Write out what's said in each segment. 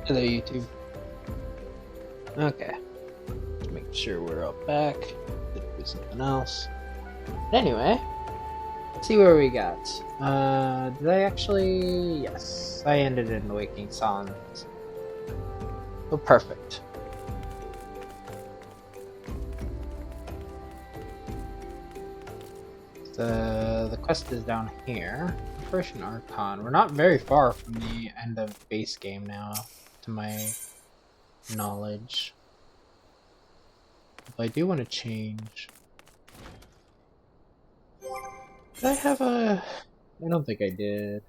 Hello, YouTube. Okay, make sure we're all back. Did do something else. But anyway, let's see where we got. Did I actually? Yes, I ended in the Waking Silence. Oh, perfect. The quest is down here. Operation Archon. We're not very far from the end of base game now, to my knowledge. But I do want to change. Did I have a? I don't think I did.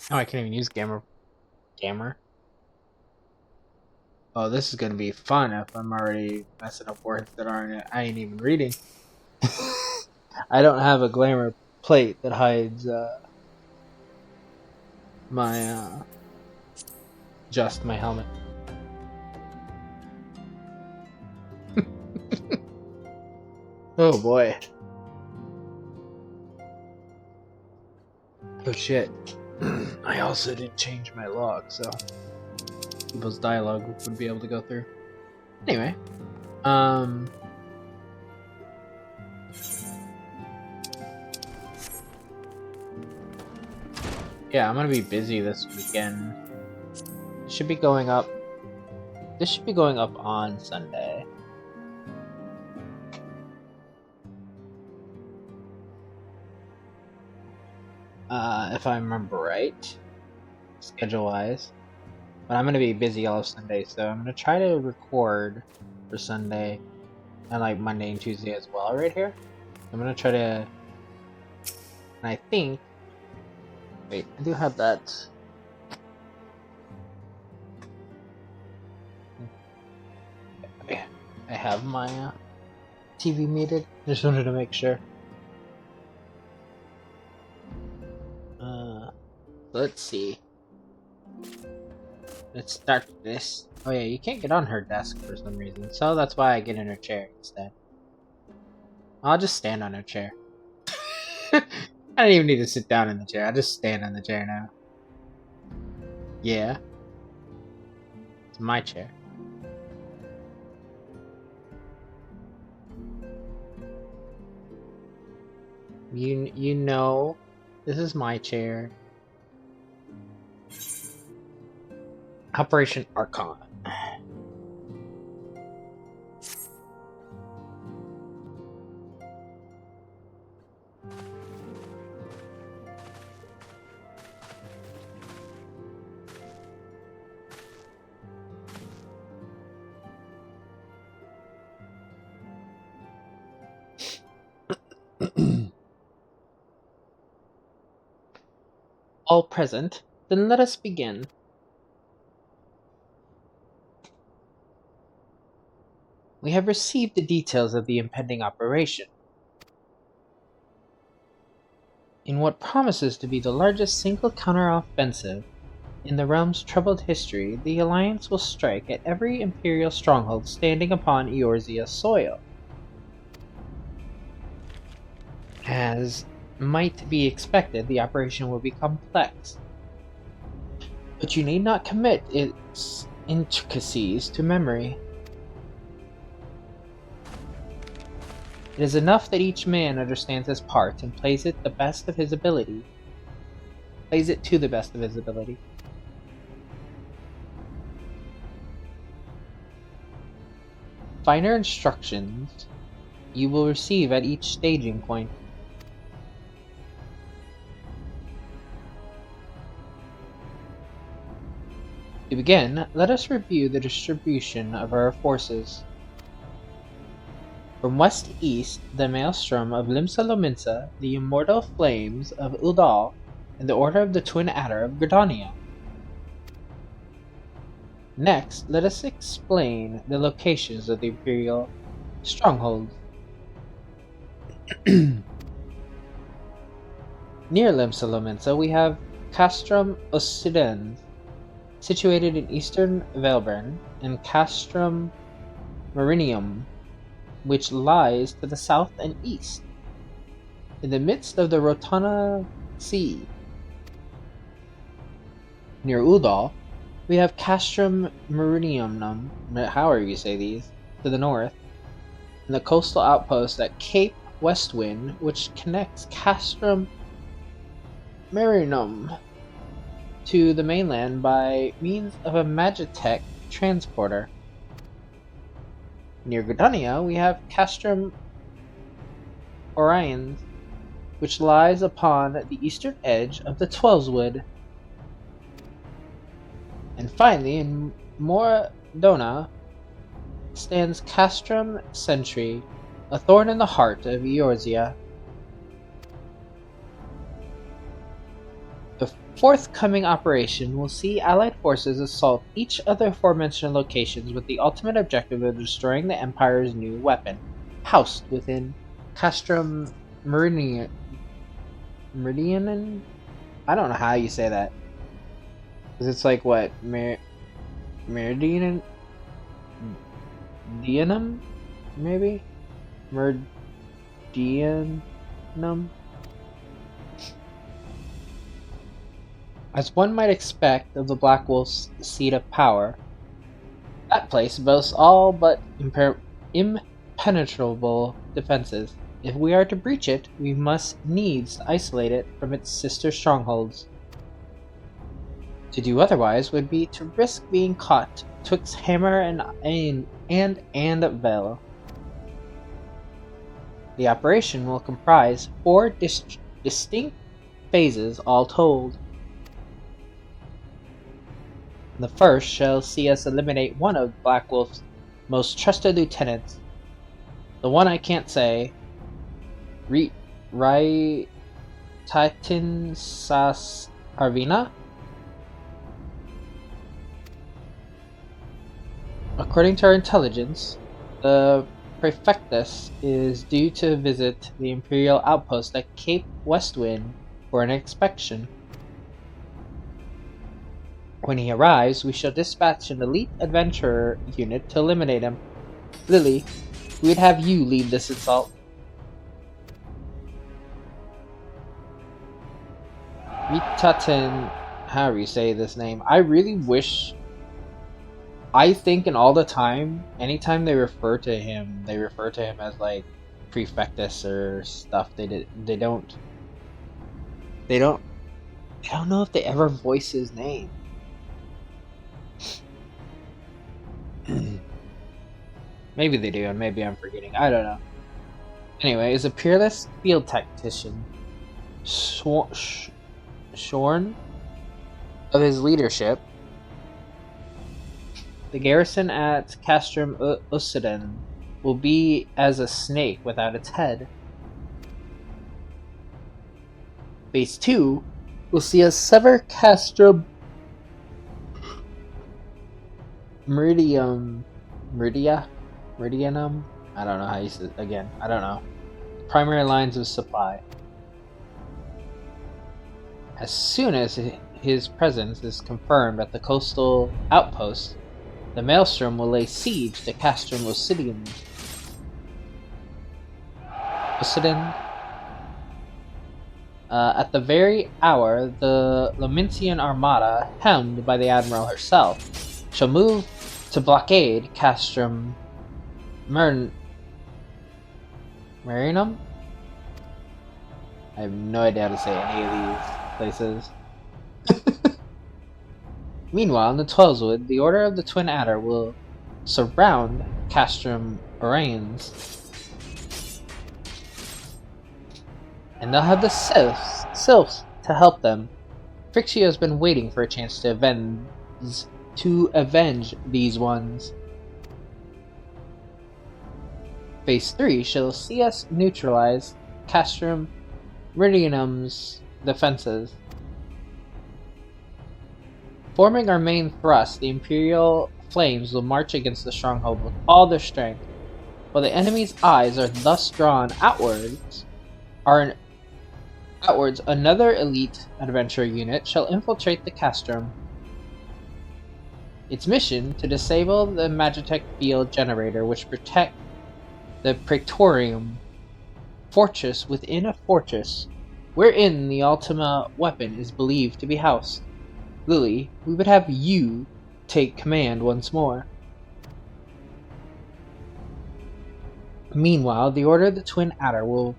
Oh, I can't even use gamer. Oh, this is gonna be fun if I'm already messing up words that I ain't even reading. I don't have a glamour plate that hides my just my helmet. Oh boy. Oh shit. I also didn't change my log, so people's dialogue would be able to go through. Anyway, yeah, I'm gonna be busy this weekend. It should be going up. This should be going up on Sunday. If I remember right, schedule-wise. But I'm gonna be busy all of Sunday, so I'm gonna try to record for Sunday and like Monday and Tuesday as well right here. I'm gonna try to, and I think, wait, I do have that. I have my TV muted. Just wanted to make sure. Let's see. Let's start this. Oh yeah, you can't get on her desk for some reason, so that's why I get in her chair instead. I'll just stand on her chair. I don't even need to sit down in the chair. I just stand on the chair now. Yeah. It's my chair. You know, this is my chair. Operation Archon. All present, then let us begin. We have received the details of the impending operation. In what promises to be the largest single counter-offensive in the realm's troubled history, the Alliance will strike at every Imperial stronghold standing upon Eorzea's soil. As might be expected, the operation will be complex, but you need not commit its intricacies to memory. It is enough that each man understands his part and plays it to the best of his ability. Finer instructions you will receive at each staging point. To begin, let us review the distribution of our forces. From west to east, the Maelstrom of Limsa Lominsa, the Immortal Flames of Uldal, and the Order of the Twin Adder of Gridania. Next, let us explain the locations of the Imperial strongholds. Near Limsa Lominsa, we have Castrum Occidens, situated in eastern Velbern, and Castrum Marinium, which lies to the south and east. In the midst of the Rotana sea. Near Udall, we have Castrum Meridianum, however you say these, to the north, and the coastal outpost at Cape Westwind, which connects Castrum Meridianum to the mainland by means of a Magitech transporter. Near Gardania, we have Castrum Orions, which lies upon the eastern edge of the Twelveswood. And finally, in Moradona stands Castrum Sentry, a thorn in the heart of Eorzea. The forthcoming operation will see Allied forces assault each of the aforementioned locations with the ultimate objective of destroying the Empire's new weapon, housed within Castrum Meridian. I don't know how you say that. Because it's like what? Meridianum? Maybe? Meridianum? As one might expect of the Black Wolf's seat of power, that place boasts all but impenetrable defenses. If we are to breach it, we must needs isolate it from its sister strongholds. To do otherwise would be to risk being caught twixt hammer and Vale. The operation will comprise 4 distinct phases all told. The first shall see us eliminate one of Black Wolf's most trusted lieutenants. The one I can't say. Titan Sas Arvina? According to our intelligence, the Prefectus is due to visit the Imperial outpost at Cape Westwind for an inspection. When he arrives, we shall dispatch an elite adventurer unit to eliminate him. Lily, we'd have you lead this assault. Mitaten, however you say this name, I really wish. I think, and all the time, anytime they refer to him as like Prefectus or stuff. They don't know if they ever voice his name. Maybe they do, and maybe I'm forgetting. I don't know. Anyway, is a peerless field tactician, shorn of his leadership. The garrison at Castrum Ussiden will be as a snake without its head. Phase 2 will see us sever Castrum Meridianum. I don't know how you say it again. I don't know. Primary lines of supply. As soon as his presence is confirmed at the coastal outpost, the Maelstrom will lay siege to Castrum Ussiden. At the very hour, the Lamentian armada, helmed by the Admiral herself, shall move to blockade Castrum Meridianum? I have no idea how to say any of these places. Meanwhile, in the Twelveswood, the Order of the Twin Adder will surround Castrum Orions. And they'll have the Sylphs to help them. Frixio has been waiting for a chance to avenge these ones. Phase 3 shall see us neutralize Castrum Meridianum's defenses. Forming our main thrust, the Imperial flames will march against the stronghold with all their strength. While the enemy's eyes are thus drawn outwards, another elite adventurer unit shall infiltrate the Castrum. Its mission to disable the Magitech field generator which protect the Praetorium fortress within a fortress wherein the Ultima weapon is believed to be housed. Lily, we would have you take command once more. Meanwhile, the Order of the Twin Adder will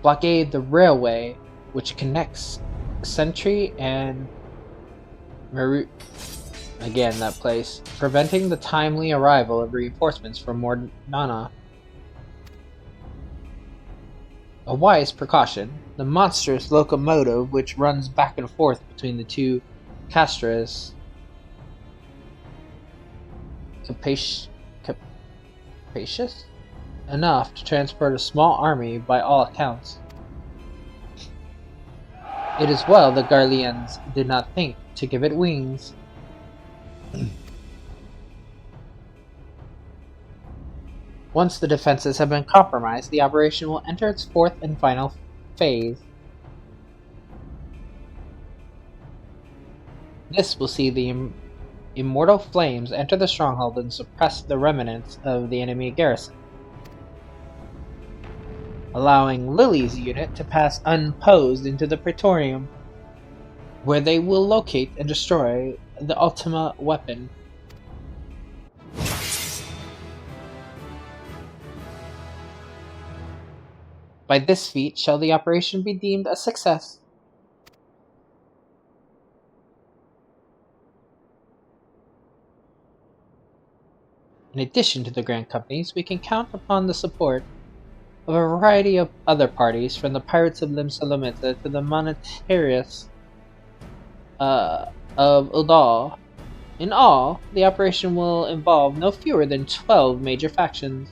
blockade the railway which connects Sentry and again, that place, preventing the timely arrival of reinforcements from Morgana. A wise precaution. The monstrous locomotive which runs back and forth between the two castras capacious enough to transport a small army by all accounts. It is well the Garleans did not think to give it wings. Once the defenses have been compromised, the operation will enter its fourth and final phase. This will see the immortal flames enter the stronghold and suppress the remnants of the enemy garrison, allowing Lily's unit to pass unopposed into the Praetorium, where they will locate and destroy the Ultima weapon. By this feat shall the operation be deemed a success. In addition to the Grand Companies, we can count upon the support of a variety of other parties, from the Pirates of Limsalamita to the Monetarists of Udal. In all, the operation will involve no fewer than 12 major factions.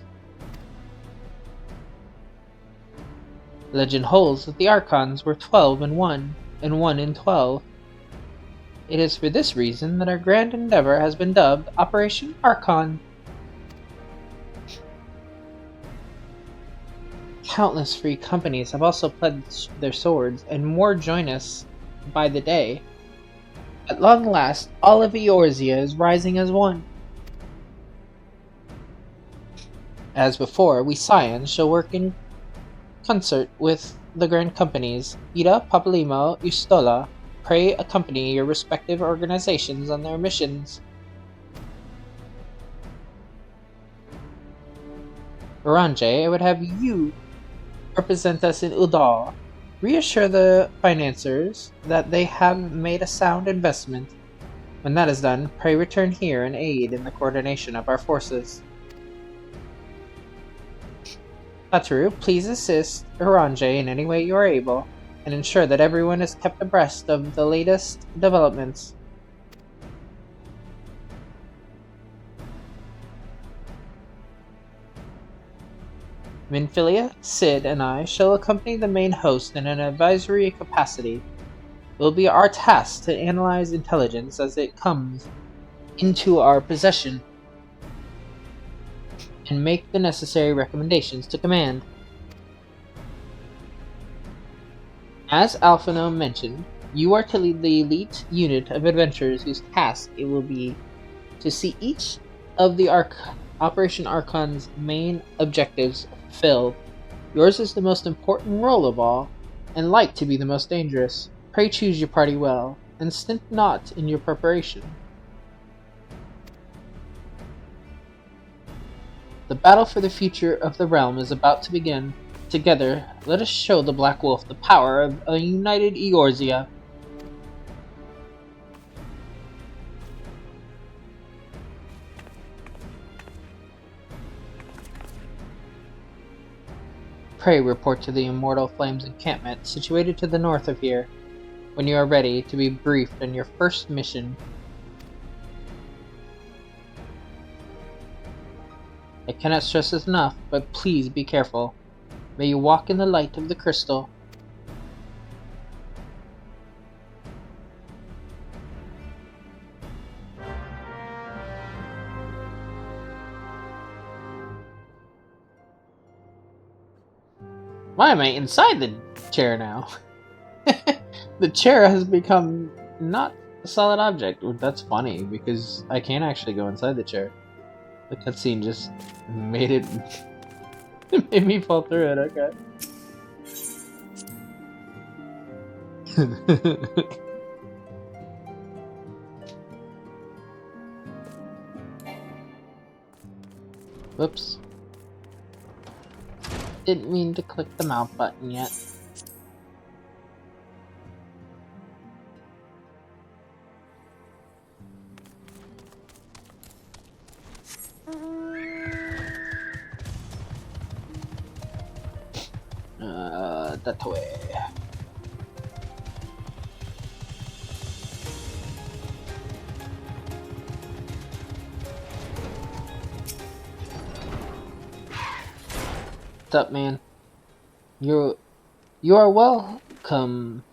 Legend holds that the Archons were 12 in 1, and 1 in 12. It is for this reason that our grand endeavor has been dubbed Operation Archon. Countless free companies have also pledged their swords, and more join us by the day. At long last, all of Eorzea is rising as one. As before, we Scions shall work in concert with the Grand Companies. Ida, Papalymo, Eustola, pray accompany your respective organizations on their missions. Oranje, I would have you represent us in Udal. Reassure the financiers that they have made a sound investment. When that is done, pray return here and aid in the coordination of our forces. Satoru, please assist Oranje in any way you are able, and ensure that everyone is kept abreast of the latest developments. Minfilia, Sid, and I shall accompany the main host in an advisory capacity. It will be our task to analyze intelligence as it comes into our possession, and make the necessary recommendations to command. As Alphino mentioned, you are to lead the elite unit of adventurers whose task it will be to see each of the Operation Archon's main objectives fulfilled. Yours is the most important role of all, and like to be the most dangerous. Pray choose your party well, and stint not in your preparation. The battle for the future of the realm is about to begin. Together, let us show the Black Wolf the power of a united Eorzea. Pray report to the Immortal Flames encampment situated to the north of here, when you are ready to be briefed on your first mission. I cannot stress this enough, but please be careful. May you walk in the light of the crystal. Why am I inside the chair now? The chair has become not a solid object. That's funny, because I can't actually go inside the chair. The cutscene just made it... it made me fall through it, okay. Whoops. Didn't mean to click the mount button yet. That way. What's up, man? You are welcome,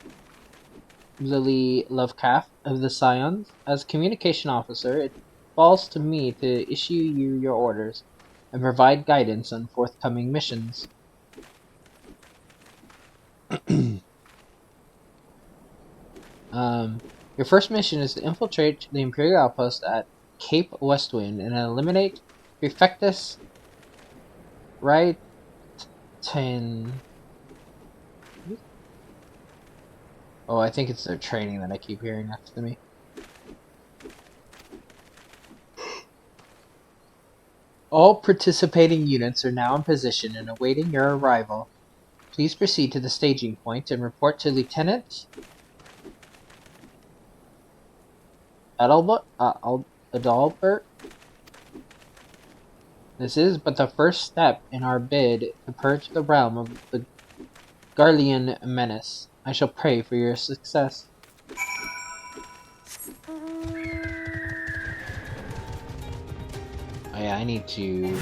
Lily Lovecraft of the Scions. As communication officer, it falls to me to issue you your orders and provide guidance on forthcoming missions. Your first mission is to infiltrate the Imperial outpost at Cape Westwind and eliminate Prefectus Raitin. Oh, I think it's their training that I keep hearing next to me. All participating units are now in position and awaiting your arrival. Please proceed to the staging point and report to Lieutenant Adalbert. This is but the first step in our bid to purge the realm of the Garlean menace. I shall pray for your success. Oh yeah, I need to...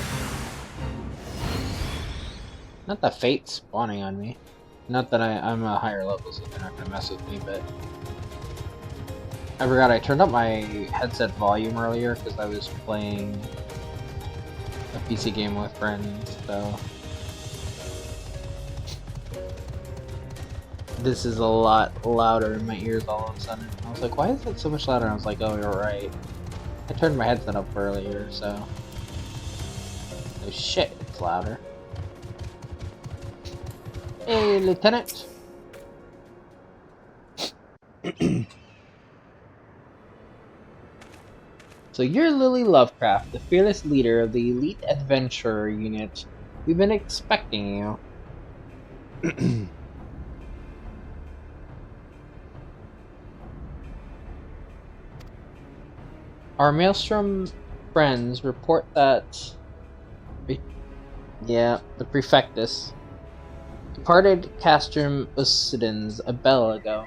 Not the fate spawning on me. Not that I'm a higher level, so they're not gonna mess with me, but... I forgot I turned up my headset volume earlier because I was playing a PC game with friends, so... This is a lot louder in my ears all of a sudden. I was like, why is it so much louder? I was like, oh, you're right. I turned my headset up earlier, so... Oh shit, it's louder. Hey, Lieutenant! So you're Lily Lovecraft, the fearless leader of the Elite Adventurer Unit. We've been expecting you. Our Maelstrom friends report that... the Prefectus departed Castrum Ucidens a bell ago.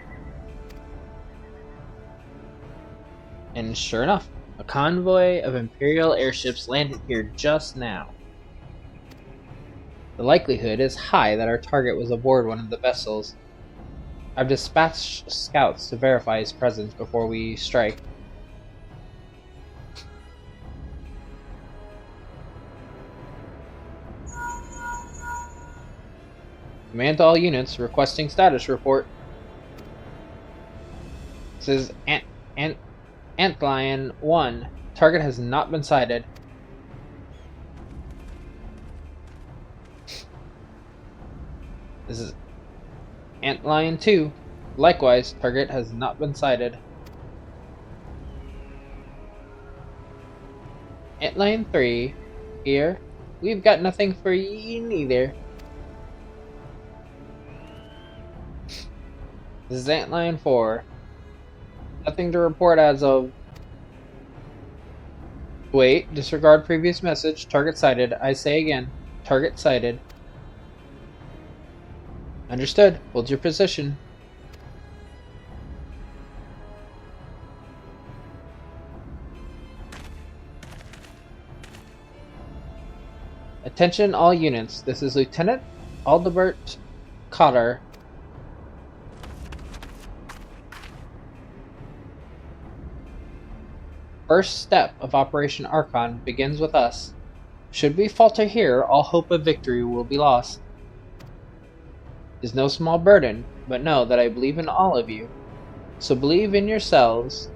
And sure enough, a convoy of Imperial airships landed here just now. The likelihood is high that our target was aboard one of the vessels. I've dispatched scouts to verify his presence before we strike. Command to all units requesting status report. This is Antlion 1. Target has not been sighted. This is Antlion 2. Likewise, target has not been sighted. Antlion 3. Here. We've got nothing for ye neither. This is Antlion 4. Nothing to report as of... Wait, disregard previous message. Target sighted. I say again. Target sighted. Understood. Hold your position. Attention all units. This is Lieutenant Adalbert Cotter. First step of Operation Archon begins with us. Should we falter here, all hope of victory will be lost. It is no small burden, but know that I believe in all of you. So believe in yourselves,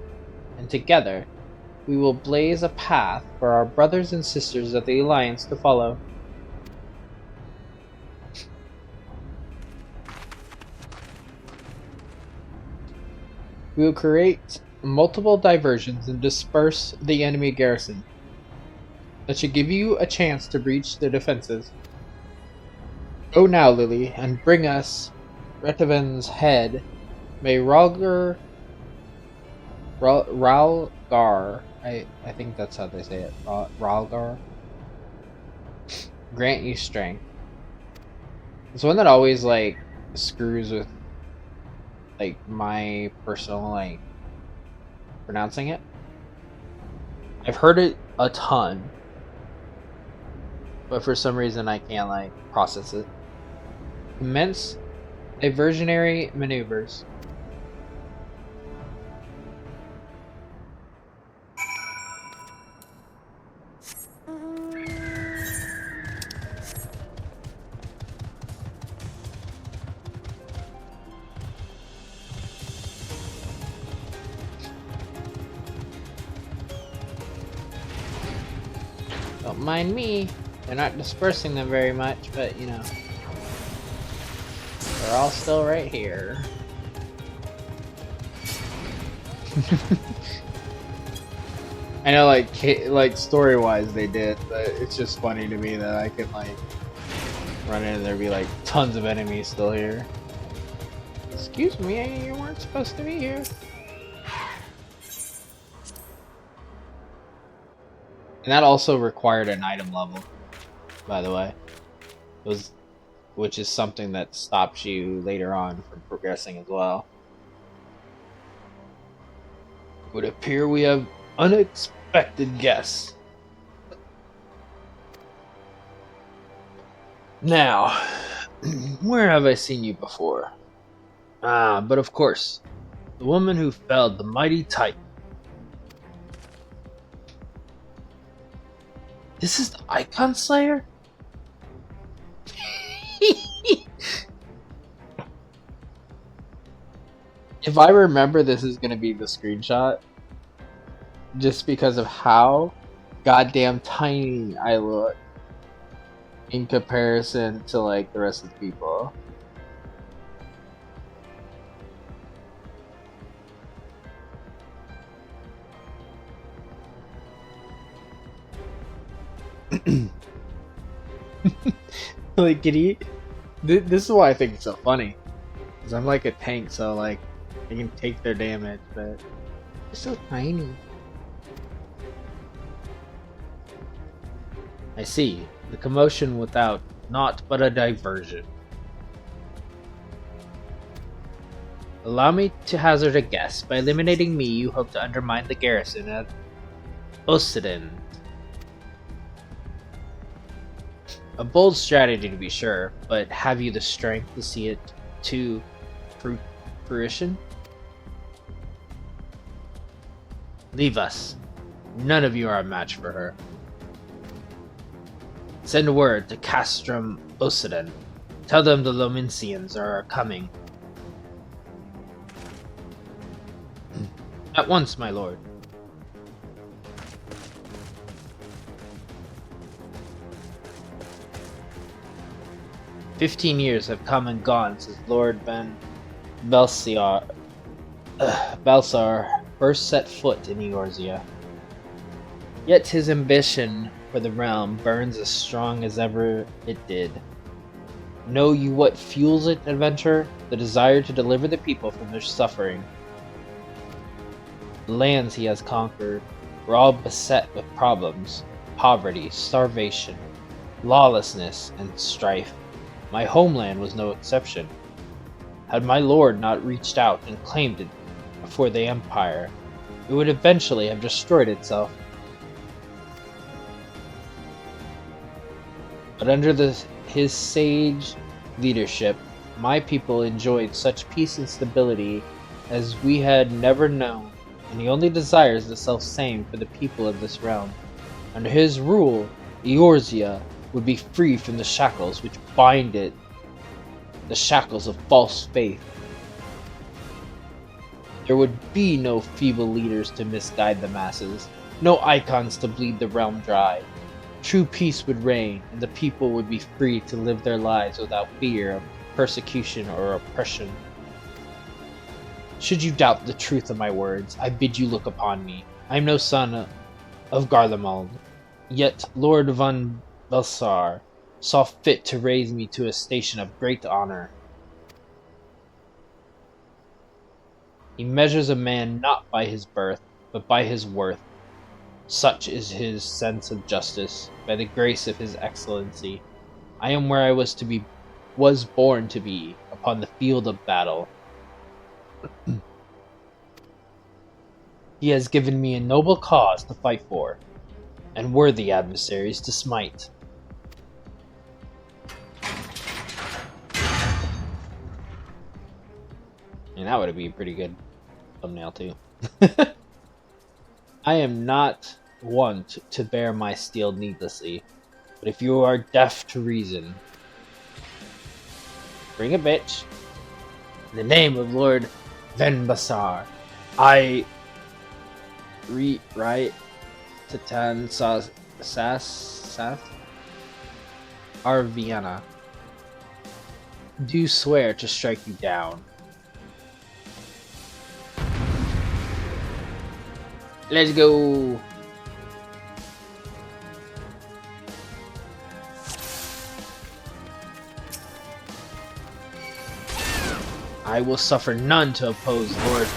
and together we will blaze a path for our brothers and sisters of the Alliance to follow. We will create multiple diversions and disperse the enemy garrison. That should give you a chance to breach their defenses. Go now, Lily, and bring us Retiven's head. May Ralgar, I think that's how they say it, Ralgar, grant you strength. It's one that always, like, screws with, like, my personal, like, pronouncing it. I've heard it a ton, but for some reason I can't, like, process it. Immense diversionary maneuvers. Don't mind me. They're not dispersing them very much, but you know. They're all still right here. I know, like story-wise they did, but it's just funny to me that I could like run in and there'd be like tons of enemies still here. Excuse me, you weren't supposed to be here. And that also required an item level, by the way. Which is something that stops you later on from progressing as well. It would appear we have unexpected guests. Now, where have I seen you before? Ah, but of course, the woman who felled the mighty Titan. This is the Icon Slayer? If I remember, this is gonna be the screenshot. Just because of how goddamn tiny I look in comparison to like the rest of the people. Like, can you? This is why I think it's so funny. Because I'm like a tank, so like I can take their damage, but they're so tiny. I see. The commotion without naught but a diversion. Allow me to hazard a guess. By eliminating me, you hope to undermine the garrison at Occident. A bold strategy to be sure, but have you the strength to see it to fruition? Leave us. None of you are a match for her. Send word to Castrum Occident. Tell them the Lomincians are coming. At once, my lord. "15 years have come and gone since Lord Belsar first set foot in Eorzea. Yet his ambition for the realm burns as strong as ever it did. Know you what fuels it, adventurer? The desire to deliver the people from their suffering. The lands he has conquered were all beset with problems, poverty, starvation, lawlessness, and strife. My homeland was no exception. Had my lord not reached out and claimed it before the Empire, it would eventually have destroyed itself. But under his sage leadership, my people enjoyed such peace and stability as we had never known, and he only desires the self-same for the people of this realm. Under his rule, Eorzea would be free from the shackles which bind it, the shackles of false faith. There would be no feeble leaders to misguide the masses, no icons to bleed the realm dry. True peace would reign, and the people would be free to live their lives without fear of persecution or oppression. Should you doubt the truth of my words, I bid you look upon me. I am no son of Garlemald, yet Lord von Belsar saw fit to raise me to a station of great honor. He measures a man not by his birth, but by his worth. Such is his sense of justice. By the grace of his excellency, I am where I was born to be, upon the field of battle. He has given me a noble cause to fight for, and worthy adversaries to smite. And that would be a pretty good thumbnail too. I am not wont to bear my steel needlessly, but if you are deaf to reason, bring a bitch. In the name of Lord Venbasar, I rewrite Titan Sas Arviana. Do swear to strike you down. Let's go. I will suffer none to oppose Lord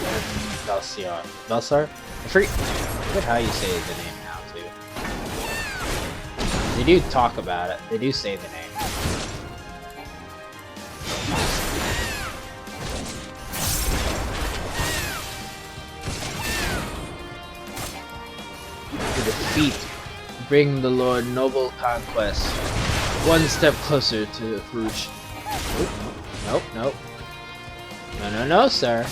Belsar. Belsar? I forget how you say the name now, too. They do talk about it. They do say the name. To defeat, bring the Lord noble conquest. One step closer to the Rouge. Nope, nope. No, sir.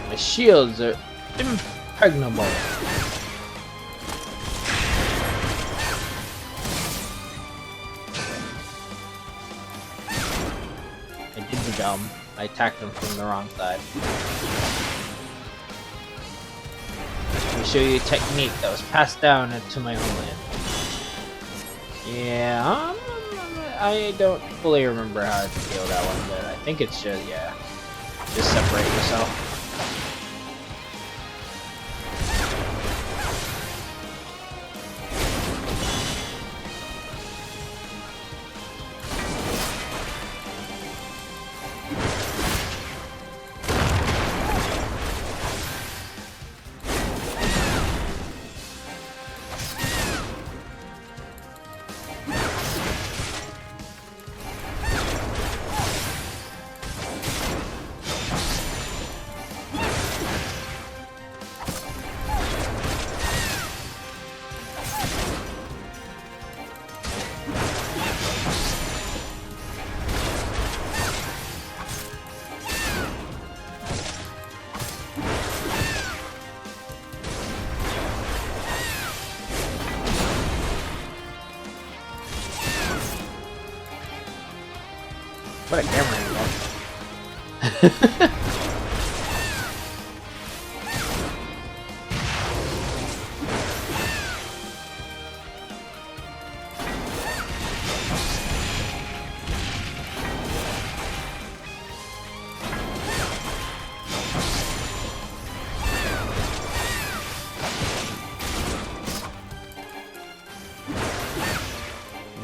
My shields are impregnable. I did the dumb. I attacked them from the wrong side. Let me show you a technique that was passed down to my homeland. Yeah, I don't fully remember how to deal that one, but I think it's just, yeah, just separate yourself. What a camera angle.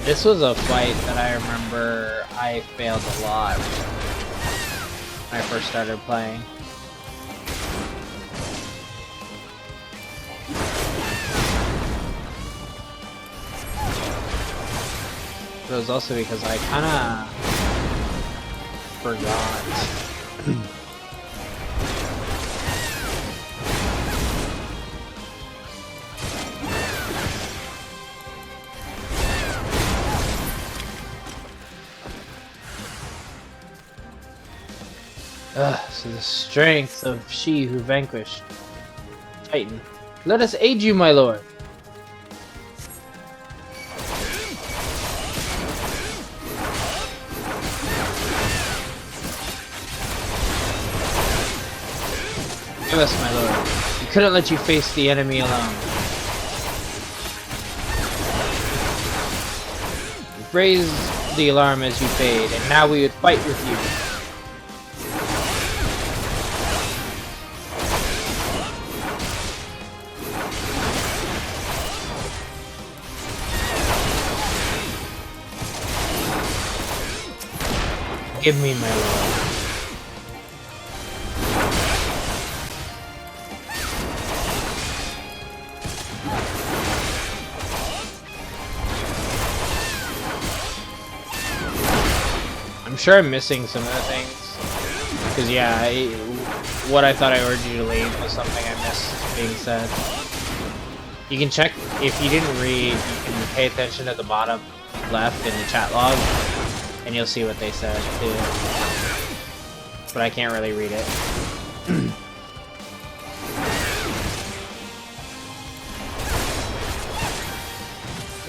This was a fight that I remember I failed a lot when I first started playing. But it was also because I kinda forgot. So the strength of she who vanquished Titan. Let us aid you, my lord. Give us, my lord. We couldn't let you face the enemy alone. Raise the alarm as you fade, and now we would fight with you. Give me my love. I'm sure I'm missing some of the things. Because, yeah, what I thought I ordered you to leave was something I missed being said. You can check, if you didn't read, you can pay attention at the bottom left in the chat log, and you'll see what they said, too. But I can't really read it.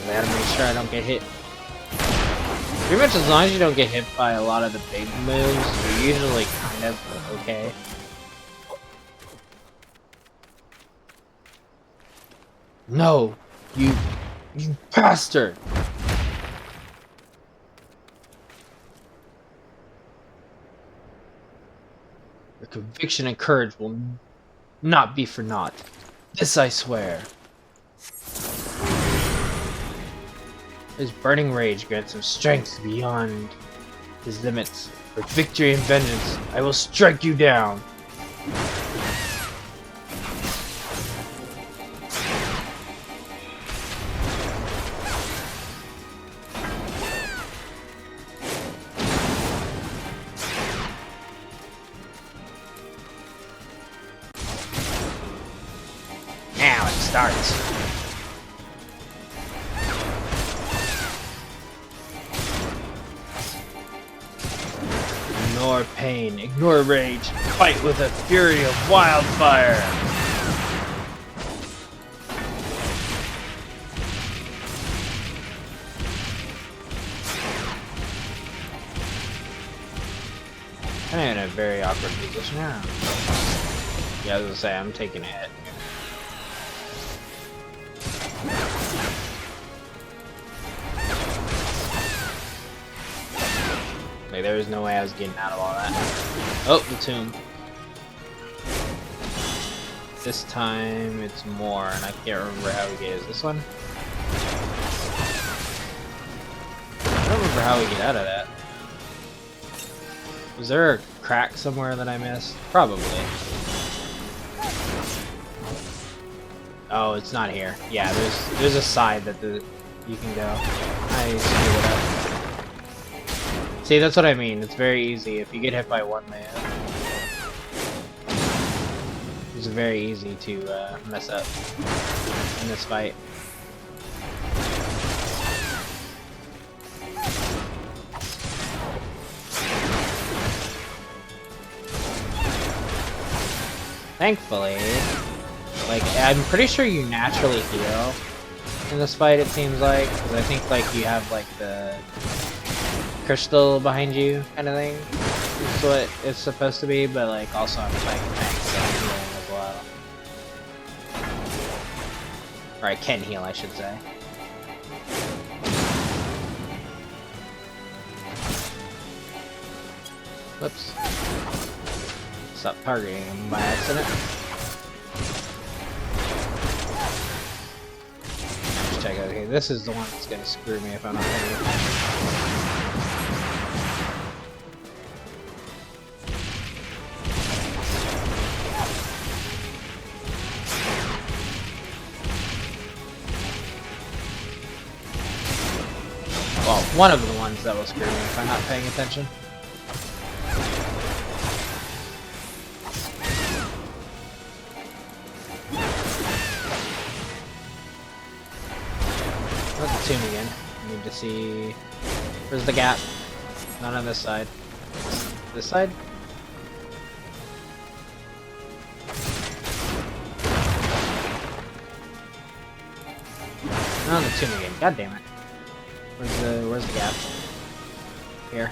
I gotta make sure I don't get hit. Pretty much as long as you don't get hit by a lot of the big moves, you're usually kind of okay. No! You bastard! Your conviction and courage will not be for naught. This I swear. His burning rage grants him strength beyond his limits. For victory and vengeance, I will strike you down. Now it starts. Ignore pain, ignore rage, fight with a fury of wildfire! I'm in a very awkward position now. Yeah, I was gonna say, I'm taking a hit. Like, there was no way I was getting out of all that. Oh, the tomb. This time it's more, and I can't remember how we get. Is this one? I don't remember how we get out of that. Was there a crack somewhere that I missed? Probably. Oh, it's not here. Yeah, there's a side that you can go. I screwed it up. See, that's what I mean. It's very easy if you get hit by one man. It's very easy to mess up in this fight. Thankfully, like, I'm pretty sure you naturally heal in this fight, it seems like, because I think, like, you have, like, the crystal behind you kind of thing. Is what it's supposed to be, but, like, also I'm fighting tanks, so I'm healing as well. Or I can heal, I should say. Whoops. Stop targeting him by accident. Let's check out here. This is the one that's gonna screw me if I'm not paying attention. Well, one of the ones that will screw me if I'm not paying attention. Where's the tomb again? I need to see... Where's the gap? Not on this side. This side? Not on the tomb again. God damn it. Where's the gap? Here.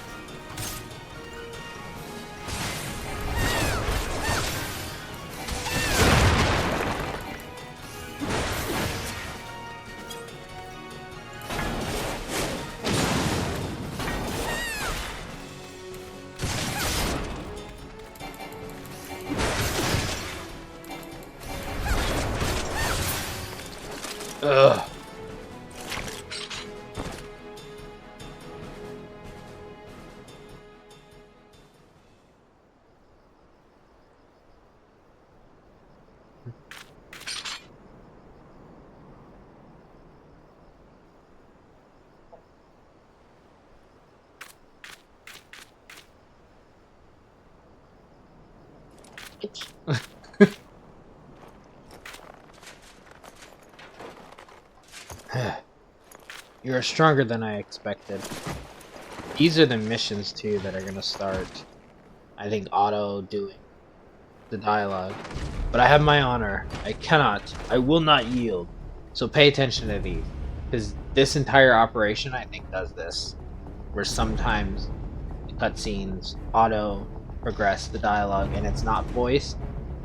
bitch. You're stronger than I expected. These are the missions, too, that are gonna start. I think auto doing the dialogue. But I have my honor. I will not yield. So pay attention to these. Because this entire operation, I think, does this. Where sometimes the cutscenes auto progress the dialogue and it's not voiced.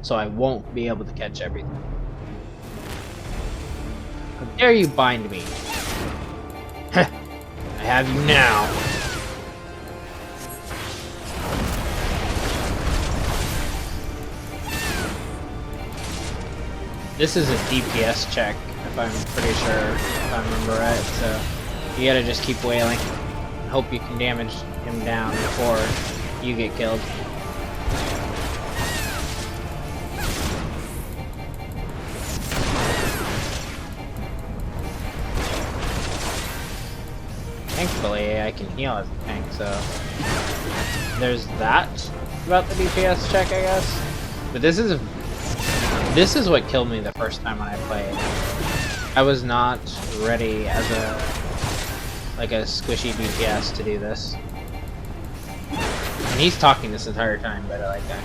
So I won't be able to catch everything. How dare you bind me? I have you now. This is a DPS check, if I'm pretty sure, if I remember right, so you gotta just keep wailing. Hope you can damage him down before you get killed. Thankfully, I can heal as a tank, so there's that about the DPS check, I guess. But this is what killed me the first time when I played. I was not ready as a squishy DPS to do this. And he's talking this entire time, but I like that.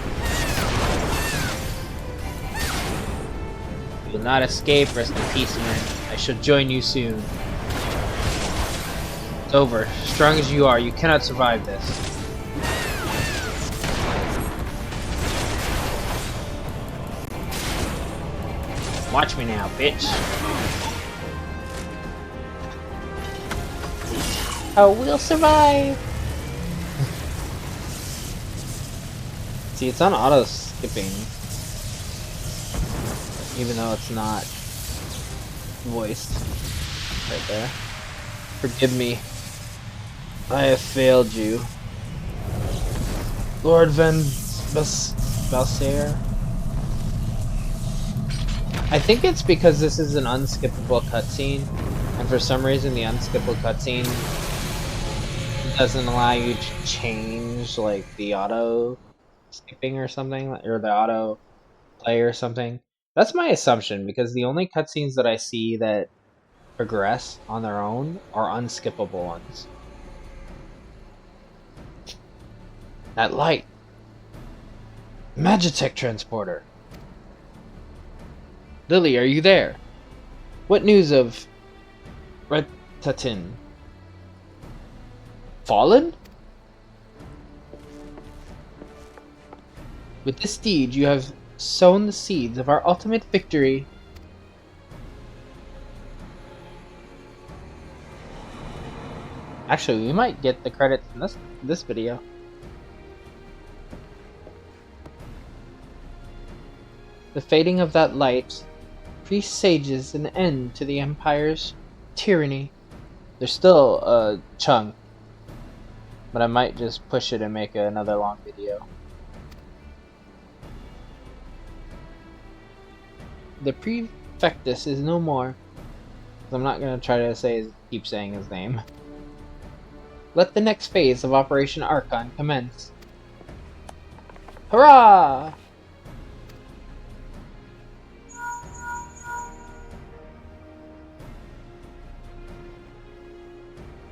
You will not escape, rest in peace, man. I shall join you soon. It's over. Strong as you are, you cannot survive this. Watch me now, bitch. Oh, we'll survive. See, it's on auto skipping, even though it's not voiced right there. Forgive me. I have failed you. Lord Van Balsair. I think it's because this is an unskippable cutscene, and for some reason the unskippable cutscene doesn't allow you to change like the auto skipping or something, or the auto play or something. That's my assumption, because the only cutscenes that I see that progress on their own are unskippable ones. That light! Magitech transporter! Lily, are you there? What news of Retatin? Fallen? With this deed, you have sown the seeds of our ultimate victory. Actually, we might get the credits in this video. The fading of that light presages an end to the Empire's tyranny. There's still a chunk, but I might just push it and make another long video. The Prefectus is no more. I'm not going to try to keep saying his name. Let the next phase of Operation Archon commence. Hurrah!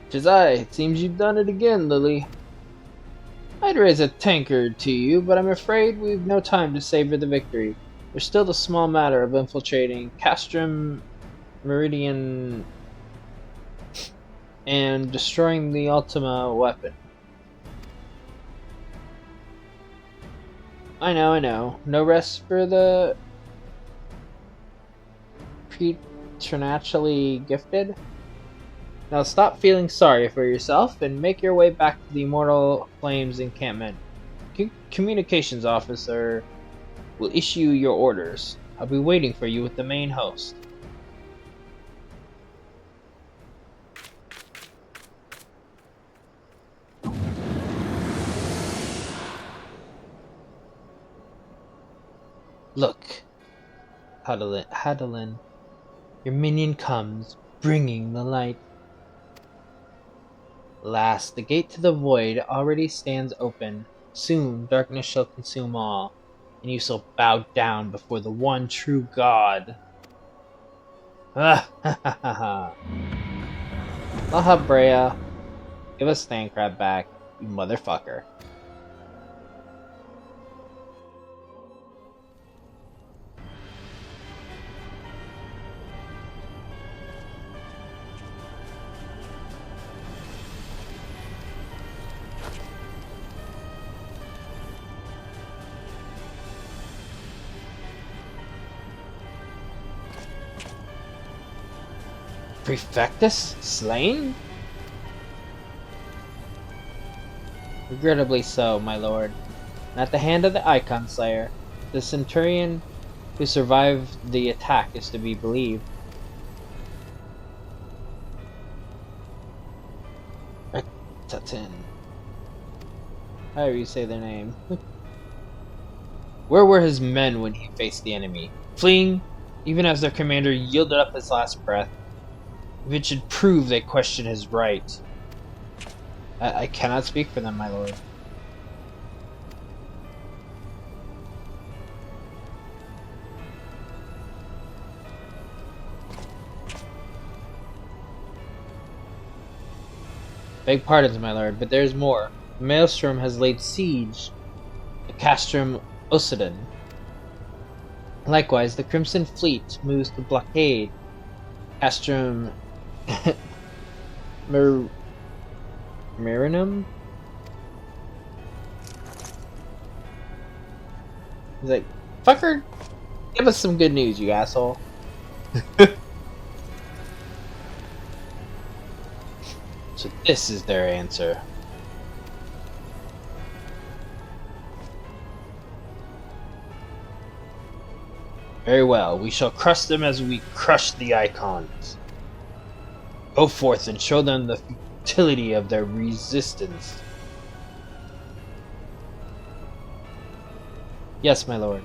"'Tis I. It seems you've done it again, Lily. I'd raise a tankard to you, but I'm afraid we've no time to savor the victory. There's still the small matter of infiltrating Castrum Meridian and destroying the Ultima weapon." I know. No rest for the preternaturally gifted? Now stop feeling sorry for yourself and make your way back to the Immortal Flames encampment. Communications officer will issue your orders. I'll be waiting for you with the main host. Look, Hadalin, your minion comes, bringing the light. Alas, the gate to the void already stands open. Soon, darkness shall consume all. and you shall bow down before the one true God. Ah, ha ha ha ha. Laha Brea, give us Thancred back, you motherfucker. Prefectus? Slain? Regrettably so, my lord. And at the hand of the Icon Slayer, the centurion who survived the attack is to be believed. Tatin. However you say their name. Where were his men when he faced the enemy? Fleeing, even as their commander yielded up his last breath. If it should prove they question his right. I cannot speak for them, my lord. Beg pardons, my lord, but there's more. The Maelstrom has laid siege to Castrum Occident. Likewise, the Crimson Fleet moves to blockade Castrum Marinum? He's like, fucker, give us some good news, you asshole. So this is their answer. Very well, we shall crush them as we crush the Icons. Go forth and show them the futility of their resistance. Yes, my lord.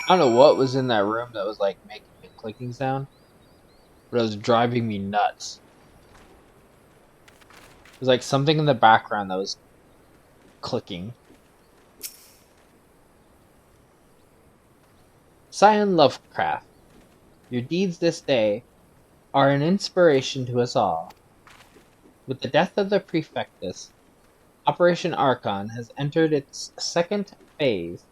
I don't know what was in that room that was like making a clicking sound, but it was driving me nuts. It was like something in the background that was clicking. Scion Lovecraft, your deeds this day are an inspiration to us all. With the death of the Prefectus, Operation Archon has entered its second phase.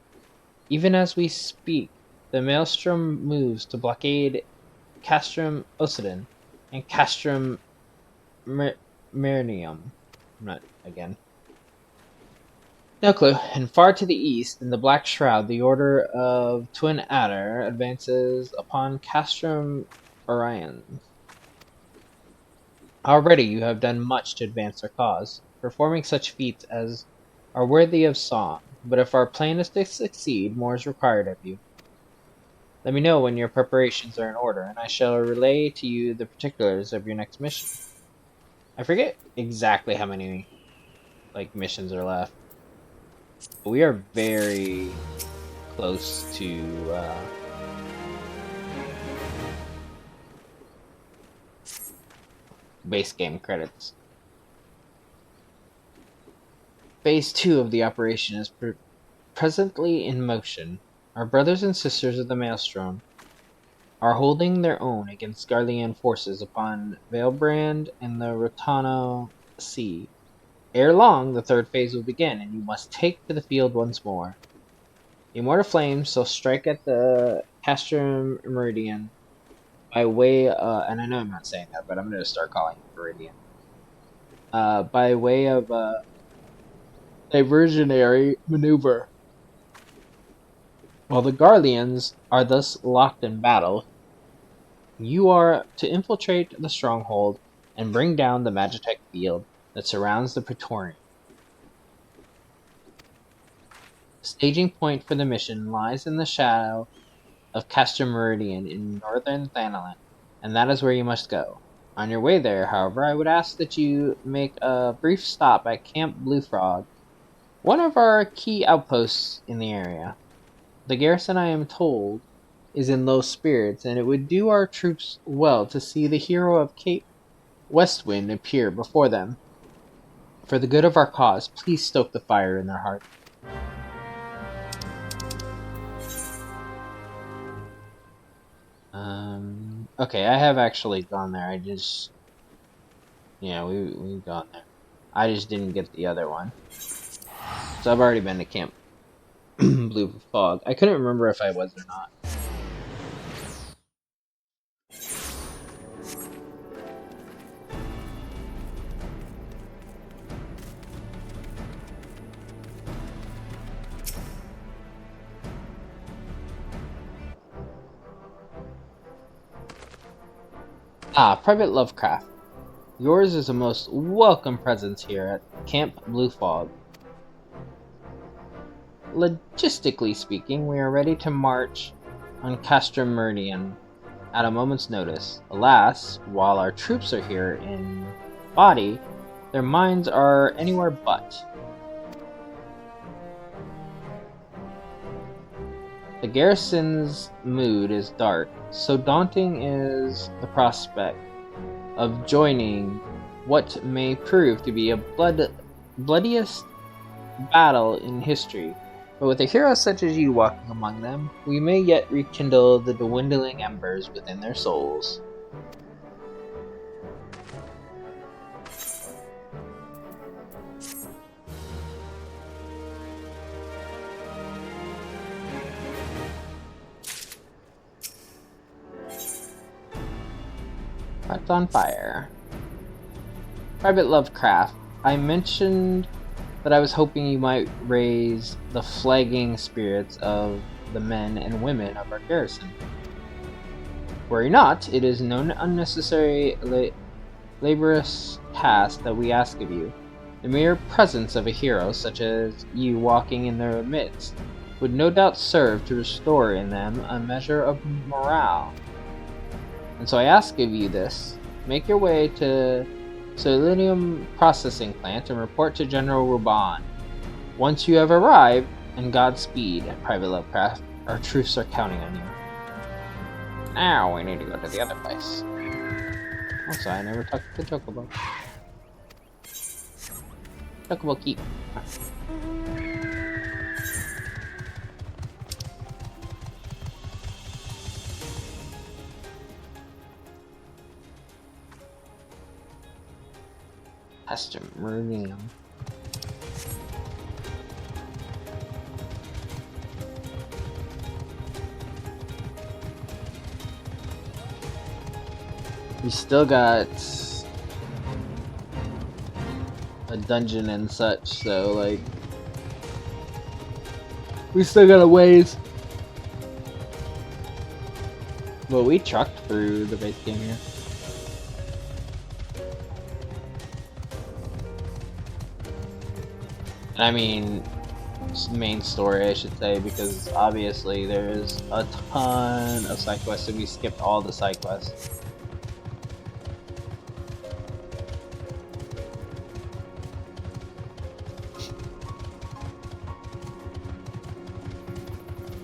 Even as we speak, the Maelstrom moves to blockade Castrum Occident and Castrum Marinium. Not again. No clue. And far to the east, in the Black Shroud, the Order of Twin Adder advances upon Castrum Orion. Already you have done much to advance our cause, performing such feats as are worthy of song, but if our plan is to succeed, more is required of you. Let me know when your preparations are in order, and I shall relay to you the particulars of your next mission. I forget exactly how many missions are left. But we are very close to base game credits. Phase 2 of the operation is presently in motion. Our brothers and sisters of the Maelstrom are holding their own against Garlean forces upon Valebrand and the Rotano Sea. Ere long, the third phase will begin, and you must take to the field once more. The Immortal Flames shall strike at the Castrum Meridian by way, and I know I'm not saying that, but I'm going to start calling it Meridian. By way of diversionary maneuver. While the Garleans are thus locked in battle, you are to infiltrate the stronghold and bring down the Magitech field that surrounds the Praetorium. The staging point for the mission lies in the shadow of Castrum Meridian in northern Thanalan, and that is where you must go. On your way there, however, I would ask that you make a brief stop at Camp Blue Frog, one of our key outposts in the area. The garrison, I am told, is in low spirits, and it would do our troops well to see the hero of Cape Westwind appear before them. For the good of our cause, please stoke the fire in their heart. Okay, I have actually gone there. Yeah, we've gone there. I just didn't get the other one. So I've already been to Camp Blue Fog. I couldn't remember if I was or not. Private Lovecraft. Yours is a most welcome presence here at Camp Blue Fog. Logistically speaking, we are ready to march on Castramerdian at a moment's notice. Alas, while our troops are here in body, their minds are anywhere but. The garrison's mood is dark, so daunting is the prospect of joining what may prove to be a bloodiest battle in history. But with a hero such as you walking among them, we may yet rekindle the dwindling embers within their souls. Hearts on Fire. Private Lovecraft, I mentioned that I was hoping you might raise the flagging spirits of the men and women of our garrison. Worry not, it is no unnecessary laborious task that we ask of you. The mere presence of a hero such as you walking in their midst would no doubt serve to restore in them a measure of morale. And so I ask of you this: make your way to Selenium Processing Plant and report to General Reborn. Once you have arrived, and Godspeed, Private Lovecraft, our troops are counting on you. Now we need to go to the other place. Also, I never talked to the Chocobo. Chocobo Keep. Castramerdian. We still got a dungeon and such, so like we still got a ways. Well, we trucked through the base game here. I mean, main story, I should say, because obviously there's a ton of side quests, and we skipped all the side quests.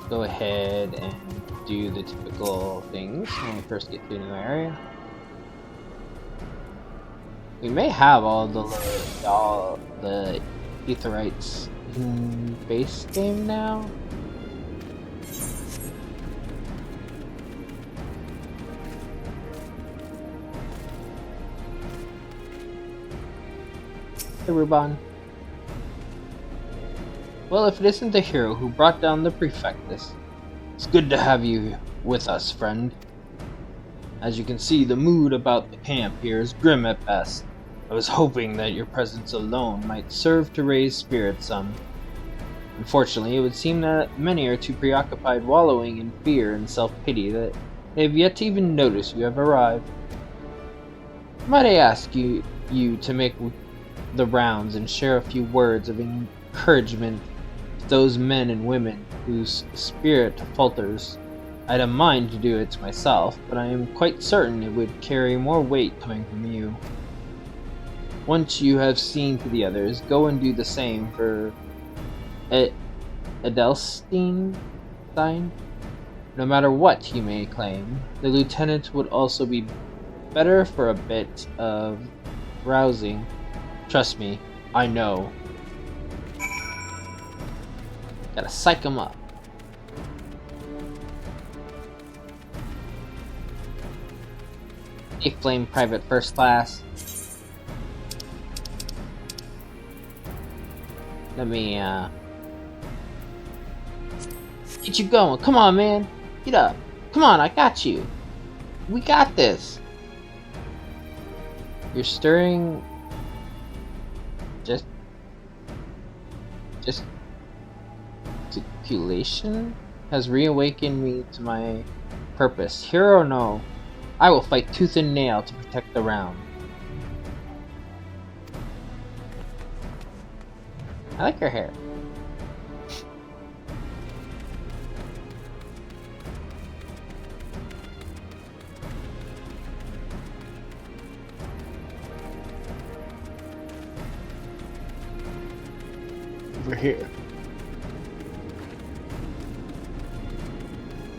Go ahead and do the typical things when we first get to a new area. We may have all the Aetherites in base game now. Hey, Reborn. Well, if it isn't the hero who brought down the Prefectus, it's good to have you with us, friend. As you can see, the mood about the camp here is grim at best. I was hoping that your presence alone might serve to raise spirits some. Unfortunately, it would seem that many are too preoccupied wallowing in fear and self-pity that they have yet to even notice you have arrived. Might I ask you to make the rounds and share a few words of encouragement to those men and women whose spirit falters? I don't mind to do it myself, but I am quite certain it would carry more weight coming from you. Once you have seen to the others, go and do the same for Edelstein. No matter what you may claim, the lieutenant would also be better for a bit of rousing. Trust me, I know. Gotta psych him up. A flame private first class. Let me get you going. Come on, man. Get up. Come on, I got you. We got this. You're stirring gesticulation has reawakened me to my purpose. Hero or no, I will fight tooth and nail to protect the realm. I like her hair. Over here.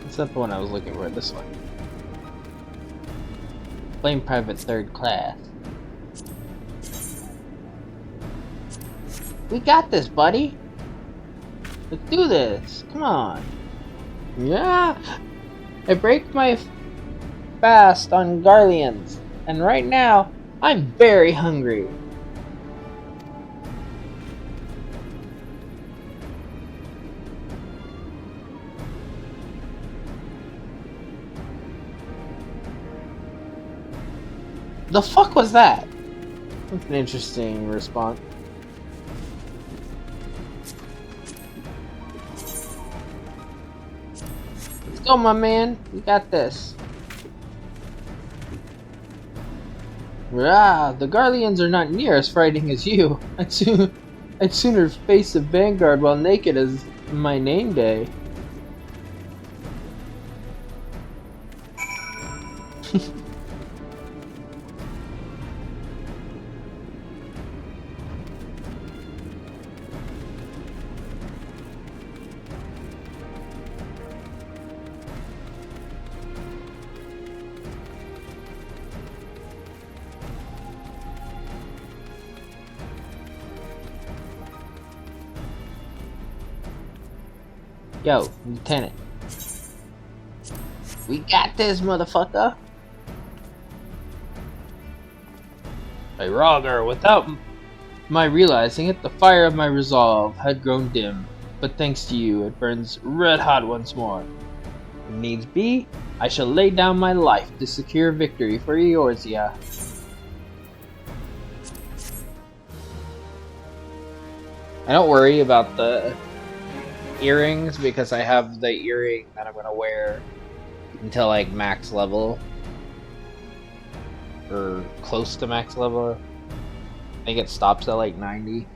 It's not the one I was looking for, this one. Flame private third class. We got this, buddy. Let's do this. Come on. Yeah. I break my fast on Garleans, and right now I'm very hungry. The fuck was that? That's an interesting response. Let's go, my man. We got this. Rah, the Garleans are not near as frightening as you. I'd sooner face a vanguard while naked as my name day. Yo, Lieutenant. We got this, motherfucker. Hey, Roger, without my realizing it, the fire of my resolve had grown dim. But thanks to you, it burns red hot once more. If needs be, I shall lay down my life to secure victory for Eorzea. I don't worry about the earrings because I have the earring that I'm gonna wear until like max level or close to max level. I think it stops at like 90,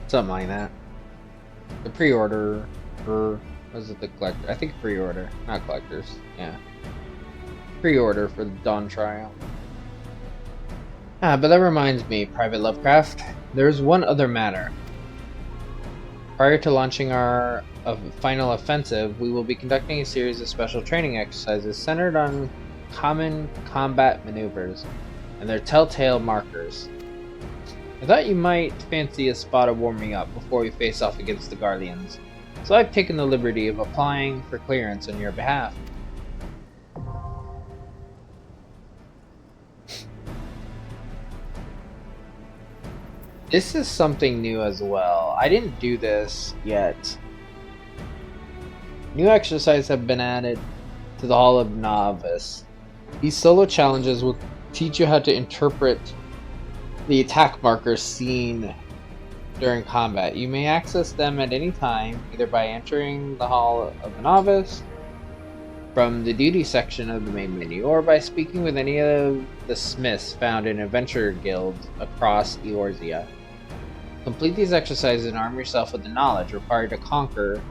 something like that. The pre-order, or was it the collector? I think pre-order, not collectors. Yeah, pre-order for the Dawn trial. But that reminds me, Private Lovecraft, there's one other matter. Prior to launching our final offensive, we will be conducting a series of special training exercises centered on common combat maneuvers and their telltale markers. I thought you might fancy a spot of warming up before we face off against the Guardians, so I've taken the liberty of applying for clearance on your behalf. This is something new as well. I didn't do this yet. New exercises have been added to the Hall of Novice. These solo challenges will teach you how to interpret the attack markers seen during combat. You may access them at any time, either by entering the Hall of the Novice from the duty section of the main menu, or by speaking with any of the smiths found in adventure guilds across Eorzea. Complete these exercises and arm yourself with the knowledge required to conquer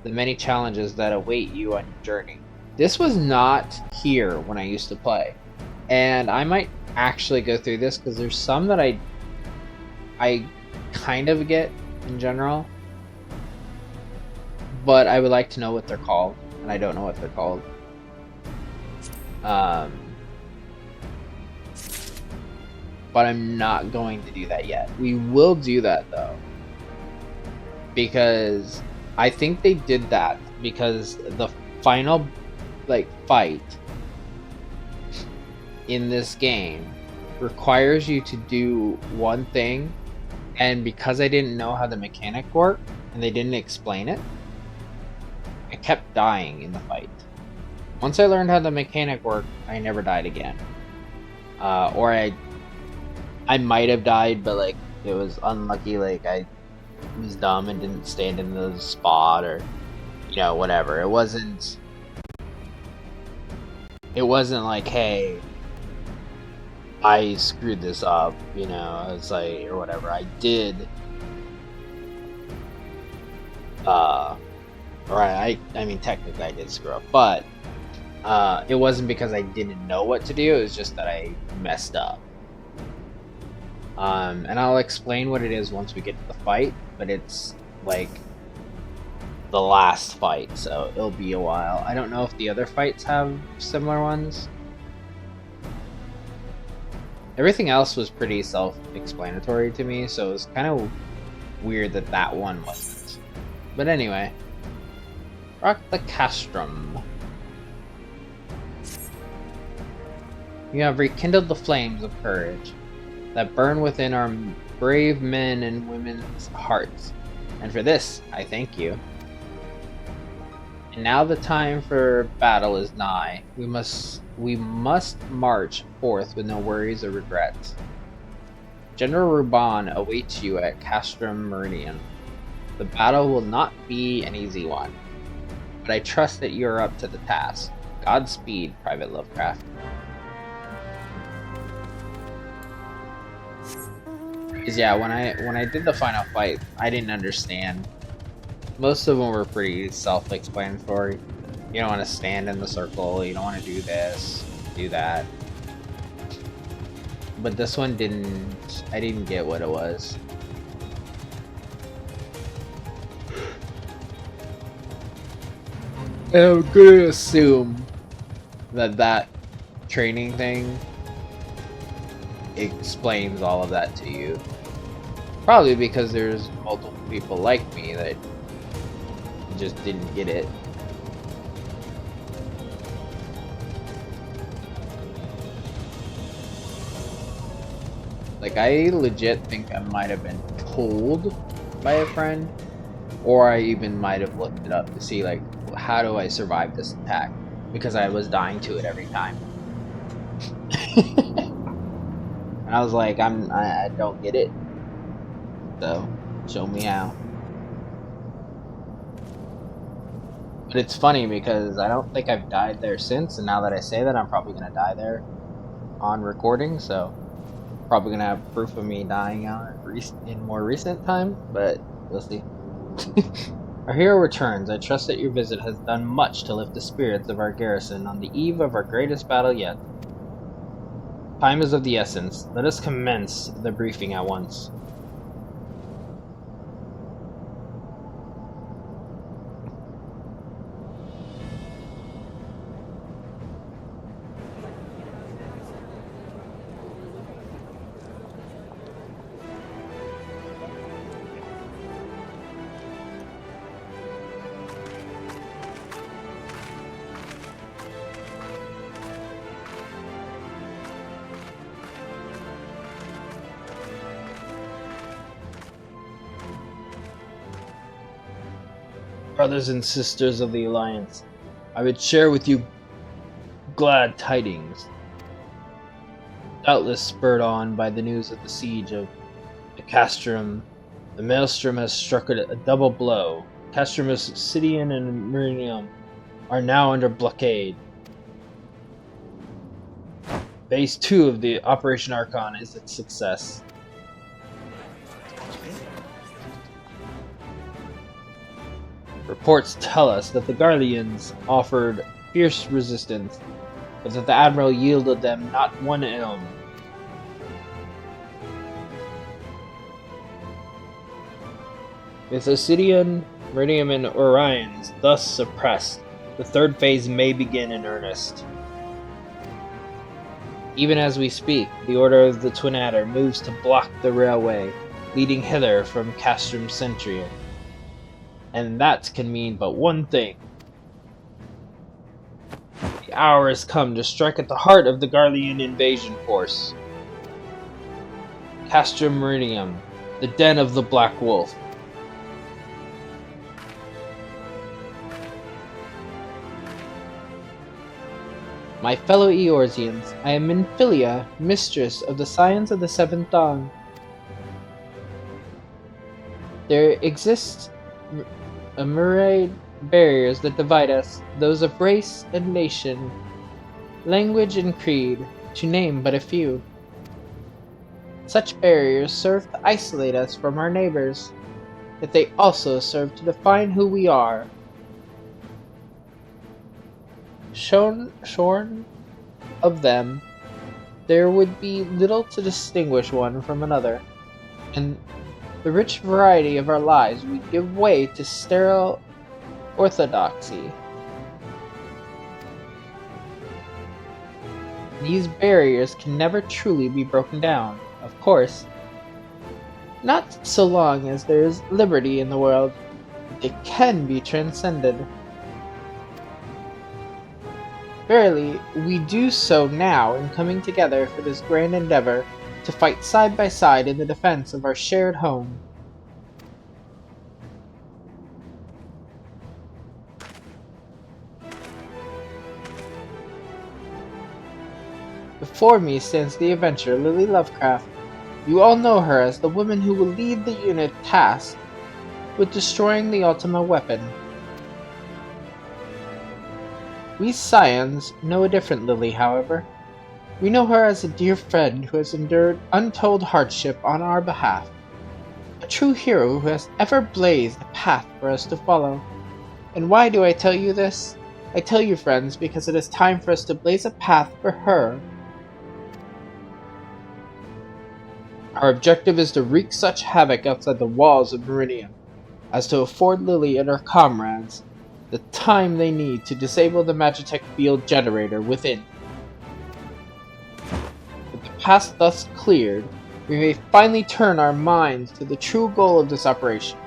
the many challenges that await you on your journey. This was not here when I used to play, and I might actually go through this because there's some that I kind of get in general. but I would like to know what they're called, and I don't know what they're called. But I'm not going to do that yet. We will do that though, because I think they did that because the final fight in this game requires you to do one thing, and because I didn't know how the mechanic worked and they didn't explain it, I kept dying in the fight. Once I learned how the mechanic worked, I never died again. Or I might have died, but it was unlucky. I was dumb and didn't stand in the spot, or whatever. It wasn't like, hey, I screwed this up, it's or whatever. I did. Right, I mean, technically I did screw up, but it wasn't because I didn't know what to do. It was just that I messed up. And I'll explain what it is once we get to the fight, but it's the last fight, so it'll be a while. I don't know if the other fights have similar ones. Everything else was pretty self-explanatory to me, so it was kind of weird that that one wasn't. But anyway, rock the castrum. You have rekindled the flames of courage that burn within our brave men and women's hearts, and for this I thank you. And now the time for battle is nigh. We must march forth with no worries or regrets. General Reborn awaits you at Castrum Meridian. The battle will not be an easy one, but I trust that you're up to the task. Godspeed, Private Lovecraft. Because yeah, when I did the final fight, I didn't understand. Most of them were pretty self-explanatory. You don't want to stand in the circle, you don't want to do this, do that. But this one I didn't get what it was. I'm gonna assume that training thing explains all of that to you. Probably because there's multiple people like me that just didn't get it. I legit think I might have been told by a friend, or I even might have looked it up to see how do I survive this attack, because I was dying to it every time. And I was like, I don't get it, so show me how. But it's funny because I don't think I've died there since, and now that I say that, I'm probably gonna die there on recording, so probably gonna have proof of me dying out in more recent time, but we'll see. Our hero returns. I trust that your visit has done much to lift the spirits of our garrison on the eve of our greatest battle yet. Time is of the essence. Let us commence the briefing at once. Brothers and sisters of the Alliance, I would share with you glad tidings. Doubtless spurred on by the news of the siege of the Castrum, the Maelstrom has struck a double blow. Castrum, Obsidian, and Meridium are now under blockade. Phase 2 of the Operation Archon is a success. Reports tell us that the Guardians offered fierce resistance, but that the Admiral yielded them not one elm. With Obsidian Meridium and Orion is thus suppressed. The third phase may begin in earnest. Even as we speak, the Order of the Twin Adder moves to block the railway, leading hither from Castrum Centrium. And that can mean but one thing. The hour has come to strike at the heart of the Garlean invasion force. Castrum Meridium, the den of the Black Wolf. My fellow Eorzeans, I am Minfilia, mistress of the Scions of the Seventh Dawn. There exist a myriad barriers that divide us, those of race and nation, language and creed, to name but a few. Such barriers serve to isolate us from our neighbors, yet they also serve to define who we are. Shorn of them, there would be little to distinguish one from another, and the rich variety of our lives would give way to sterile orthodoxy. These barriers can never truly be broken down, of course. Not so long as there is liberty in the world, but they can be transcended. Verily, we do so now in coming together for this grand endeavor to fight side by side in the defense of our shared home. Before me stands the adventurer Lily Lovecraft. You all know her as the woman who will lead the unit tasked with destroying the Ultima weapon. We Scions know a different Lily, however. We know her as a dear friend who has endured untold hardship on our behalf. A true hero who has ever blazed a path for us to follow. And why do I tell you this? I tell you, friends, because it is time for us to blaze a path for her. Our objective is to wreak such havoc outside the walls of Meridian as to afford Lily and her comrades the time they need to disable the Magitech field generator within. With the path thus cleared, we may finally turn our minds to the true goal of this operation,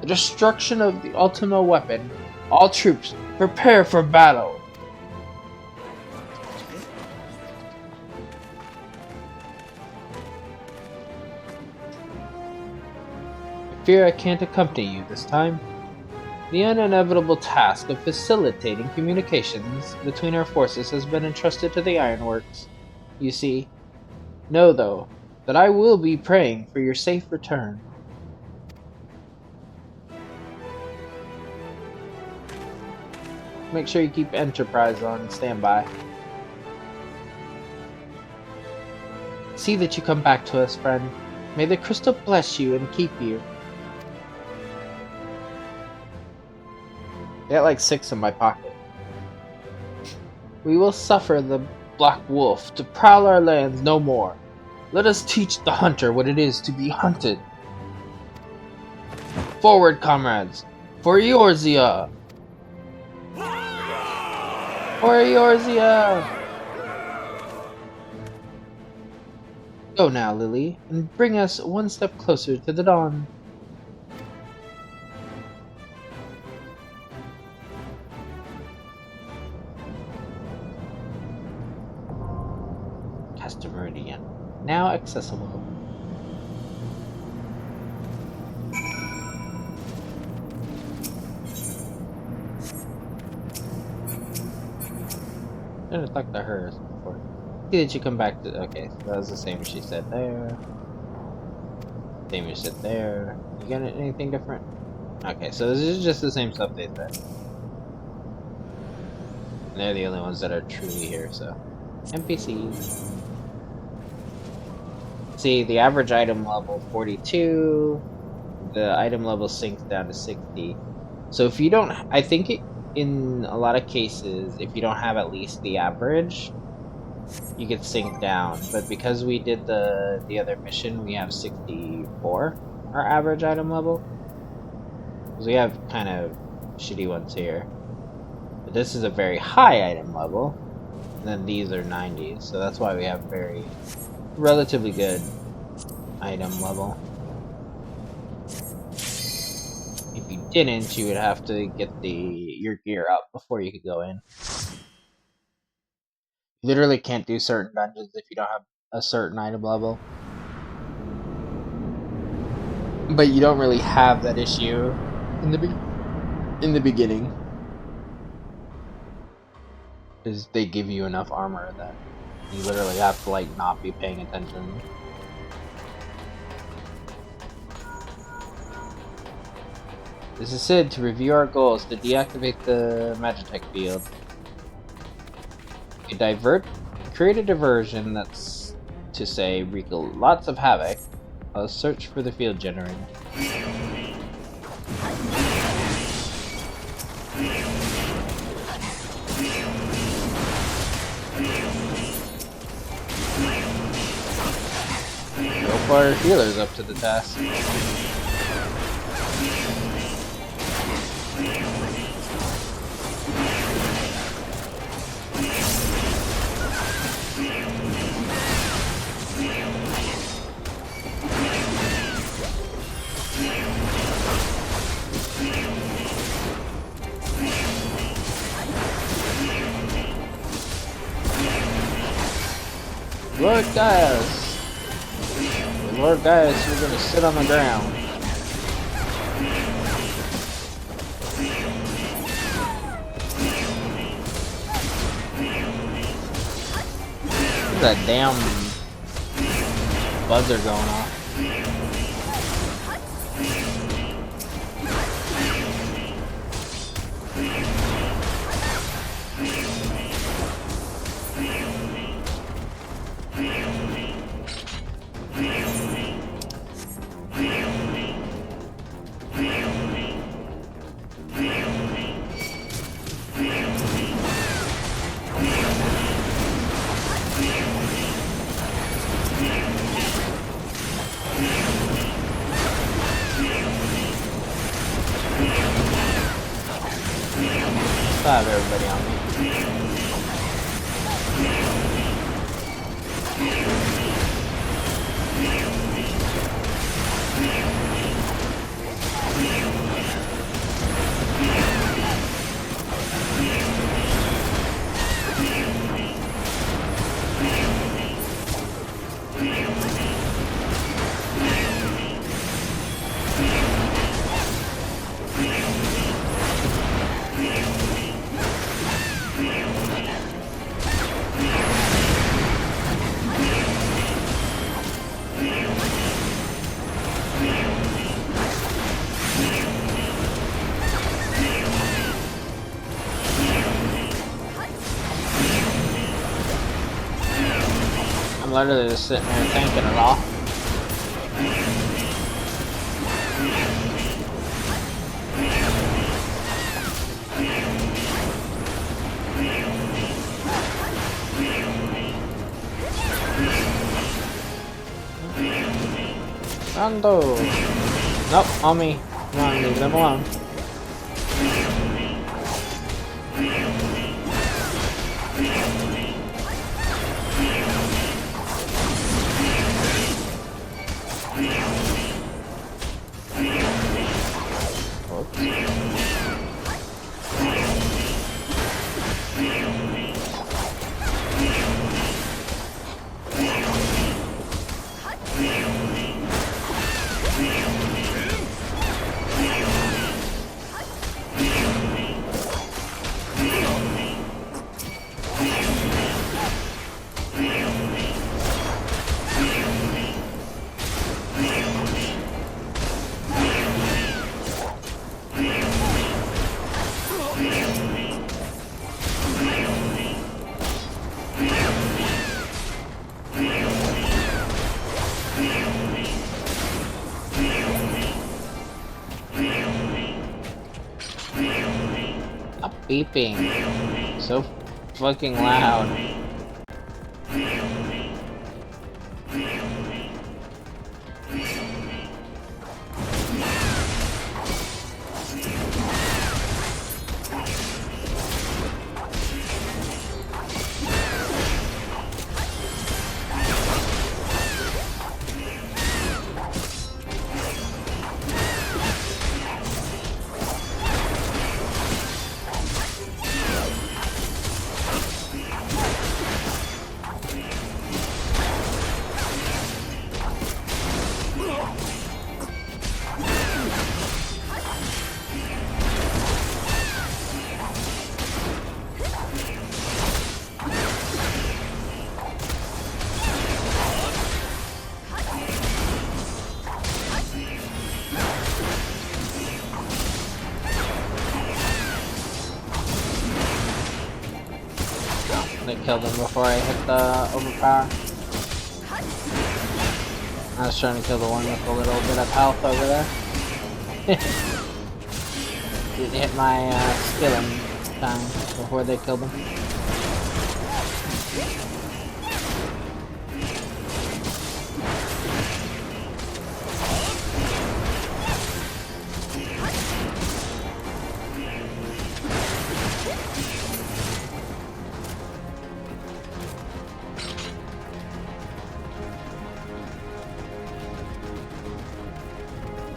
the destruction of the Ultima weapon. All troops, prepare for battle! I fear I can't accompany you this time. The inevitable task of facilitating communications between our forces has been entrusted to the Ironworks. You see, know, though, that I will be praying for your safe return. Make sure you keep Enterprise on standby. See that you come back to us, friend. May the crystal bless you and keep you. I got like 6 in my pocket. We will suffer the Black Wolf to prowl our lands no more. Let us teach the hunter what it is to be hunted. Forward, comrades! For Eorzea! For Eorzea! Go now, Lily, and bring us one step closer to the dawn. Meridian, now accessible. I didn't talk to her before. See that you come back to. Okay, so that was the same as she said there. Same as she said there. You got anything different? Okay, so this is just the same stuff they said. And they're the only ones that are truly here, so. NPCs. See, the average item level 42, the item level sinks down to 60. So if you don't, I think in a lot of cases, if you don't have at least the average, you could sink down. But because we did the other mission, we have 64, our average item level. Because we have kind of shitty ones here. But this is a very high item level. And then these are 90s, so that's why we have very relatively good item level. If you didn't, you would have to get your gear up before you could go in. You literally can't do certain dungeons if you don't have a certain item level. But you don't really have that issue in the beginning. Because they give you enough armor that you literally have to like not be paying attention. This is Sid. To review our goals, to deactivate the Magitech field. Create a diversion that's to say wreak lots of havoc. I'll search for the field generator. Hope our healer's up to the task. Lord Gaius! Lord Gaius, you're gonna sit on the ground. What's that damn buzzer going off? I have everybody on me. I'm literally just sitting there tanking it all. Rondo! Nope, on me. Come on, leave them alone. Stop beeping. So fucking loud. kill them before I hit the overpower. I was trying to kill the one with a little bit of health over there. Didn't hit my skill in time before they killed him.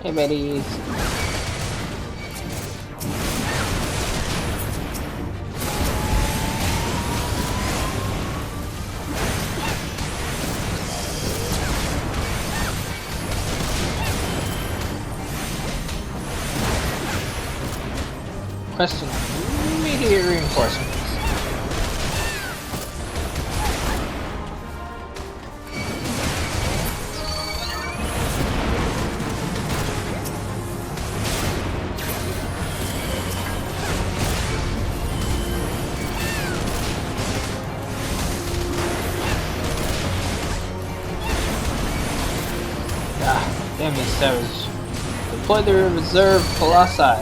Hey, buddies. Question: immediate reinforcements. Damn these savage. Deploy the reserve colossi.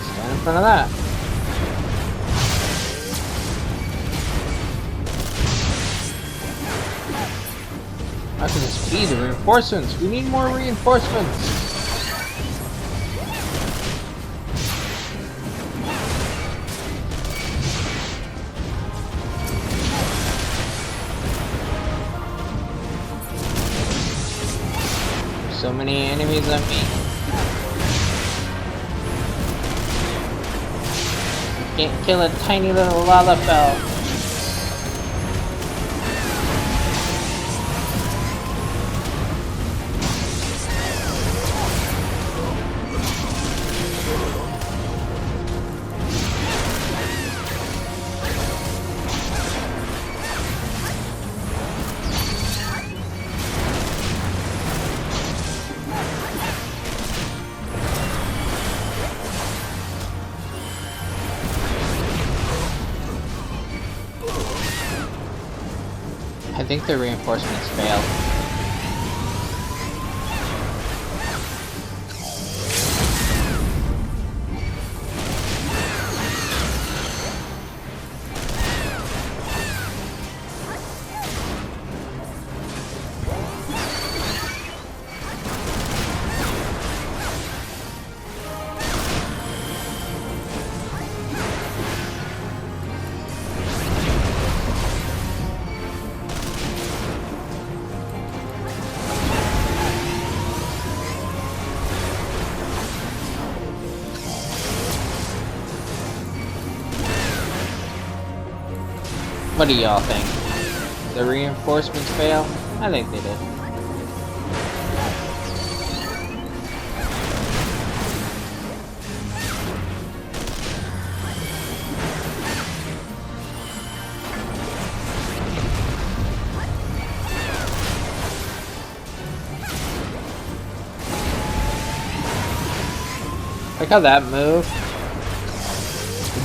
Stand in front of that. How can this be? The reinforcements! We need more reinforcements! There's so many enemies on me. Can't kill a tiny little Lalafell. I think the reinforcements failed. What do y'all think? The reinforcements fail? I think they did. Like how that move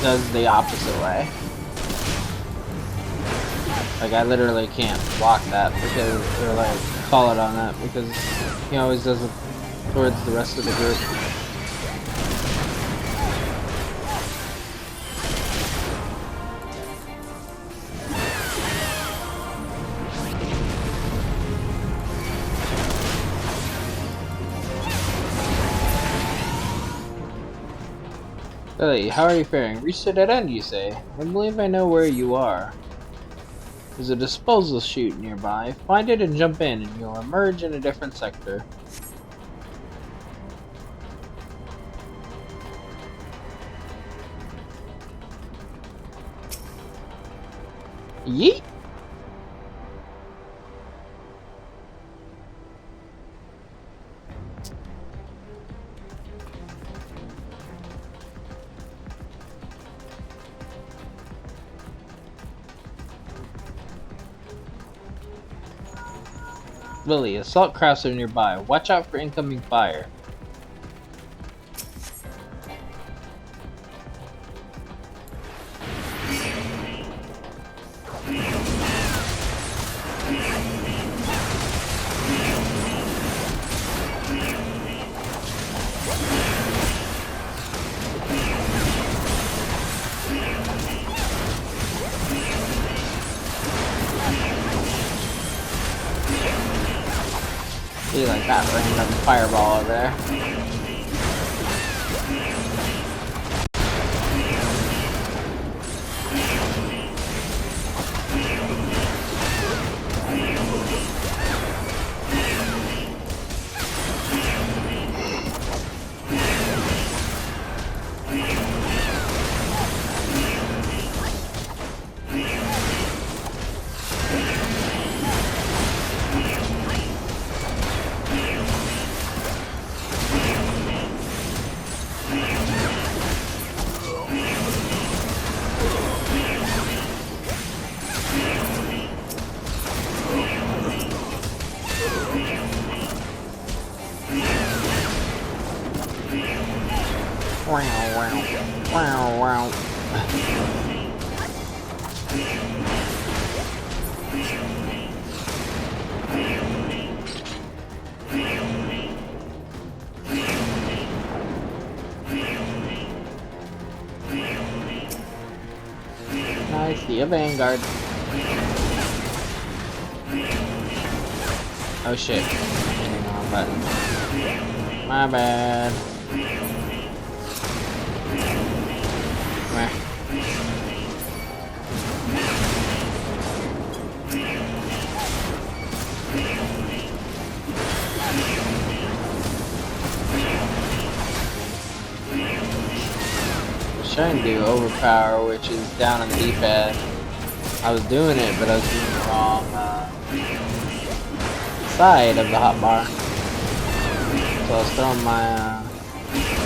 does the opposite way. Like I literally can't block that because, or like call it on that because he always does it towards the rest of the group. Lily, how are you faring? Reached a dead end, you say? I believe I know where you are. There's a disposal chute nearby. Find it and jump in, and you'll emerge in a different sector. Yeet! Lily, assault crafts are nearby. Watch out for incoming fire. See, like that random fireball over there. I see a Vanguard. Oh shit. Hitting the wrong button. My bad. Meh. I was trying to do overpower, which is down on the D-pad. I was doing it, but I was doing the wrong side of the hotbar. So I was throwing my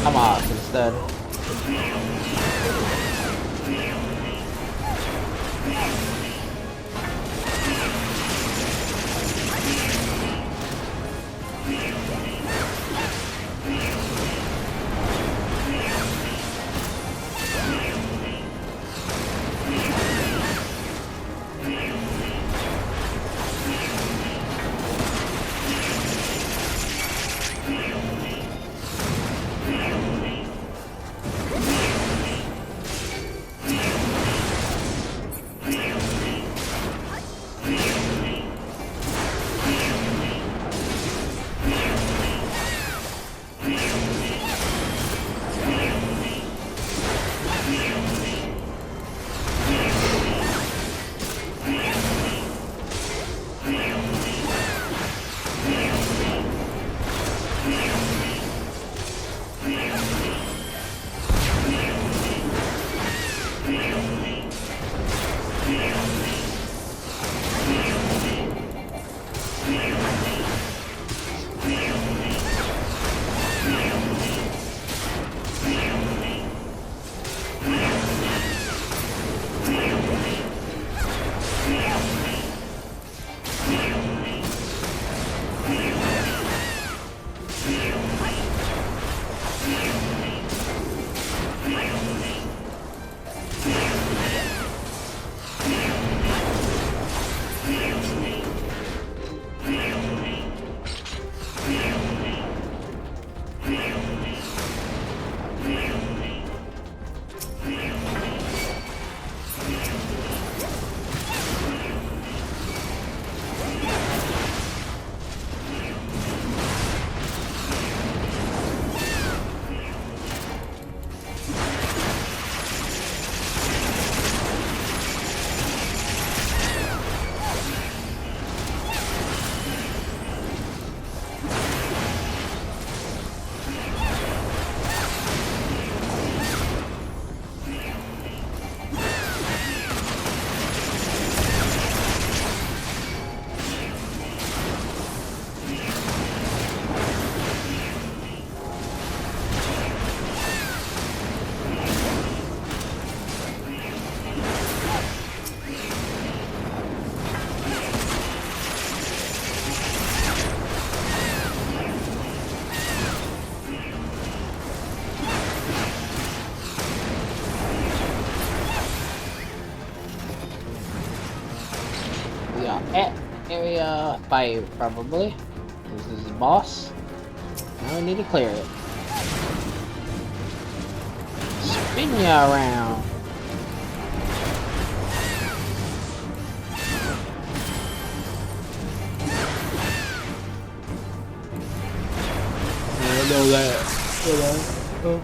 tomahawk instead. area 5 probably. This is the boss. Now we need to clear it. Spin ya around. I know that. Oh.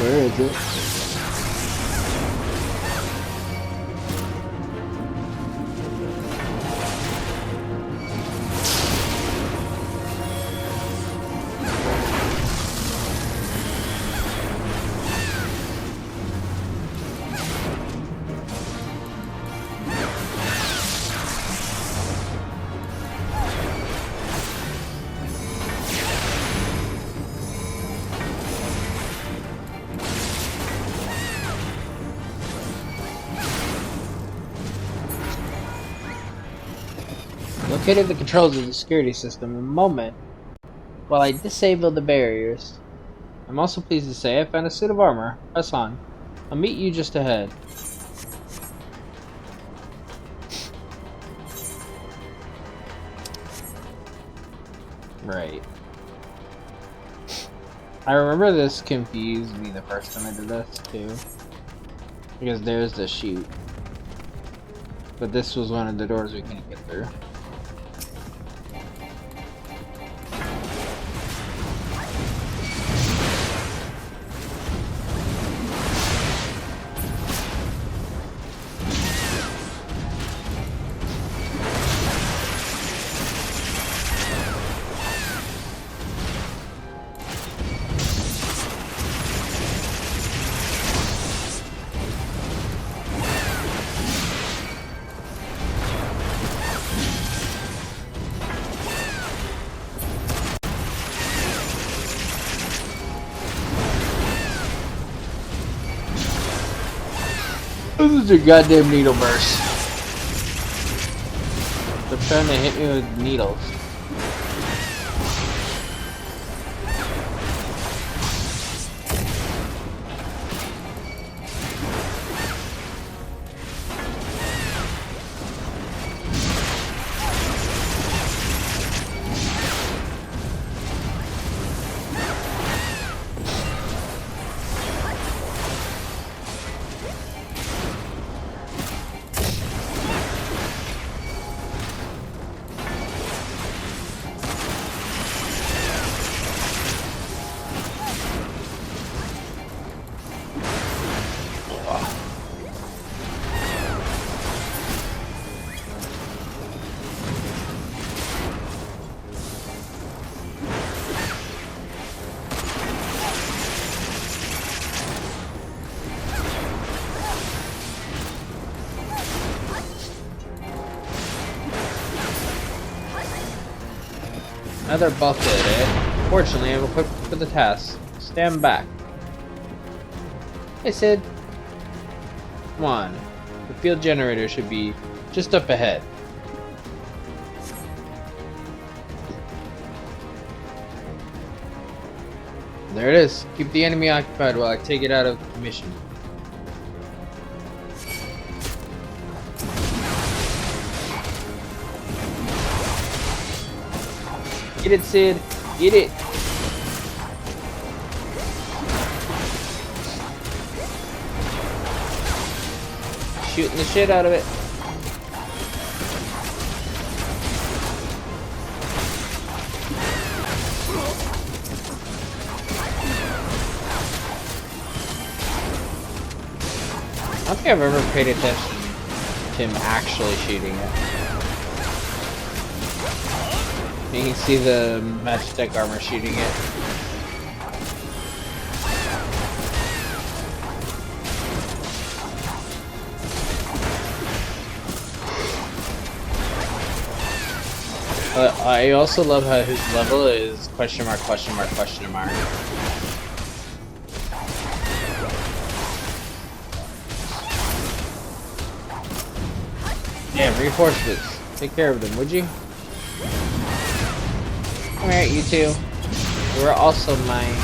Where is it? Located the controls of the security system in a moment while I disable the barriers. I'm also pleased to say I found a suit of armor. Press on. I'll meet you just ahead. Right. I remember this confused me the first time I did this too. Because there's the chute. But this was one of the doors we couldn't get through. This is a goddamn needle burst. They're trying to hit me with needles. Another bucket, eh? Fortunately, I'm equipped for the task. Stand back. Hey, Sid. Come on. The field generator should be just up ahead. There it is. Keep the enemy occupied while I take it out of commission. Get it, Sid. Get it. Shooting the shit out of it. I don't think I've ever paid attention to him actually shooting it. You can see the Magitech armor shooting it. I also love how his level is question mark, question mark, question mark. Damn, reinforcements. Take care of them, would you? Come here, you two. You are also mine.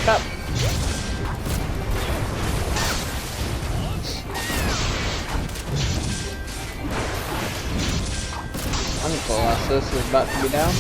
Up. One Colossus is about to be down.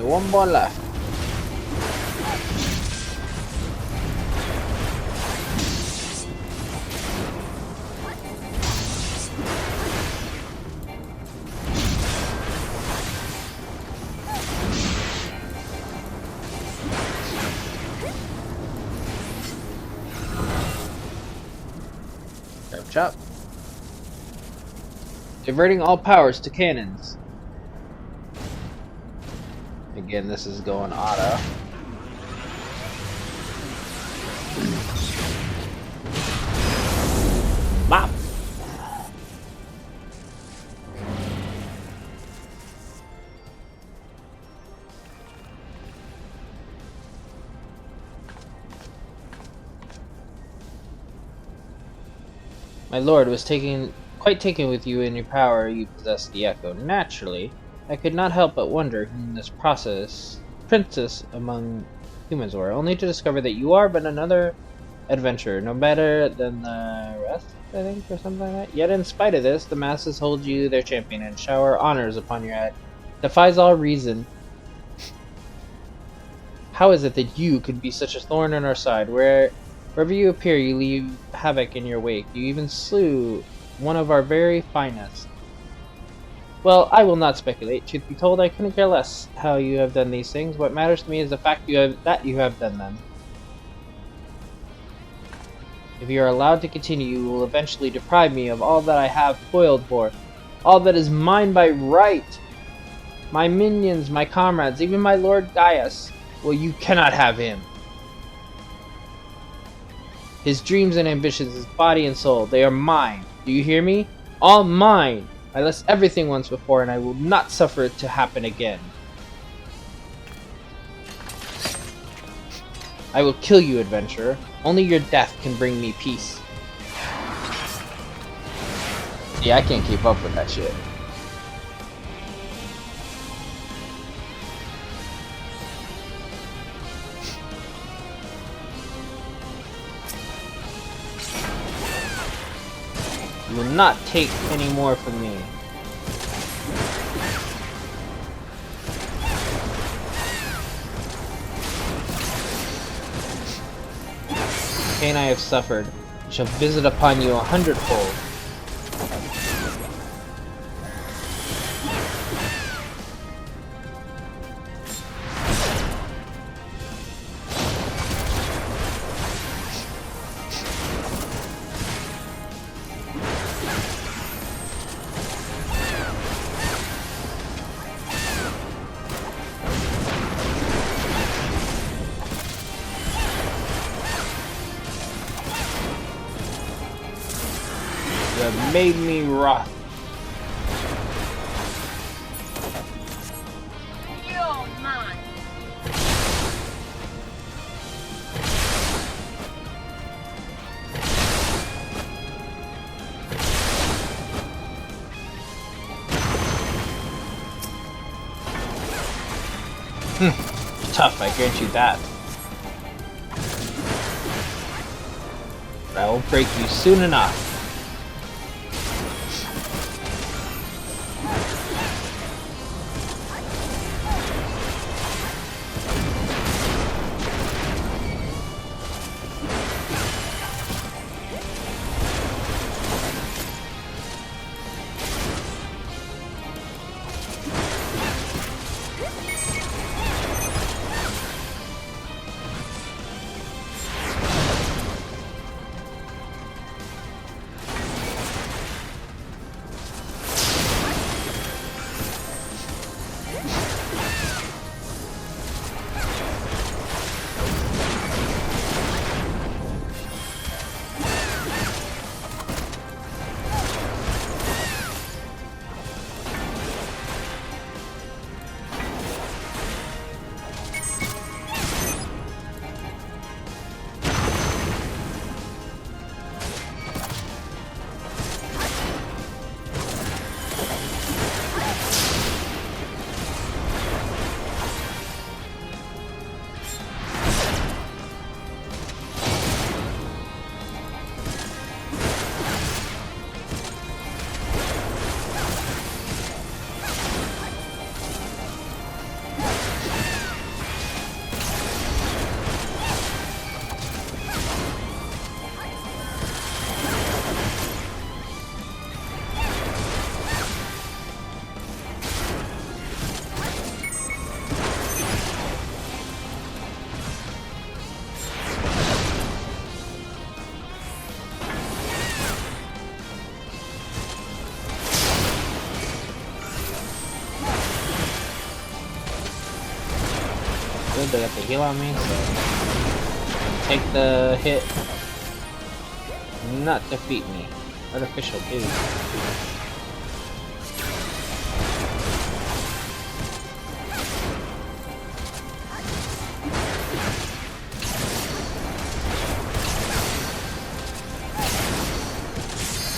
One more left. Chop chop. Diverting all powers to cannons. Again, this is going auto. Bop! My lord was quite taken with you and your power. You possess the echo. Naturally, I could not help but wonder whom this princess among humans were, only to discover that you are but another adventurer, no better than the rest, I think, or something like that. Yet in spite of this, the masses hold you their champion and shower honors upon your head. Defies all reason. How is it that you could be such a thorn in our side? Wherever you appear, you leave havoc in your wake. You even slew one of our very finest. Well, I will not speculate. Truth be told, I couldn't care less how you have done these things. What matters to me is the fact that you have done them. If you are allowed to continue, you will eventually deprive me of all that I have toiled for. All that is mine by right. My minions, my comrades, even my Lord Gaius. Well, you cannot have him. His dreams and ambitions, his body and soul, they are mine. Do you hear me? All mine. I lost everything once before, and I will not suffer it to happen again. I will kill you, adventurer. Only your death can bring me peace. Yeah, I can't keep up with that shit. will not take any more from me. The pain I have suffered shall visit upon you 100-fold. You have made me wroth. You're mine. Tough, I grant you that. But I will break you soon enough. Good, they got the heal on me, so take the hit. Not defeat me. Artificial dude.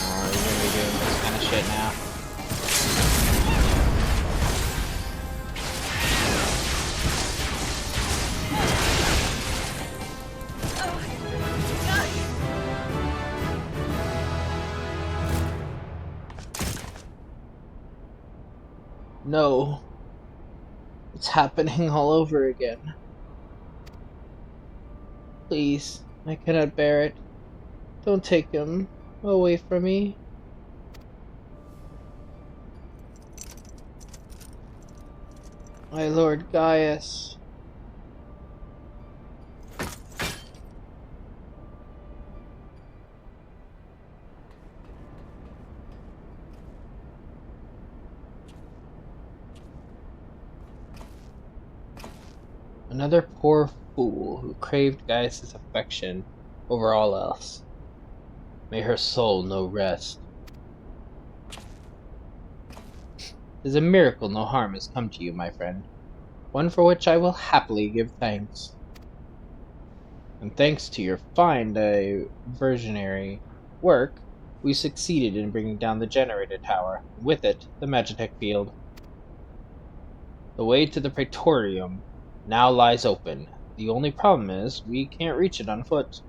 Oh, you're gonna be doing this kind of shit now. No. It's happening all over again. Please, I cannot bear it. Don't take him away from me. My Lord Gaius. Another poor fool who craved Gaius' affection over all else. May her soul know rest. 'Tis a miracle no harm has come to you, my friend, one for which I will happily give thanks. And thanks to your fine diversionary work, we succeeded in bringing down the generator tower, and with it, the Magitech field. The way to the Praetorium now lies open. The only problem is, we can't reach it on foot.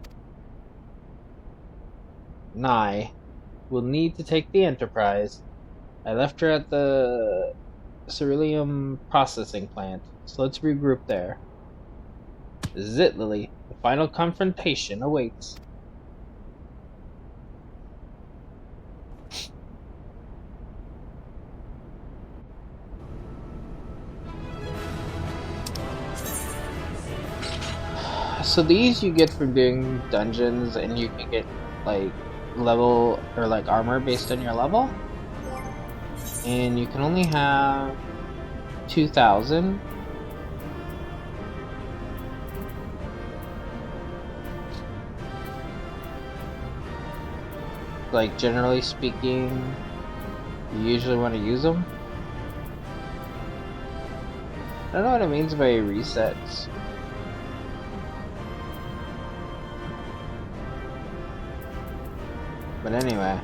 Nye, will need to take the Enterprise. I left her at the Ceruleum processing plant, so let's regroup there. This is it, Lily. The final confrontation awaits. So these you get from doing dungeons, and you can get like level or like armor based on your level. And you can only have 2,000. Like generally speaking, you usually want to use them. I don't know what it means by resets. But anyway,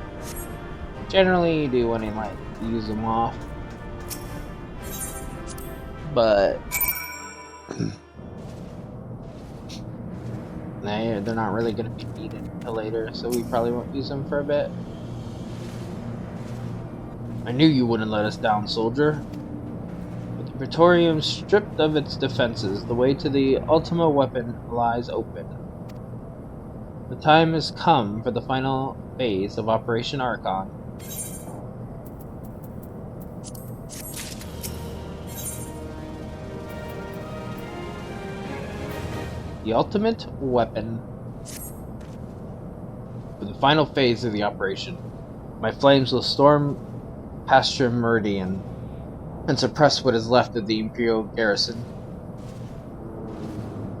generally you do want to like use them off. But they're not really going to be needed until later, so we probably won't use them for a bit. I knew you wouldn't let us down, soldier. With the Praetorium stripped of its defenses, the way to the Ultima weapon lies open. The time has come for the final phase of Operation Archon. The ultimate weapon. For the final phase of the operation, my flames will storm Pasture Meridian and suppress what is left of the Imperial garrison.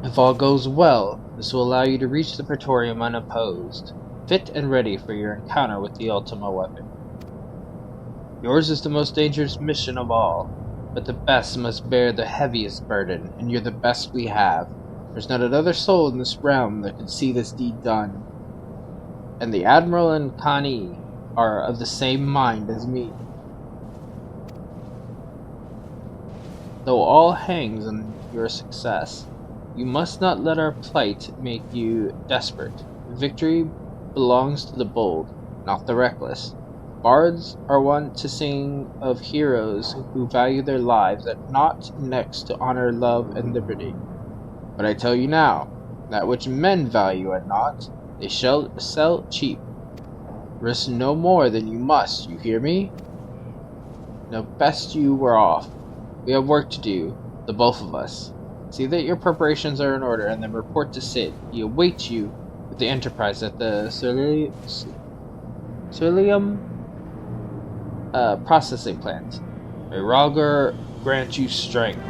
If all goes well, this will allow you to reach the Praetorium unopposed, fit and ready for your encounter with the Ultima weapon. Yours is the most dangerous mission of all, but the best must bear the heaviest burden, and you're the best we have. There's not another soul in this realm that could see this deed done. And the Admiral and Connie are of the same mind as me. Though all hangs on your success, you must not let our plight make you desperate. Victory belongs to the bold, not the reckless. Bards are wont to sing of heroes who value their lives at naught next to honor, love, and liberty. But I tell you now, that which men value at naught, they shall sell cheap. Risk no more than you must, you hear me? Now best you were off. We have work to do, the both of us. See that your preparations are in order, and then report to Sid. He awaits you with the Enterprise at the Ceruleum processing plant. May Ralgar grant you strength.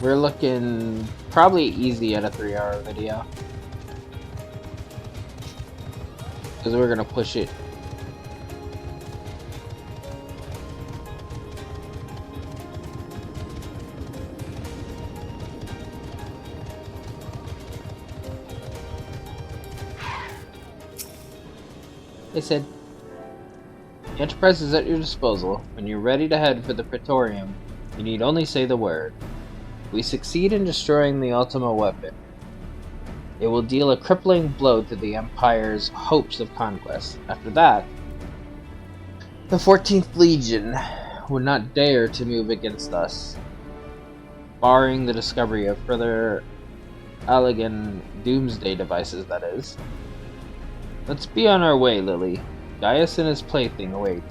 We're looking probably easy at a 3-hour video. Because we're gonna push it. They said, the Enterprise is at your disposal. When you're ready to head for the Praetorium, you need only say the word. We succeed in destroying the Ultima weapon. It will deal a crippling blow to the Empire's hopes of conquest. After that, the 14th Legion would not dare to move against us, barring the discovery of further Allagan doomsday devices, that is. Let's be on our way, Lily. Gaius and his plaything await.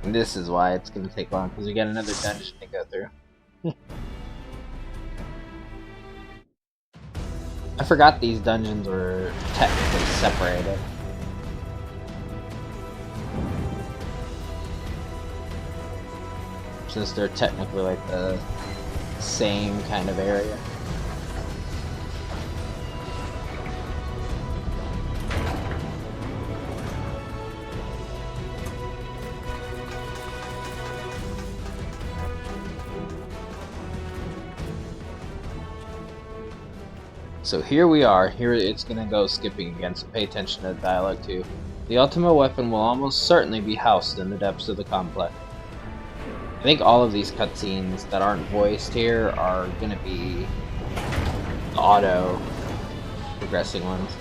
And this is why it's going to take long, because we got another dungeon to go through. I forgot these dungeons were technically separated. Since they're technically like the same kind of area. So here we are. Here it's gonna go skipping again, so pay attention to the dialogue too. The ultimate weapon will almost certainly be housed in the depths of the complex. I think all of these cutscenes that aren't voiced here are gonna be auto progressing ones.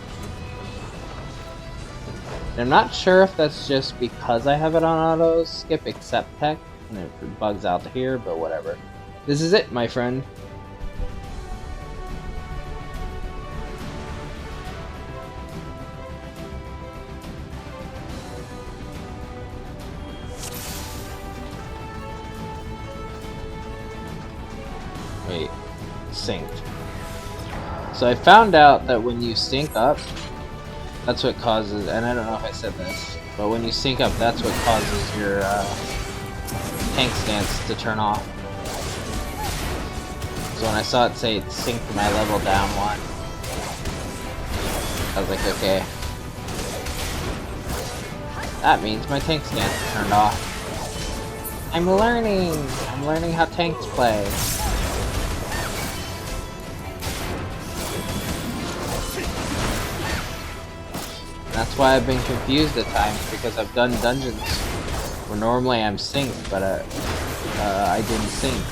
And I'm not sure if that's just because I have it on auto skip except tech and it bugs out to here, but whatever. This is it, my friend. Wait, synced. So I found out that when you sync up, that's what causes, and I don't know if I said this, but when you sync up, that's what causes your tank stance to turn off. So when I saw it say it synced my level down one, I was like, okay. That means my tank stance is turned off. I'm learning how tanks play. That's why I've been confused at times, because I've done dungeons where normally I'm synced, but I didn't sync.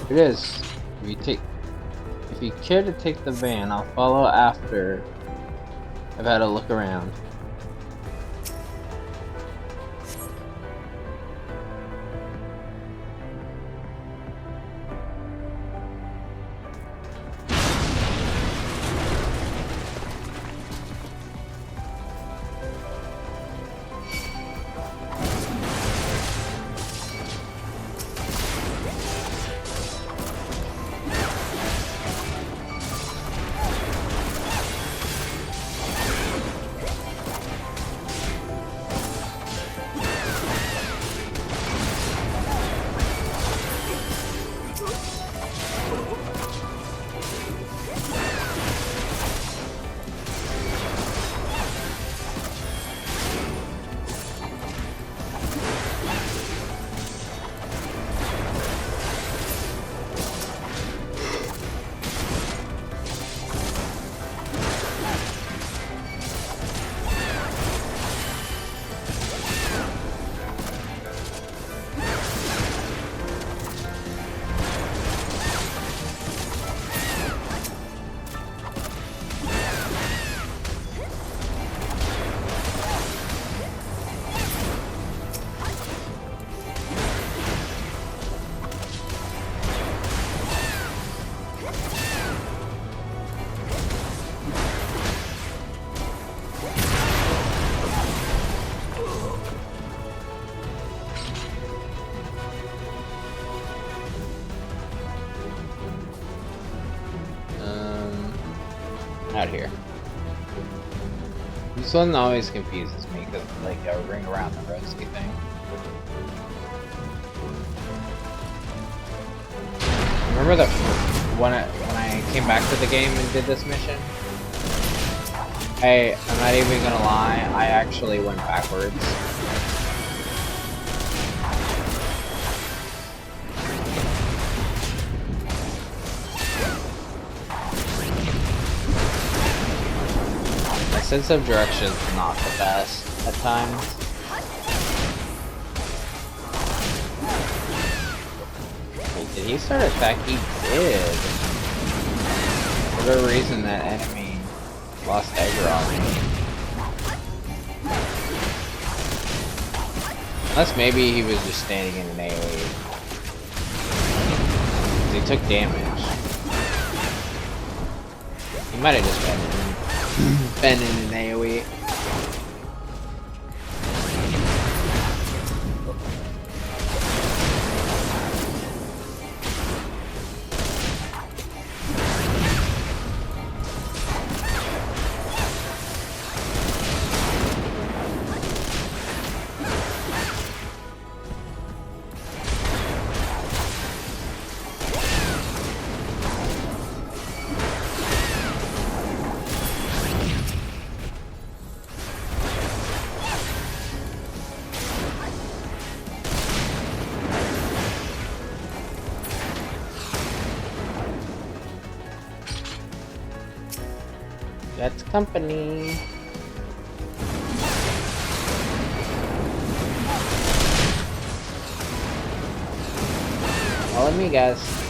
It is. If you care to take the van, I'll follow after I've had a look around. Out here. This one always confuses me because like a ring around the rosy thing. Remember that when I came back to the game and did this mission? Hey, I'm not even gonna lie, I actually went backwards. My sense of direction is not the best at times. Wait, did he start attacking? He did. For whatever reason, that enemy lost Dagger on me. Unless maybe he was just standing in an AoE. He took damage. He might have just been in an AoE. That's company. Follow me, guys.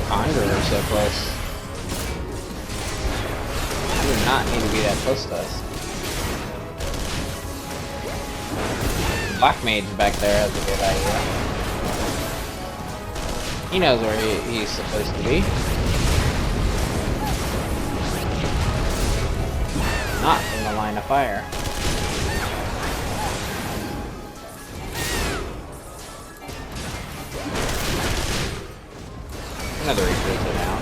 Conjurer so close. You do not need to be that close to us. Black Mage back there has a good idea. He knows where he's supposed to be. Not in the line of fire. Another Reaper now.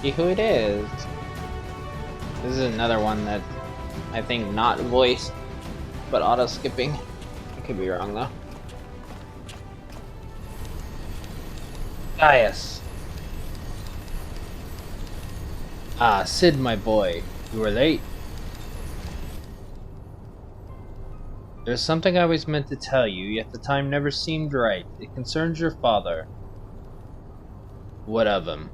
See who it is. This is another one that I think not voiced, but auto skipping. I could be wrong though. Gaius. Ah, Sid, my boy. You were late. There's something I always meant to tell you, yet the time never seemed right. It concerns your father. What of him?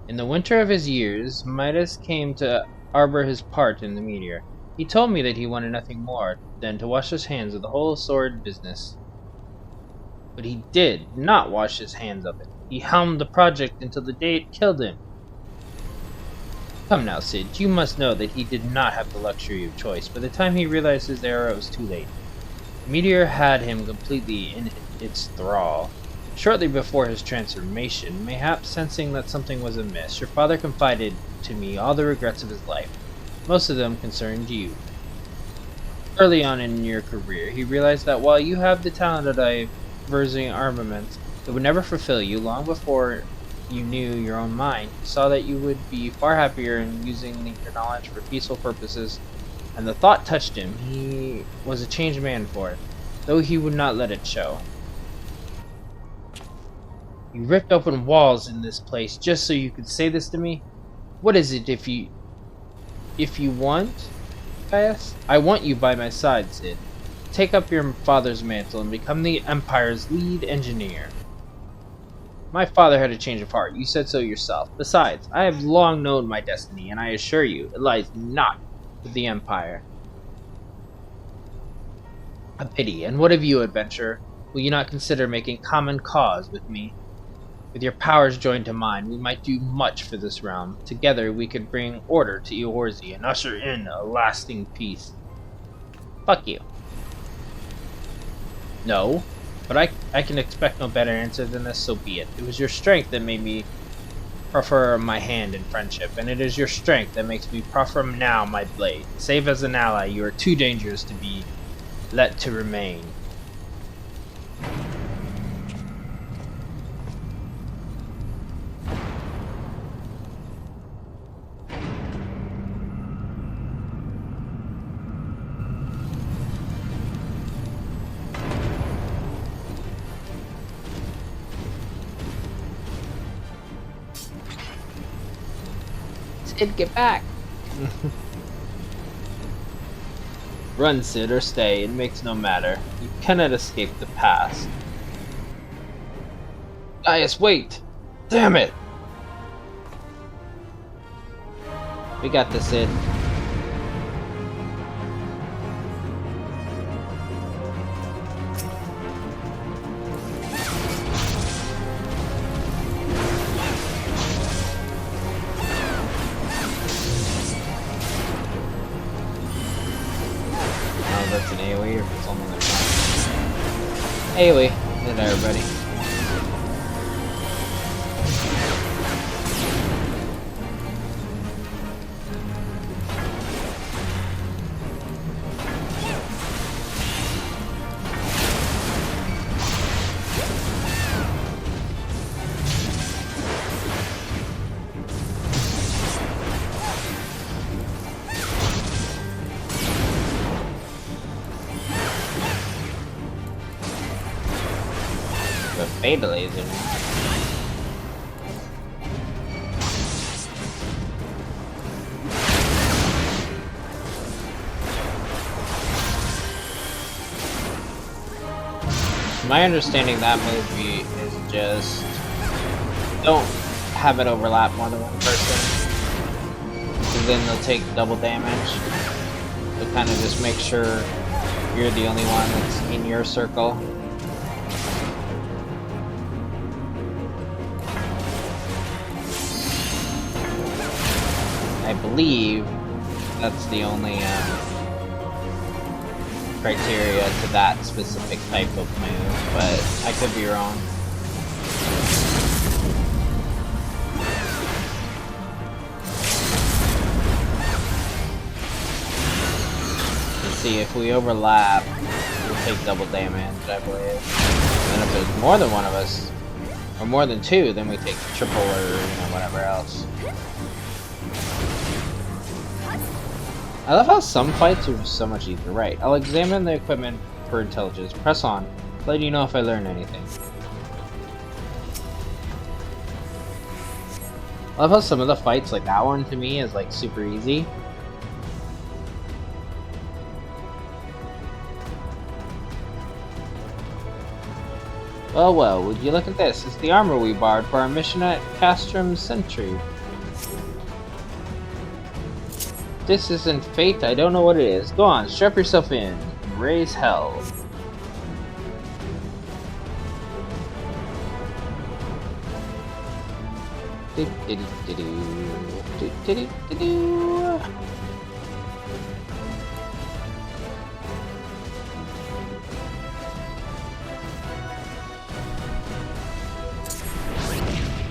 In the winter of his years, Midas came to arbor his part in the meteor. He told me that he wanted nothing more than to wash his hands of the whole sword business. But he did not wash his hands of it. He helmed the project until the day it killed him. Come now, Sid, you must know that he did not have the luxury of choice. By the time he realized his error, it was too late. The meteor had him completely in its thrall. Shortly before his transformation, mayhaps sensing that something was amiss, your father confided to me all the regrets of his life. Most of them concerned you. Early on in your career, he realized that while you have the talent of diversing armaments, it would never fulfill you. Long before you knew your own mind, he saw that you would be far happier in using your knowledge for peaceful purposes, and the thought touched him. He was a changed man for it, though he would not let it show. You ripped open walls in this place just so you could say this to me? What is it if you want, Gaius? I want you by my side, Sid. Take up your father's mantle and become the Empire's lead engineer. My father had a change of heart. You said so yourself. Besides, I have long known my destiny, and I assure you, it lies not with the Empire. A pity. And what of you, adventurer? Will you not consider making common cause with me? With your powers joined to mine, we might do much for this realm. Together, we could bring order to Eorzea and usher in a lasting peace. Fuck you. No, but I can expect no better answer than this, so be it. It was your strength that made me proffer my hand in friendship, and it is your strength that makes me proffer now my blade. Save as an ally, you are too dangerous to be let to remain. Sid, get back! Run, Sid, or stay. It makes no matter. You cannot escape the past. Gaius, wait! Damn it! We got this, Sid. That's an AoE or if it's only like AoE. Hit everybody. The Beta Laser. My understanding that movie is just don't have it overlap more than one person, because then they'll take double damage. So kind of just make sure you're the only one that's in your circle. I believe that's the only criteria to that specific type of move, but I could be wrong. Let's see, if we overlap, we'll take double damage, I believe. And if there's more than one of us, or more than two, then we take triple or whatever else. I love how some fights are just so much easier. Right, I'll examine the equipment for intelligence. Press on. Let you know if I learn anything. I love how some of the fights, like that one to me, is like super easy. Well, well, would you look at this? It's the armor we borrowed for our mission at Castrum Sentry. This isn't fate, I don't know what it is. Go on, strap yourself in. Raise hell.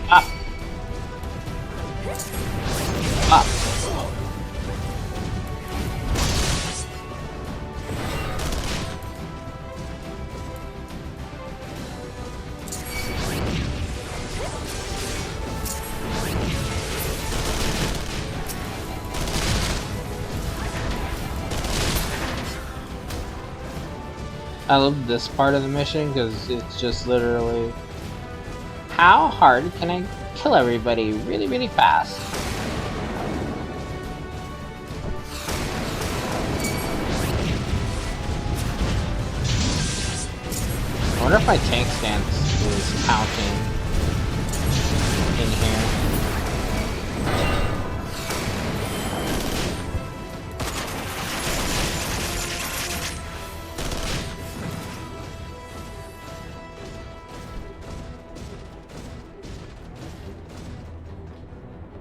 Ah! Ah! I love this part of the mission because it's just literally, how hard can I kill everybody really, really fast? I wonder if my tank stance is counting in here.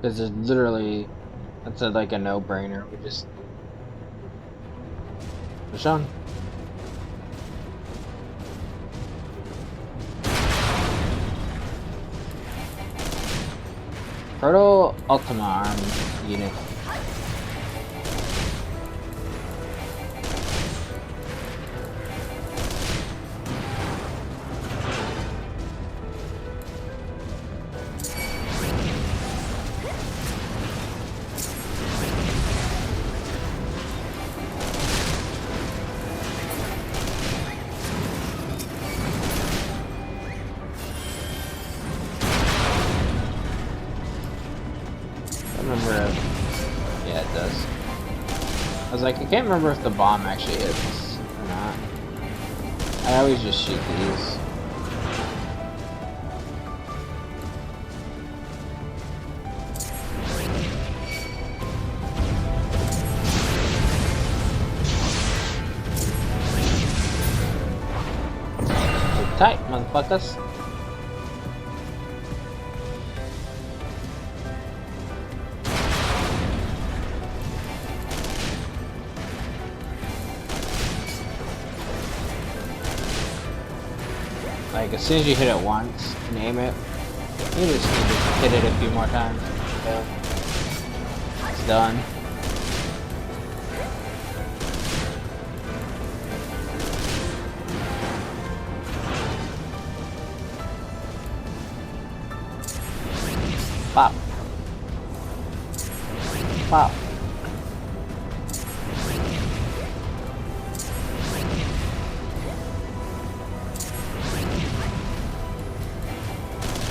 Because it's literally, that's like a no-brainer. We just push on. Proto Ultima Arm unit. Remember like, I can't remember if the bomb actually hits or not. I always just shoot these. Sit tight, motherfuckers. Like, as soon as you hit it once, and aim it, you just need to hit it a few more times. So, it's done. Pop. Pop.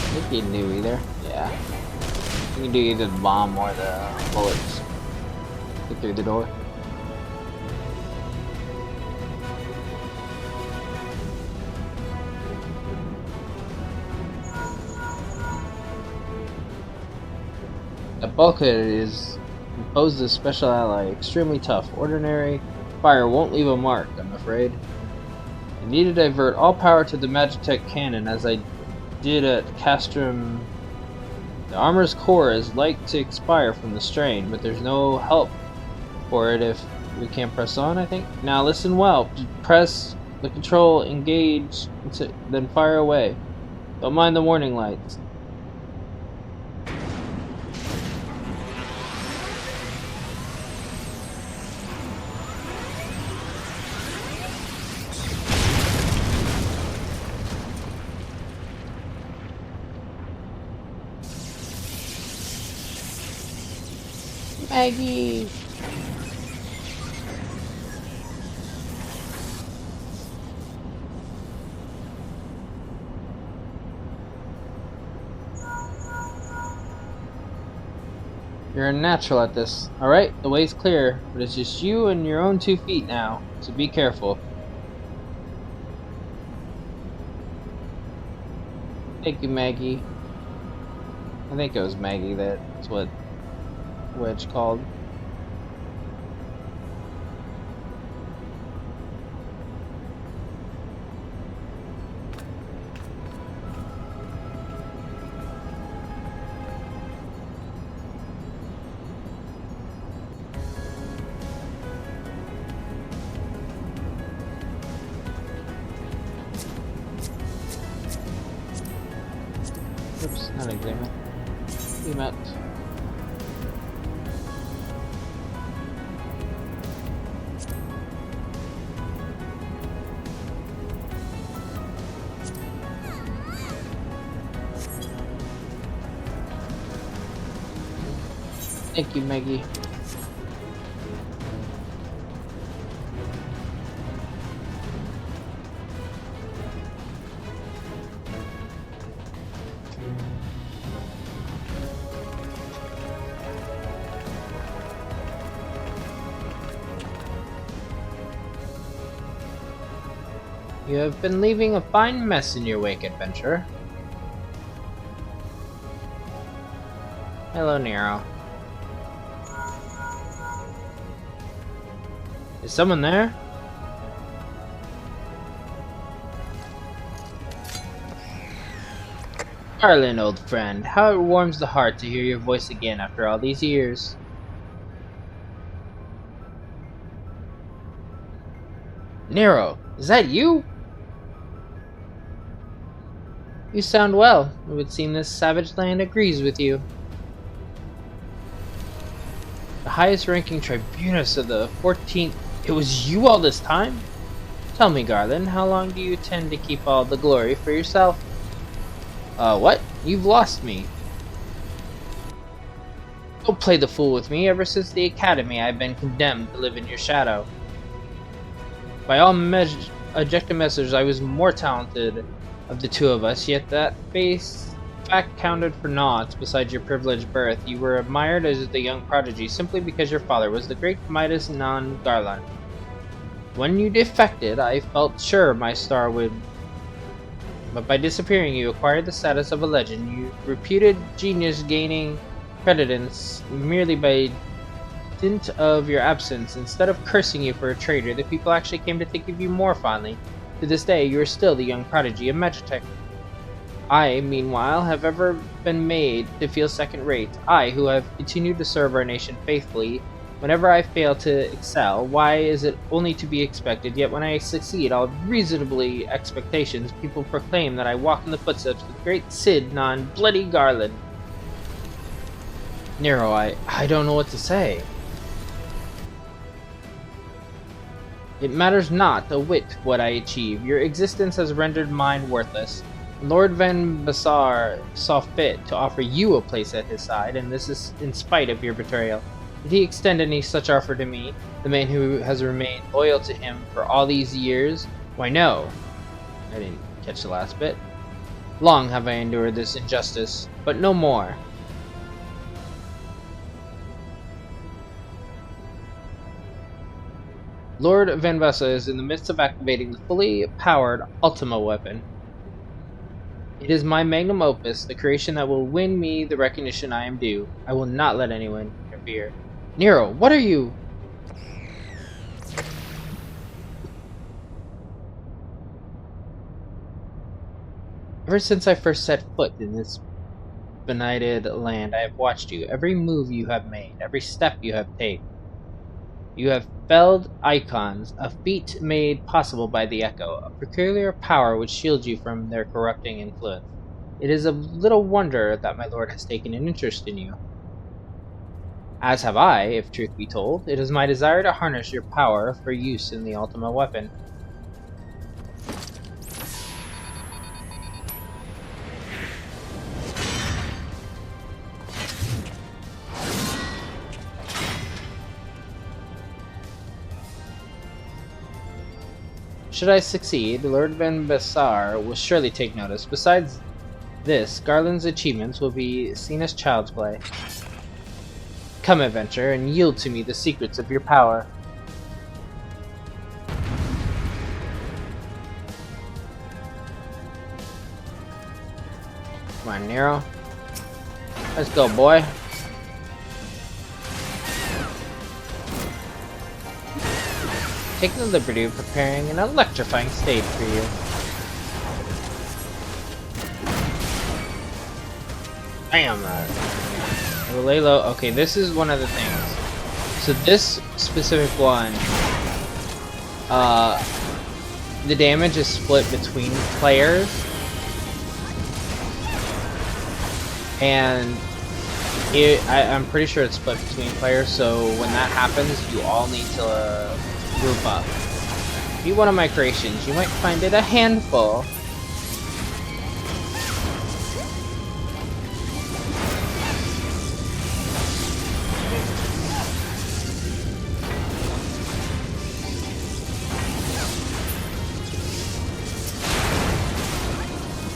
I think you can do either. Yeah. You can do either the bomb or the bullets. Get through the door. The bulkhead is composed of special ally, extremely tough. Ordinary fire won't leave a mark, I'm afraid. I need to divert all power to the Magitech cannon as I did at Castrum. The armor's core is like to expire from the strain, but there's no help for it if we can't press on, I think. Now listen well. Press the control, engage, then fire away. Don't mind the warning lights. Maggie! You're a natural at this. Alright, the way's clear, but it's just you and your own 2 feet now, so be careful. Thank you, Maggie. I think it was Maggie that's what Wedge called. Oops, not examine. Emit. Thank you, Maggie. You have been leaving a fine mess in your wake, adventurer. Hello, Nero. Is someone there? Garland, old friend, how it warms the heart to hear your voice again after all these years. Nero, is that you? You sound well. It would seem this savage land agrees with you. The highest ranking tribunus of the 14th. It was you all this time? Tell me, Garland, how long do you intend to keep all the glory for yourself? What? You've lost me. Don't play the fool with me. Ever since the academy, I've been condemned to live in your shadow. By all objective measures, I was more talented of the two of us, yet that fact counted for naught beside your privileged birth. You were admired as the young prodigy simply because your father was the great Midas non Garland. When you defected, I felt sure my star would... But by disappearing, you acquired the status of a legend. You reputed genius gaining credence merely by dint of your absence. Instead of cursing you for a traitor, the people actually came to think of you more fondly. To this day, you are still the young prodigy of Magitech. I, meanwhile, have ever been made to feel second-rate. I, who have continued to serve our nation faithfully. Whenever I fail to excel, why is it only to be expected? Yet when I succeed, all reasonably expectations, people proclaim that I walk in the footsteps of the great Cid non-Bloody Garland. Nero, I don't know what to say. It matters not a whit what I achieve. Your existence has rendered mine worthless. Lord Van Bassar saw fit to offer you a place at his side, and this is in spite of your betrayal. Did he extend any such offer to me, the man who has remained loyal to him for all these years? Why, no. I didn't catch the last bit. Long have I endured this injustice, but no more. Lord Van Vessa is in the midst of activating the fully powered Ultima weapon. It is my magnum opus, the creation that will win me the recognition I am due. I will not let anyone interfere. Nero, what are you? Ever since I first set foot in this benighted land, I have watched you. Every move you have made, every step you have taken. You have felled icons, a feat made possible by the Echo, a peculiar power which shields you from their corrupting influence. It is of little wonder that my lord has taken an interest in you. As have I, if truth be told. It is my desire to harness your power for use in the Ultima weapon. Should I succeed, Lord Van Bassar will surely take notice. Besides this, Garland's achievements will be seen as child's play. Come, adventure, and yield to me the secrets of your power. Come on, Nero. Let's go, boy. Take the liberty of preparing an electrifying stage for you. Bam! I will lay low. Okay, this is one of the things. So this specific one, the damage is split between players, and I'm pretty sure it's split between players. So when that happens, you all need to group up. Be one of my creations. You might find it a handful.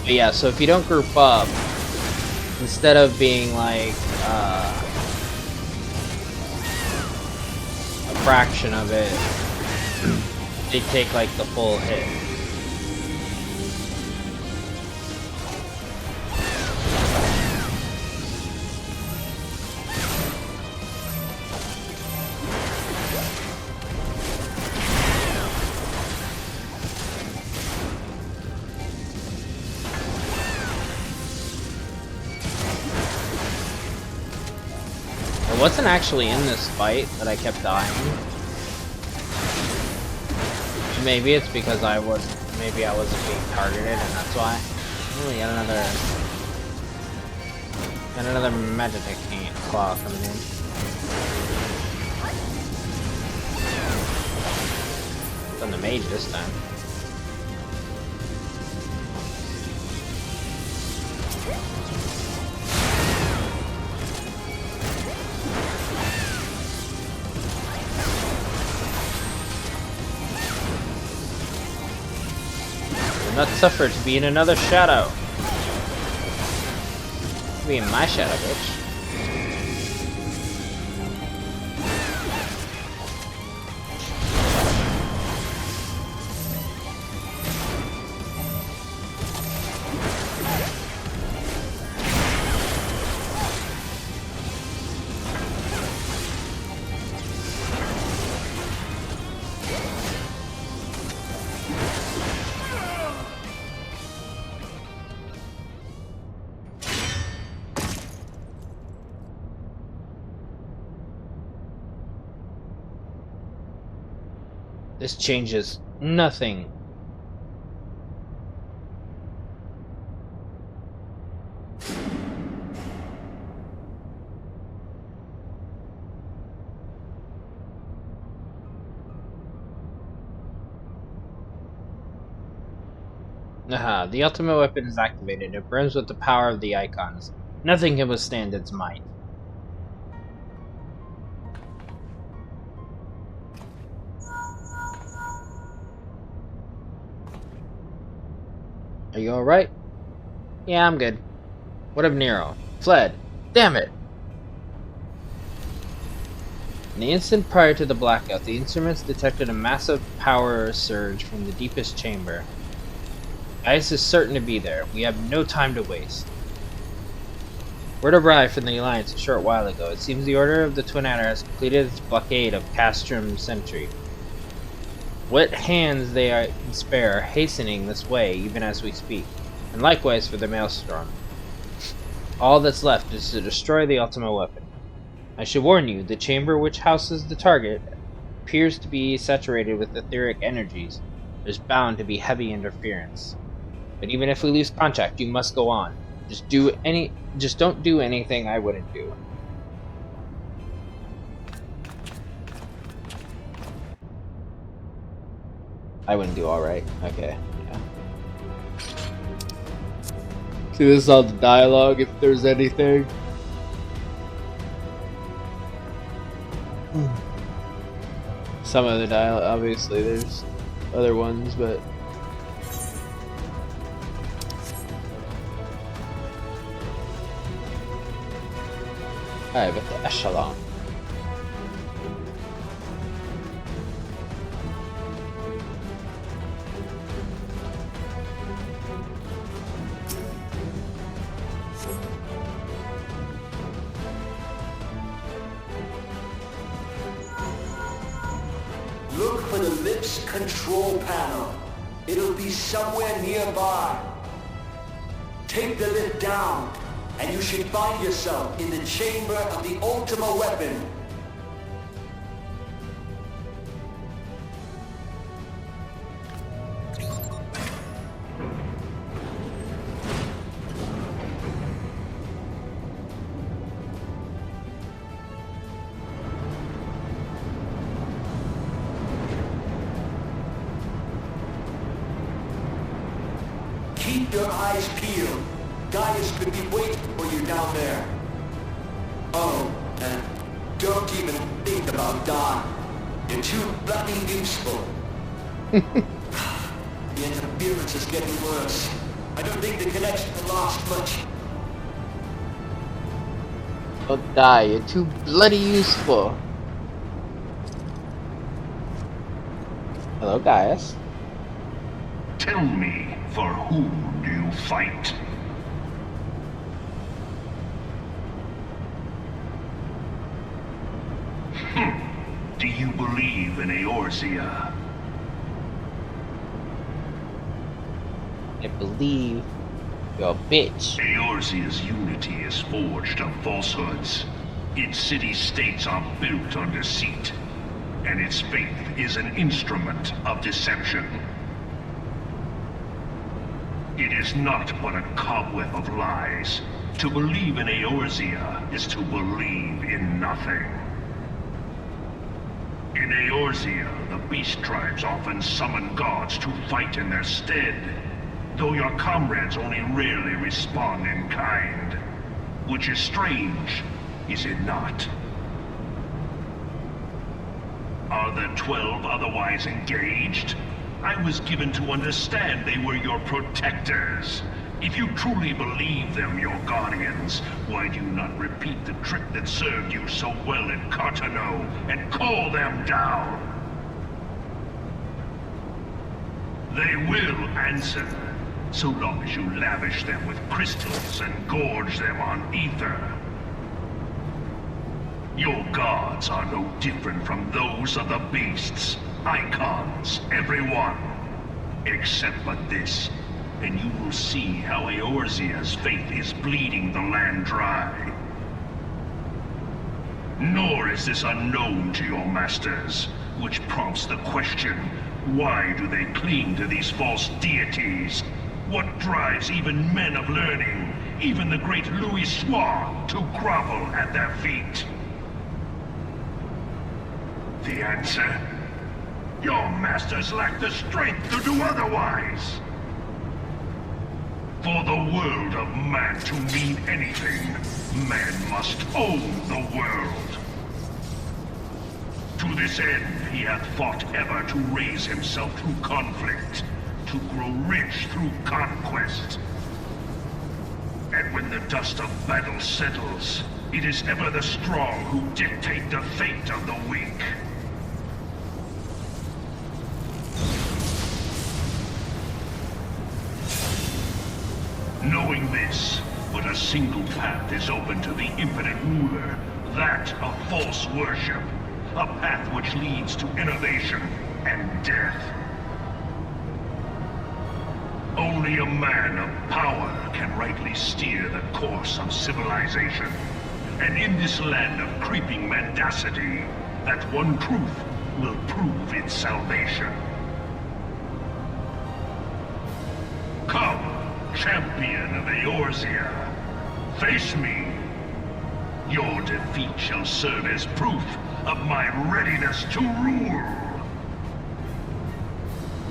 But yeah, so if you don't group up, instead of being like a fraction of it, they take like the full hit. I wasn't actually in this fight, but I kept dying. Maybe it's because maybe I wasn't being targeted, and that's why. Oh, we got another Magitech claw coming in. It's on the mage this time. Not suffer to be in another shadow. Be in my shadow, bitch. This changes nothing. Aha, the ultimate weapon is activated. It burns with the power of the icons. Nothing can withstand its might. Are you alright? Yeah, I'm good. What of Nero? Fled. Damn it! In the instant prior to the blackout, the instruments detected a massive power surge from the deepest chamber. Gaius is certain to be there. We have no time to waste. Word arrived from the Alliance a short while ago. It seems the Order of the Twin Adder has completed its blockade of Castrum Sentry. What hands they can spare are hastening this way even as we speak, and likewise for the Maelstrom. All that's left is to destroy the ultimate weapon. I should warn you, the chamber which houses the target appears to be saturated with etheric energies. There's bound to be heavy interference. But even if we lose contact, you must go on. Just don't do anything I wouldn't do. I wouldn't do alright. Okay, yeah. See, this is all the dialogue, if there's anything. Some of the dialogue, obviously, there's other ones, but... Alright, but the echelon. Look for the lips control panel. It'll be somewhere nearby. Take the lid down, and you should find yourself in the chamber of the Ultima weapon. Keep your eyes peeled. Gaius could be waiting for you down there. Oh, and don't even think about dying. You're too bloody useful. The interference is getting worse. I don't think the connection will last much. Don't die, you're too bloody useful. Hello, Gaius. Tell me, for whom do you fight? Do you believe in Eorzea? I believe you're a bitch. Eorzea's unity is forged of falsehoods. Its city-states are built on deceit, and its faith is an instrument of deception. It is not but a cobweb of lies. To believe in Eorzea is to believe in nothing. In Eorzea, the beast tribes often summon gods to fight in their stead, though your comrades only rarely respond in kind. Which is strange, is it not? Are the 12 otherwise engaged? I was given to understand they were your protectors. If you truly believe them your guardians, why do you not repeat the trick that served you so well in Cartano and call them down? They will answer, so long as you lavish them with crystals and gorge them on ether. Your gods are no different from those of the beasts. Icons, every one. Except but this, and you will see how Eorzea's faith is bleeding the land dry. Nor is this unknown to your masters, which prompts the question, why do they cling to these false deities? What drives even men of learning, even the great Louis Soir, to grovel at their feet? The answer? Your masters lack the strength to do otherwise. For the world of man to mean anything, man must own the world. To this end, he hath fought ever to raise himself through conflict, to grow rich through conquest. And when the dust of battle settles, it is ever the strong who dictate the fate of the weak. Knowing this, but a single path is open to the infinite ruler, that of false worship, a path which leads to innovation and death. Only a man of power can rightly steer the course of civilization, and in this land of creeping mendacity, that one truth will prove its salvation. Come, champion of Eorzea, face me. Your defeat shall serve as proof of my readiness to rule.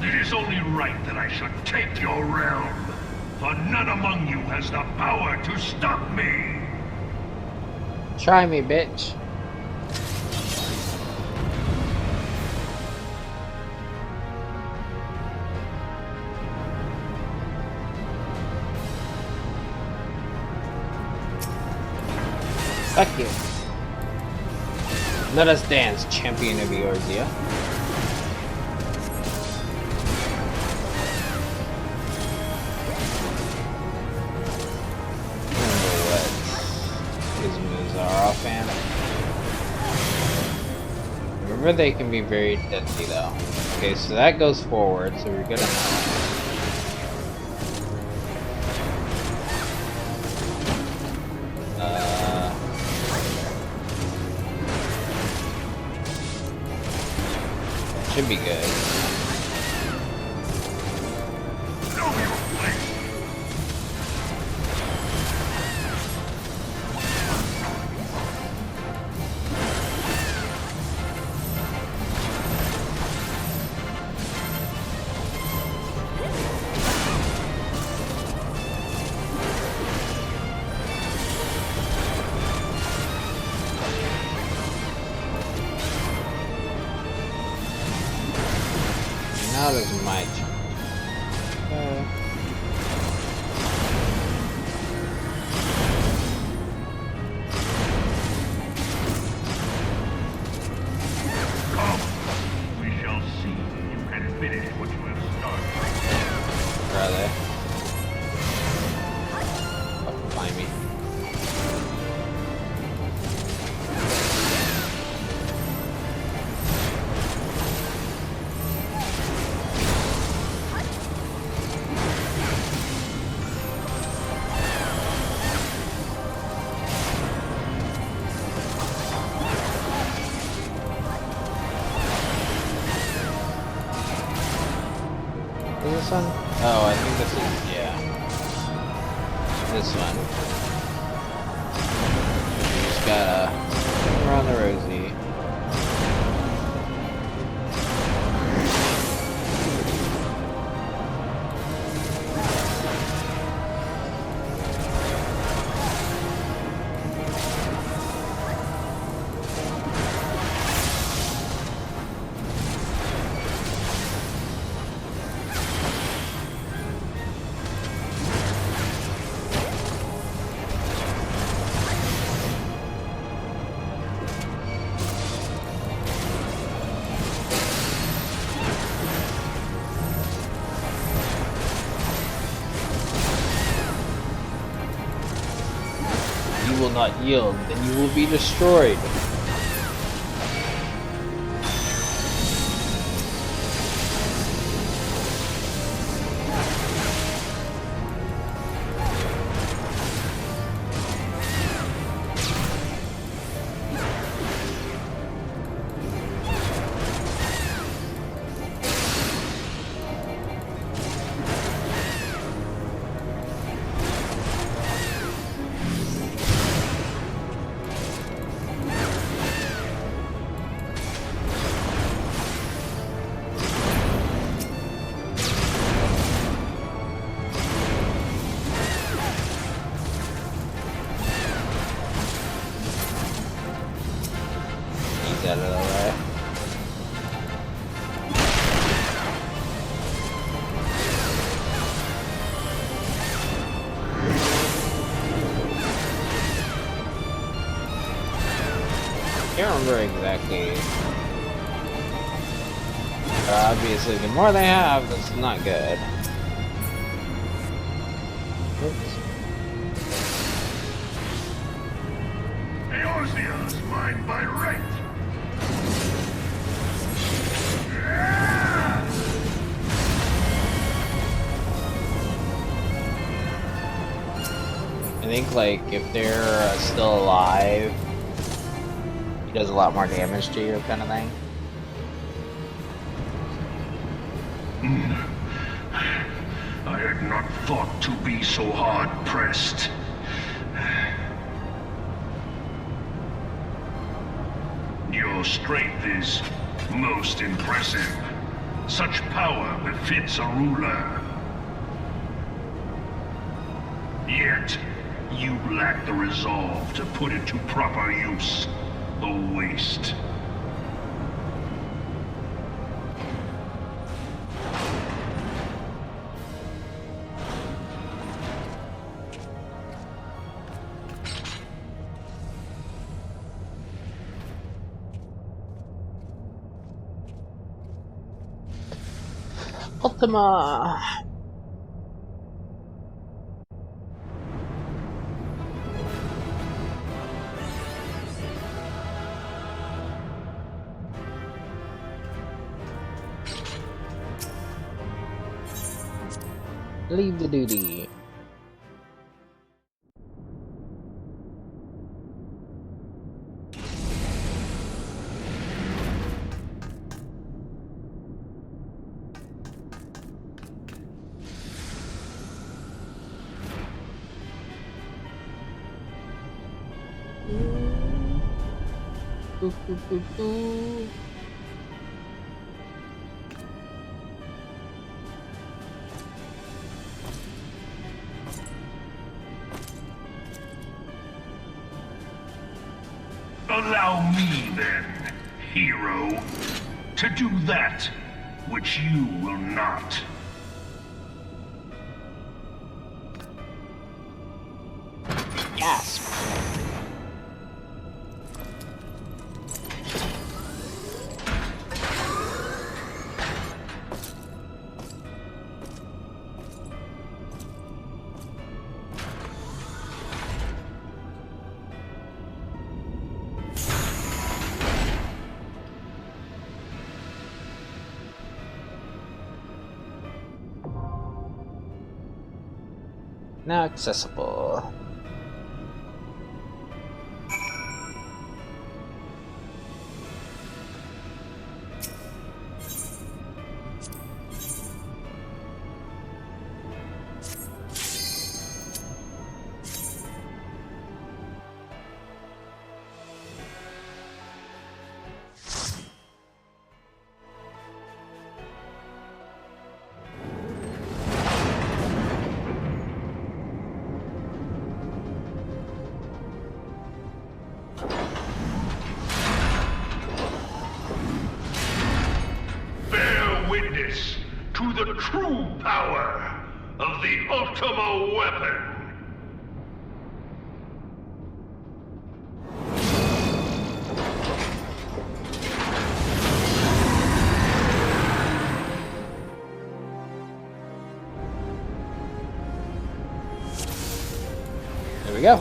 It is only right that I should take your realm, for none among you has the power to stop me. Try me, bitch. Fuck you. Let us dance, champion of Eorzea. Remember what his moves are offhand. Remember they can be very deadly though. Okay, so that goes forward, so we're good on that. Should be good. Now there's my turn. Come, we shall see if you can finish what you have started. Where are they? Oh, behind me. Is this one? Oh, I think this is, yeah. This one. You just gotta spin around the rosy. you will not yield, then you will be destroyed. Out of the way. Can't remember exactly. Obviously, the more they have, that's not good. Oops. Eorzea's mine by right. I think, like, if they're still alive, he does a lot more damage to you, kind of thing. I had not thought to be so hard-pressed. Your strength is most impressive. Such power befits a ruler. Yet, you lack the resolve to put it to proper use. A waste. Ultima! Leave the duty. Allow me, then, hero, to do that which you will not. Gasp! Now accessible. Witness to the true power of the Ultima weapon. There we go.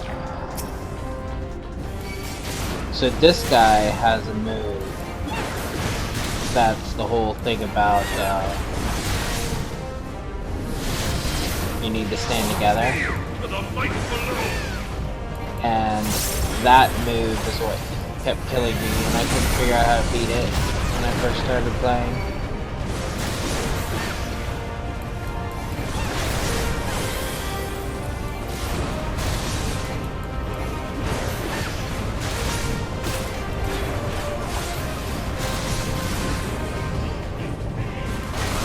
So this guy has a move. That's the whole thing about you need to stand together. And that move is what kept killing me, and I couldn't figure out how to beat it when I first started playing.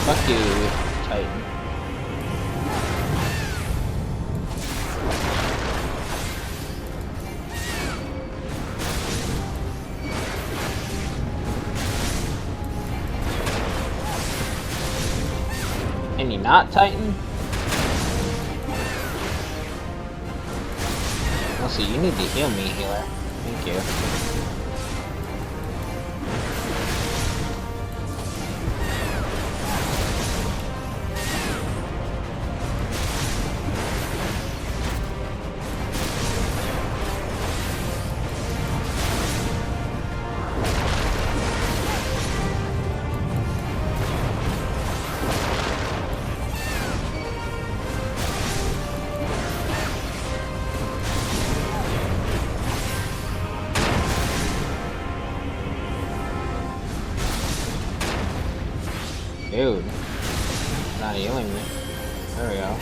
Fuck you, Titan. Can you not, Titan? Also, you need to heal me, healer. Thank you. Dude, not healing me. There we go.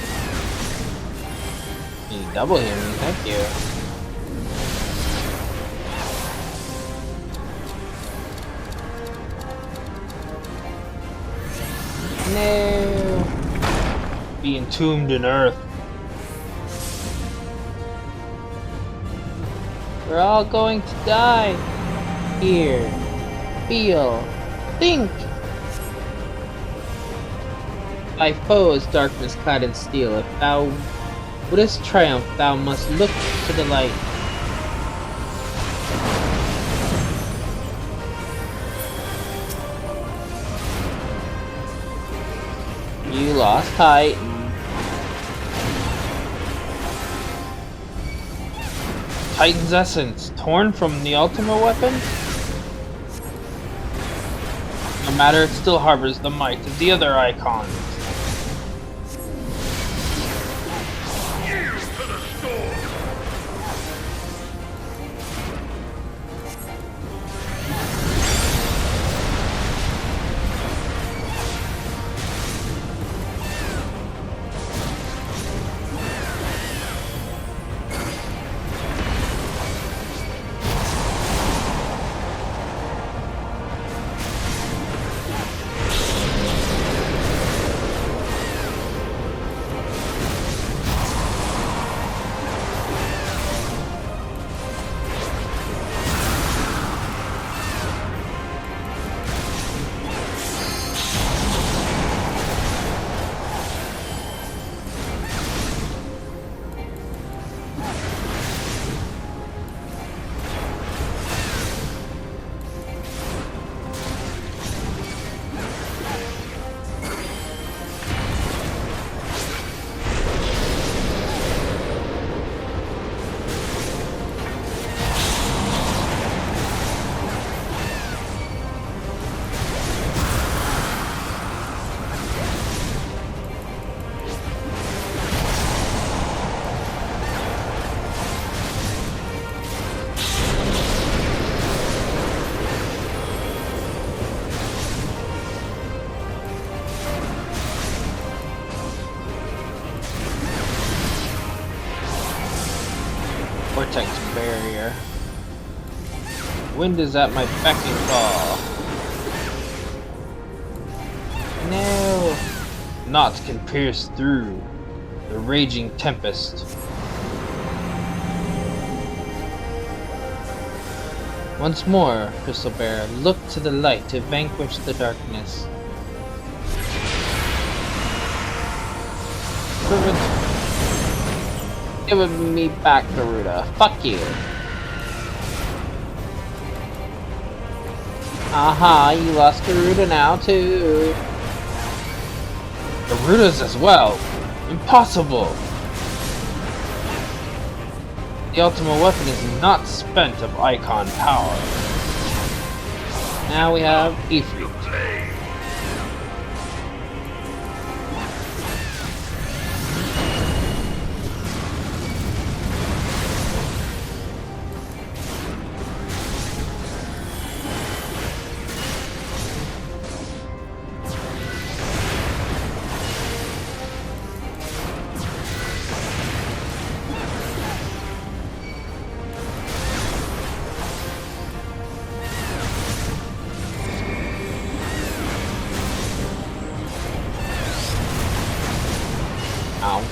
You double heal me, thank you. No! Be entombed in earth. We're all going to die. Hear, feel, think. Thy foe is darkness clad in steel. If thou wouldst triumph, thou must look to the light. You lost Titan. Titan's essence, torn from the ultimate weapon? No matter, it still harbors the might of the other icons. Vortex barrier. Wind is at my beck and call. No! Knots can pierce through the raging tempest. Once more, Crystal Bear, look to the light to vanquish the darkness. Give me back, Garuda. Fuck you. Aha, you lost Garuda now too. Garuda's as well. Impossible. The ultimate weapon is not spent of icon power. Now we have Ifrit. Ow.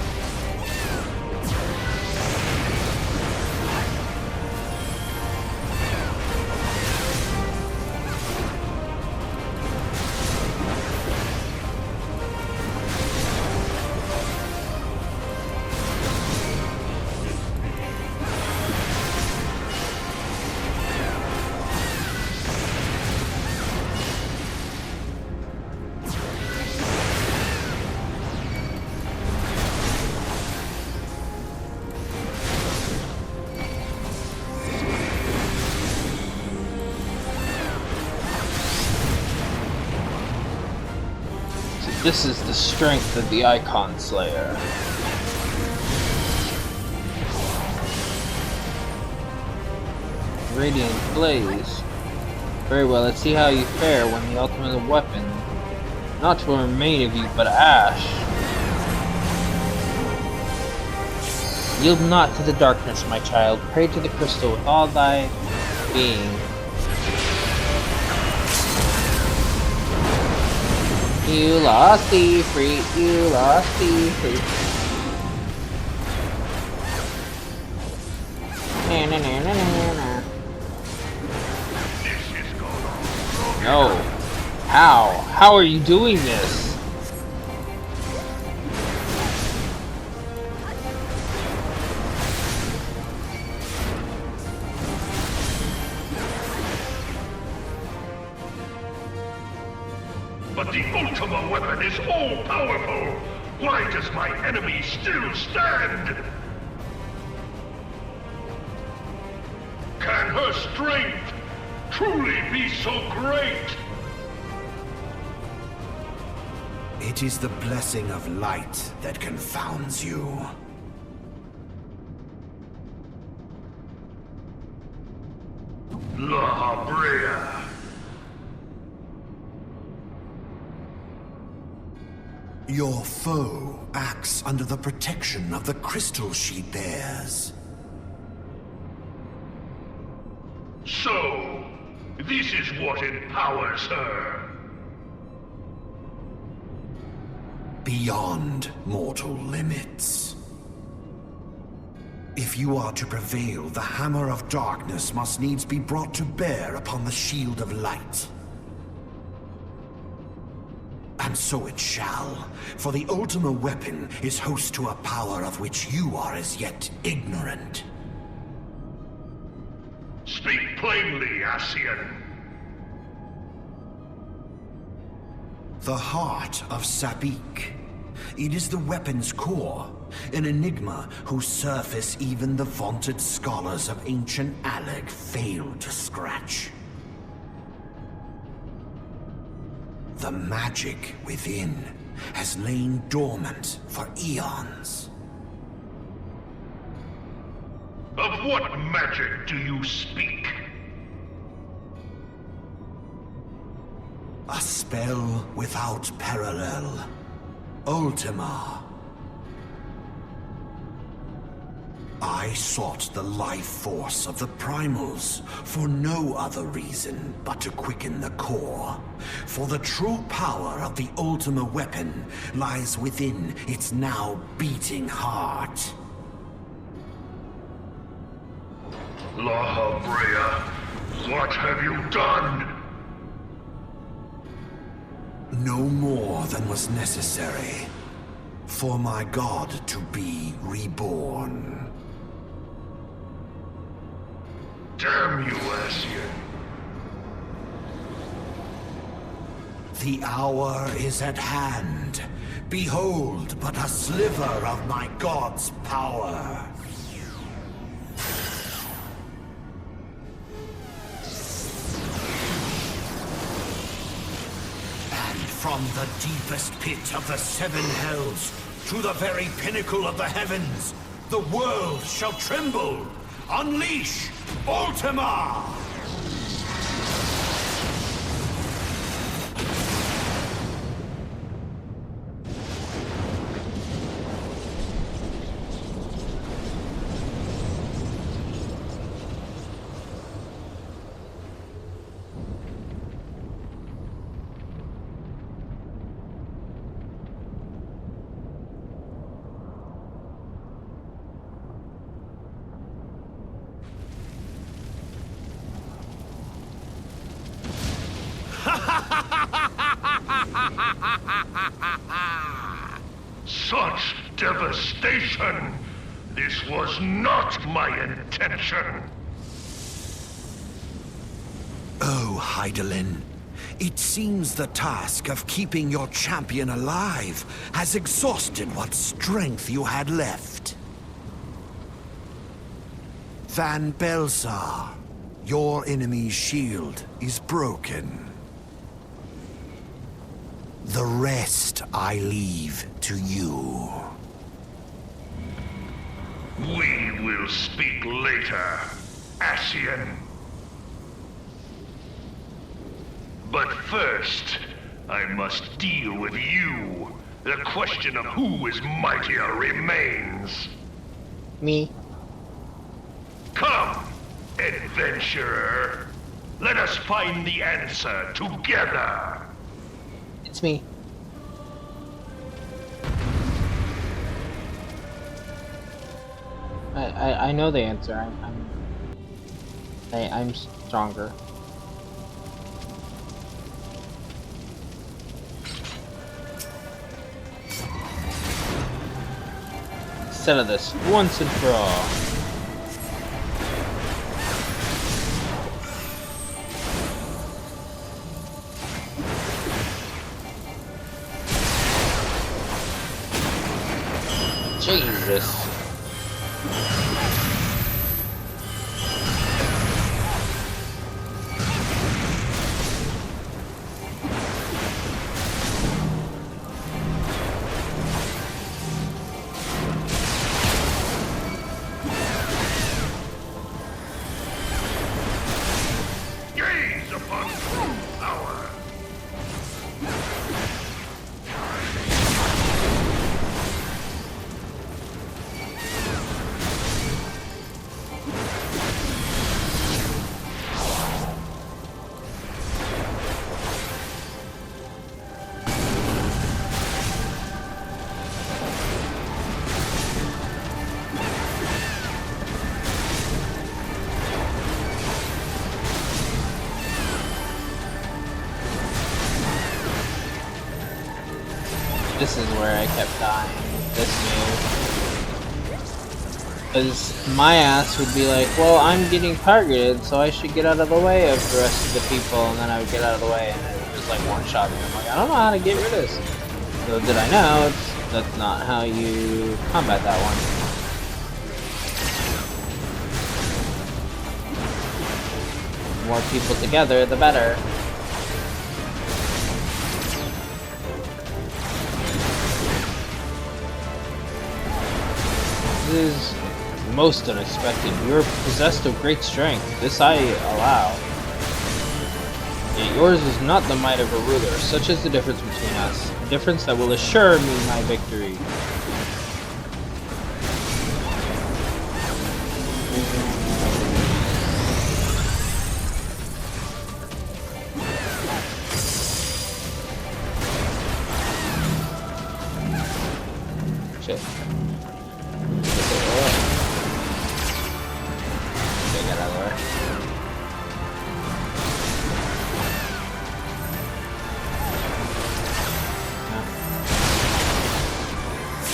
This is the strength of the Icon Slayer. Radiant Blaze. Very well, let's see how you fare when the ultimate weapon, not will remain of you, but ash. Yield not to the darkness, my child. Pray to the crystal with all thy being. You lost the free, you lost the free. Na, na, na, na, na, na. No. How? How are you doing this? But the ultimate weapon is all-powerful! Why does my enemy still stand? Can her strength truly be so great? It is the blessing of light that confounds you. La Brea. Your foe acts under the protection of the crystal she bears. So, this is what empowers her. Beyond mortal limits. If you are to prevail, the Hammer of Darkness must needs be brought to bear upon the Shield of Light. And so it shall, for the Ultima Weapon is host to a power of which you are as yet ignorant. Speak plainly, Ascian. The heart of Sabik. It is the weapon's core, an enigma whose surface even the vaunted scholars of ancient Alec failed to scratch. The magic within has lain dormant for eons. Of what magic do you speak? A spell without parallel. Ultima. I sought the life force of the primals for no other reason but to quicken the core. For the true power of the Ultima Weapon lies within its now beating heart. La Brea, what have you done? No more than was necessary for my god to be reborn. Damn you, Ascian. The hour is at hand. Behold but a sliver of my god's power. From the deepest pit of the seven hells to the very pinnacle of the heavens, the world shall tremble. Unleash Ultima! Such devastation! This was not my intention! Oh, Hydaelyn. It seems the task of keeping your champion alive has exhausted what strength you had left. Van Belsar, your enemy's shield is broken. The rest I leave to you. We will speak later, Ascian. But first, I must deal with you. The question of who is mightier remains. Me. Come, adventurer. Let us find the answer together. It's me. I know the answer. I'm stronger. Settle this once and for all. Jesus. Gaze upon true power. This is where I kept dying. This move. Because my ass would be like, well, I'm getting targeted, so I should get out of the way of the rest of the people, and then I would get out of the way, and then it would just like one-shot me. I'm like, I don't know how to get rid of this. So did I know? That's not how you combat that one. The more people together, the better. This is most unexpected. You are possessed of great strength. This I allow. Yet yours is not the might of a ruler. Such is the difference between us. A difference that will assure me my victory. Shit. Get out of the way.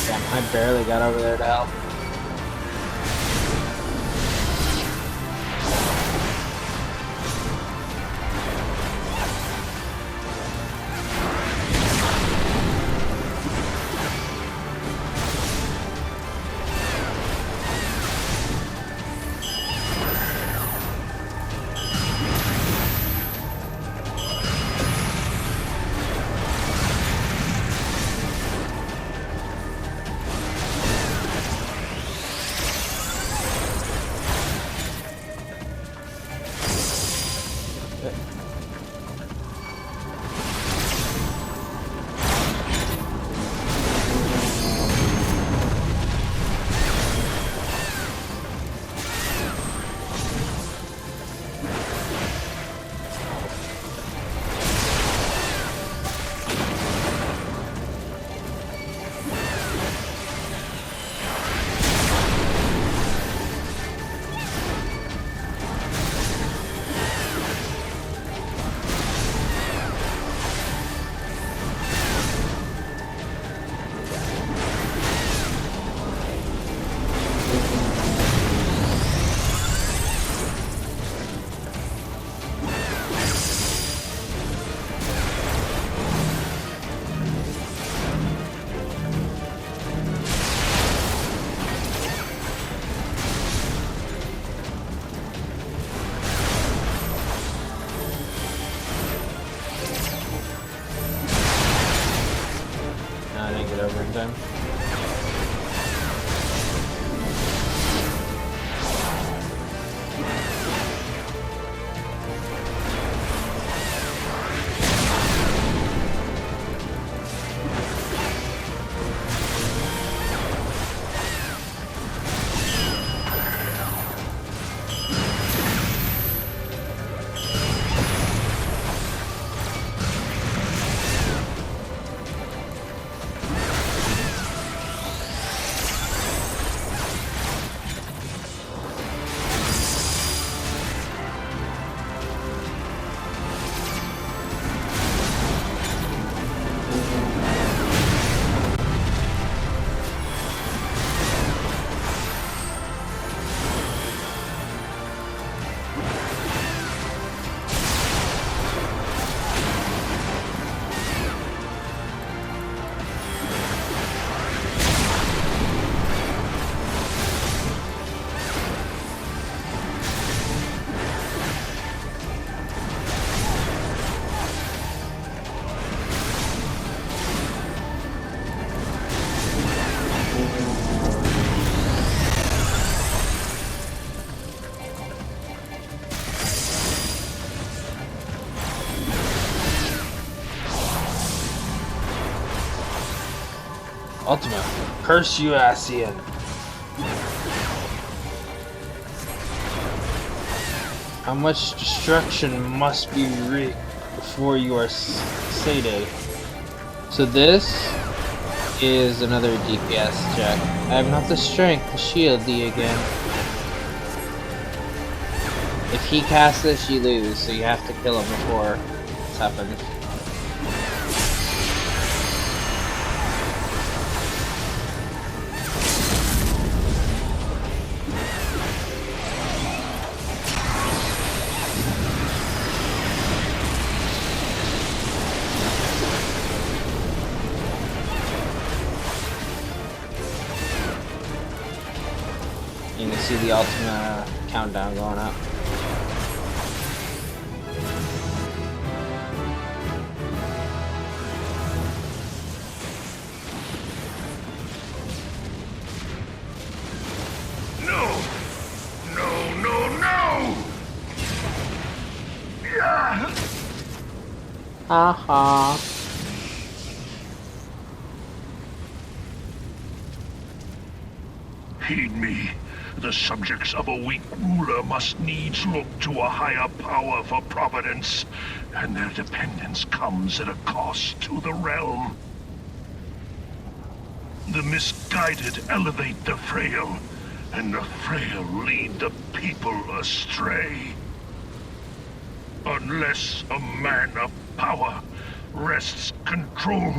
Damn, I barely got over there to help. Ultimate. Curse you, Asian. How much destruction must be wreaked before you are sated? So this is another DPS check. I have not the strength to shield thee again. If he casts this, you lose, so you have to kill him before this happens. You can see the ultimate countdown going up. No! No, no, no! Yeah! Haha. Heed me. The subjects of a weak ruler must needs look to a higher power for providence, and their dependence comes at a cost to the realm. The misguided elevate the frail, and the frail lead the people astray. Unless a man of power wrests control,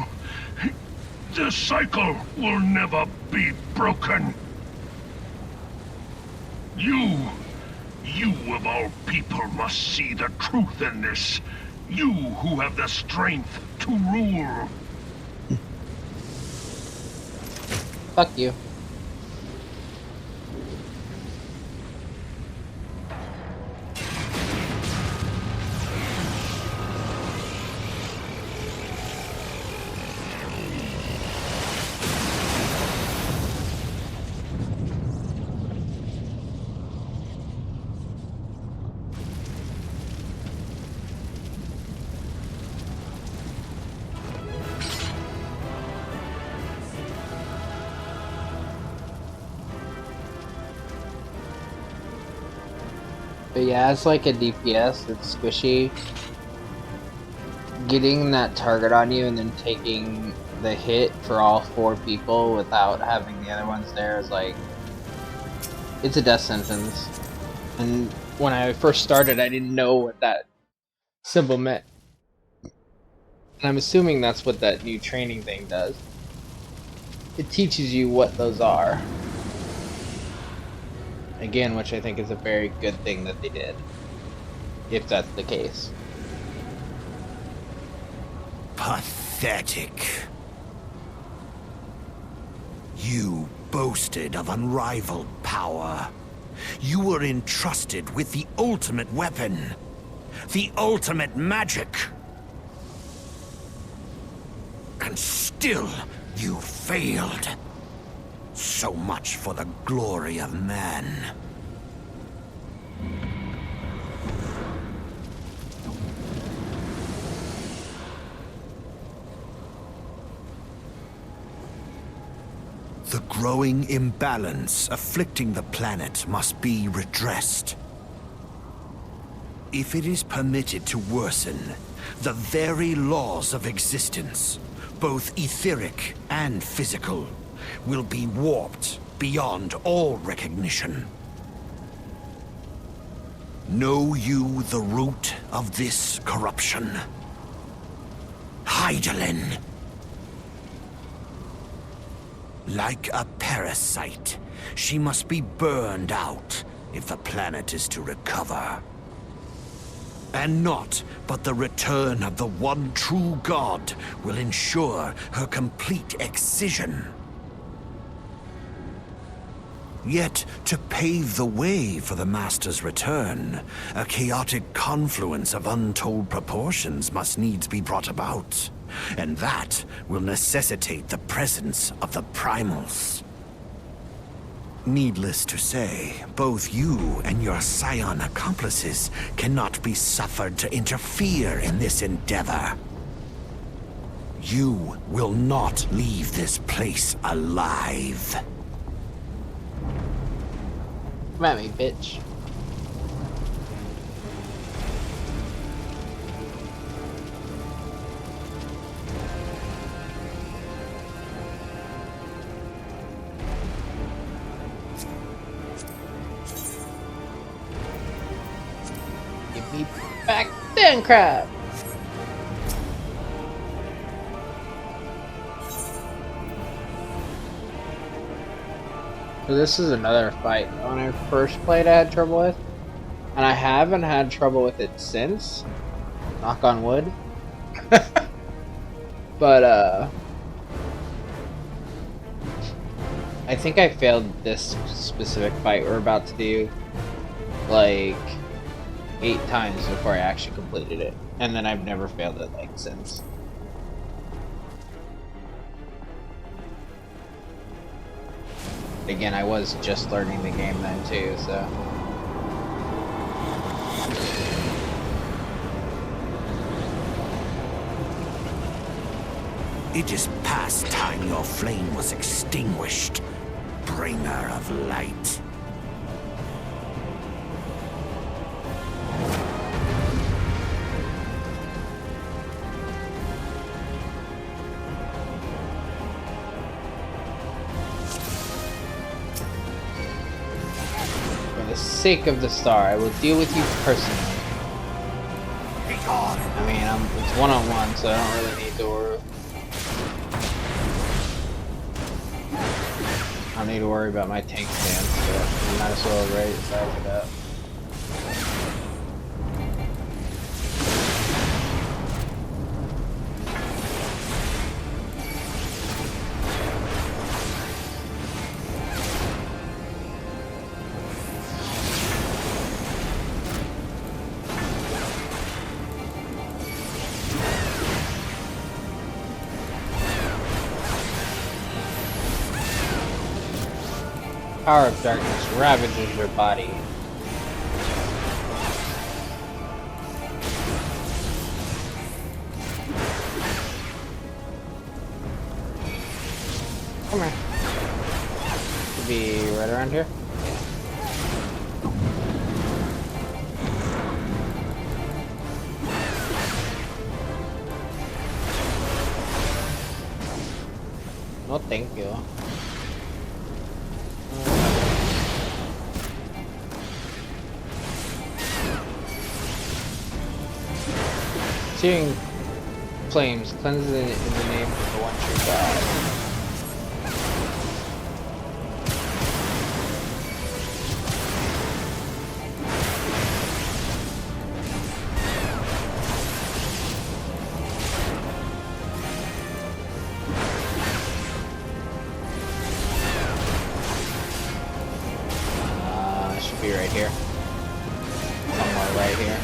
the cycle will never be broken. You of all people must see the truth in this. You who have the strength to rule. Fuck you. But yeah, it's like a DPS, it's squishy. Getting that target on you and then taking the hit for all 4 people without having the other ones there is like... it's a death sentence. And when I first started, I didn't know what that symbol meant. And I'm assuming that's what that new training thing does. It teaches you what those are. Again, which I think is a very good thing that they did, if that's the case. Pathetic. You boasted of unrivaled power. You were entrusted with the ultimate weapon, the ultimate magic. And still, you failed. So much for the glory of man. The growing imbalance afflicting the planet must be redressed. If it is permitted to worsen, the very laws of existence, both etheric and physical, will be warped beyond all recognition. Know you the root of this corruption? Hydaelyn. Like a parasite, she must be burned out if the planet is to recover. And naught but the return of the one true god will ensure her complete excision. Yet, to pave the way for the Master's return, a chaotic confluence of untold proportions must needs be brought about. And that will necessitate the presence of the primals. Needless to say, both you and your scion accomplices cannot be suffered to interfere in this endeavor. You will not leave this place alive. Come at me, bitch. Give me back then, crap. So this is another fight when I first played I had trouble with, and I haven't had trouble with it since, knock on wood. But I think I failed this specific fight we're about to do like 8 times before I actually completed it, and then I've never failed it like since. Again, I was just learning the game then too, so. It is past time your flame was extinguished, bringer of light. For the sake of the star, I will deal with you personally. I mean, it's one-on-one, so I don't really need to worry. I don't need to worry about my tank stance, so I might as well raise it up. Power of darkness ravages your body. Come here. Should be right around here. No, thank you. Searing flames, cleanse it in the name of the one true God. It should be right here. Somewhere right here.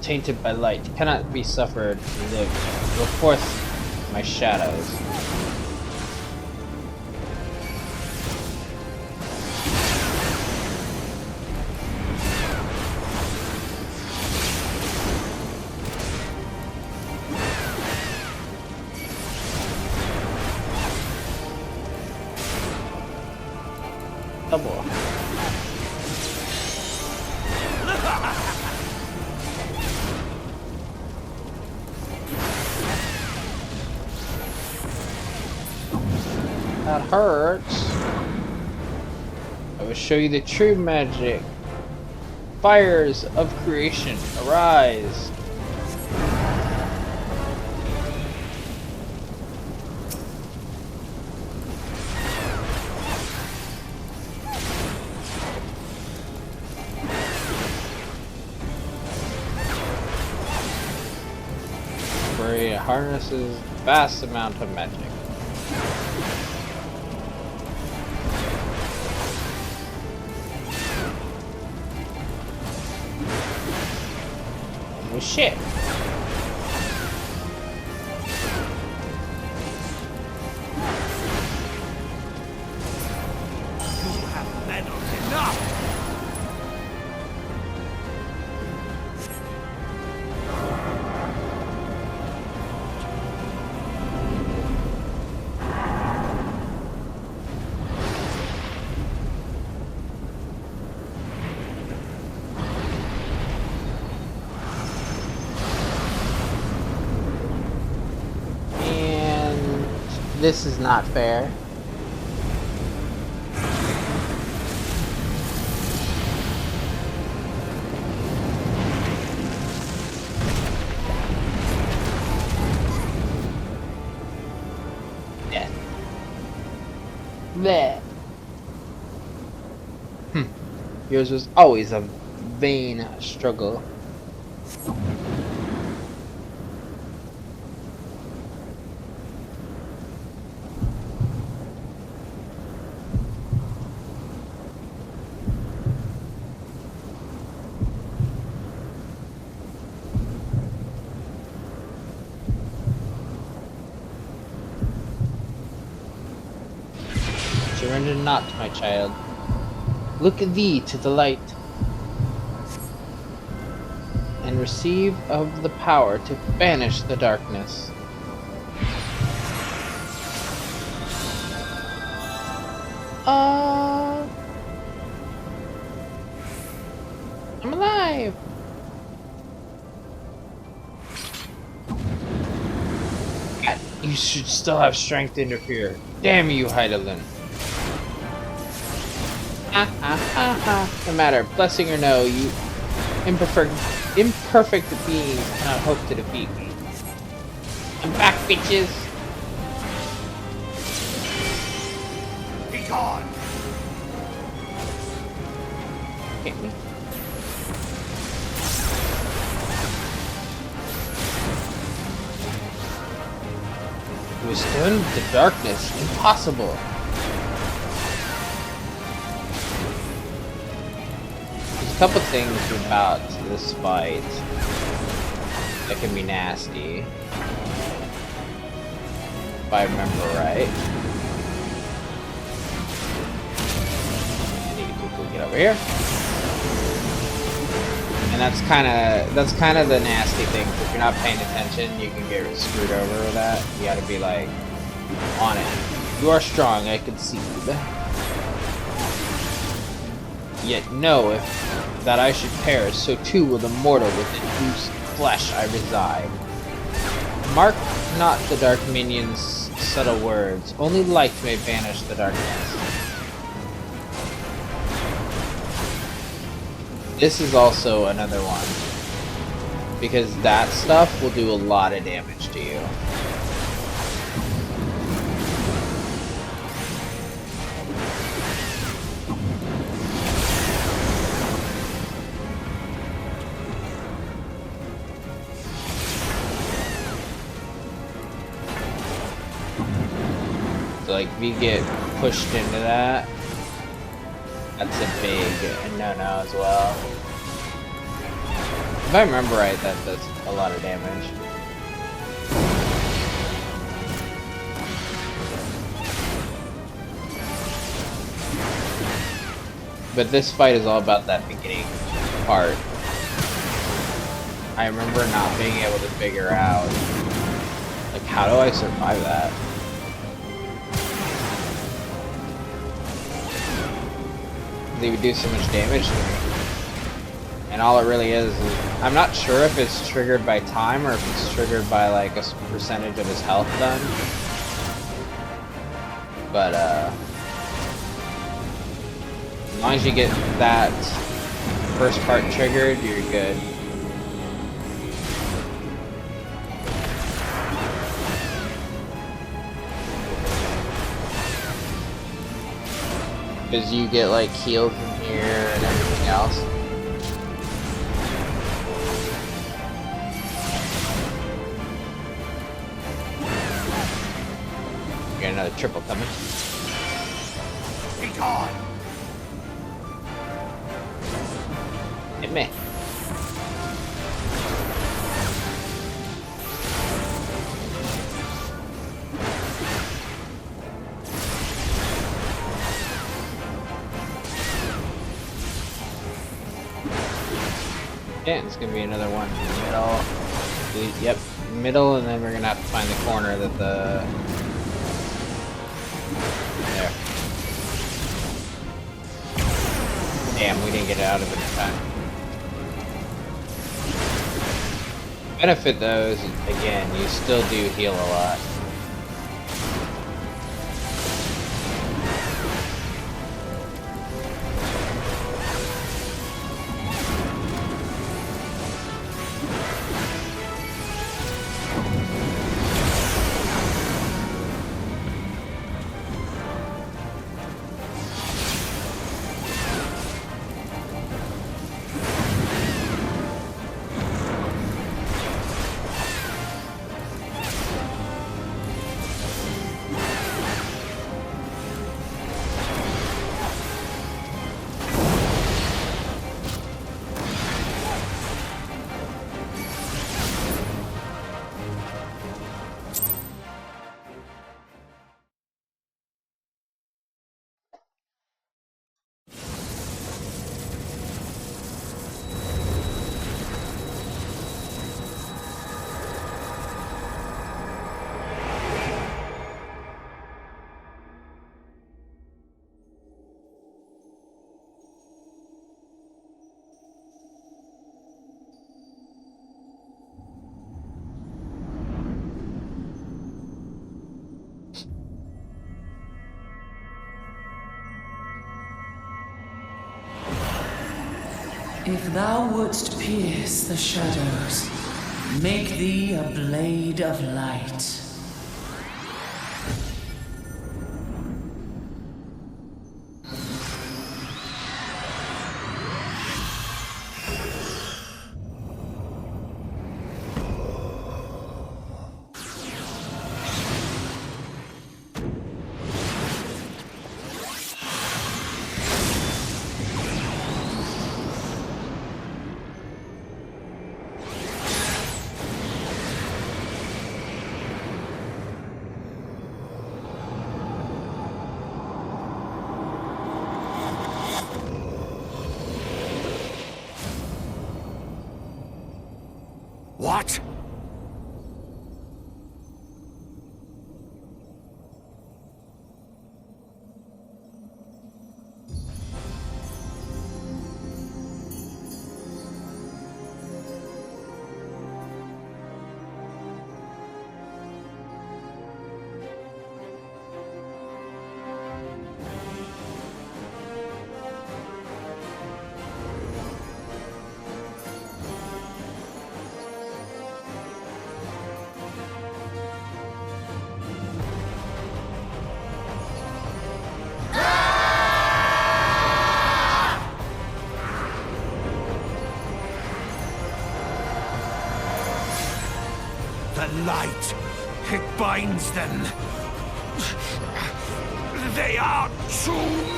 Tainted by light, cannot be suffered to live. Go forth, my shadows. Double. That hurts. I will show you the true magic. Fires of creation, arise. Where it harnesses vast amount of magic. shit. You have meddled enough! And this is not fair. Death. Bleh. Yours was always a vain struggle. Surrender not, my child. Look thee to the light, and receive of the power to banish the darkness. I'm alive! God, you should still have strength to interfere. Damn you, Heidelin. No matter, blessing or no, you imperfect beings cannot hope to defeat me. I'm back, bitches! Be gone! Hit me. Withstand the darkness, impossible. There's a couple things about this fight that can be nasty, if I remember right. I need to quickly get over here. And that's kind of the nasty thing. If you're not paying attention, you can get screwed over with that. You got to be like on it. You are strong, I concede. Yet know if that I should perish, so too will the mortal within whose flesh I reside. Mark not the dark minion's subtle words. Only light may banish the darkness. This is also another one, because that stuff will do a lot of damage to you. So like, if you get pushed into that, that's a big no-no as well. If I remember right, that does a lot of damage. But this fight is all about that beginning part. I remember not being able to figure out, like, how do I survive that? They would do so much damage to me. And all it really is I'm not sure if it's triggered by time or if it's triggered by like a percentage of his health done. But as long as you get that first part triggered, you're good. Because you get like healed from here and everything else. Got another triple coming. Be gone! Hit me. Yeah, it's gonna be another one. Middle. Yep, middle, and then we're gonna have to find the corner that the. There. Damn, we didn't get it out of it in time. Benefit though is, again, you still do heal a lot. If thou wouldst pierce the shadows, make thee a blade of light. What? The light, it binds them. They are too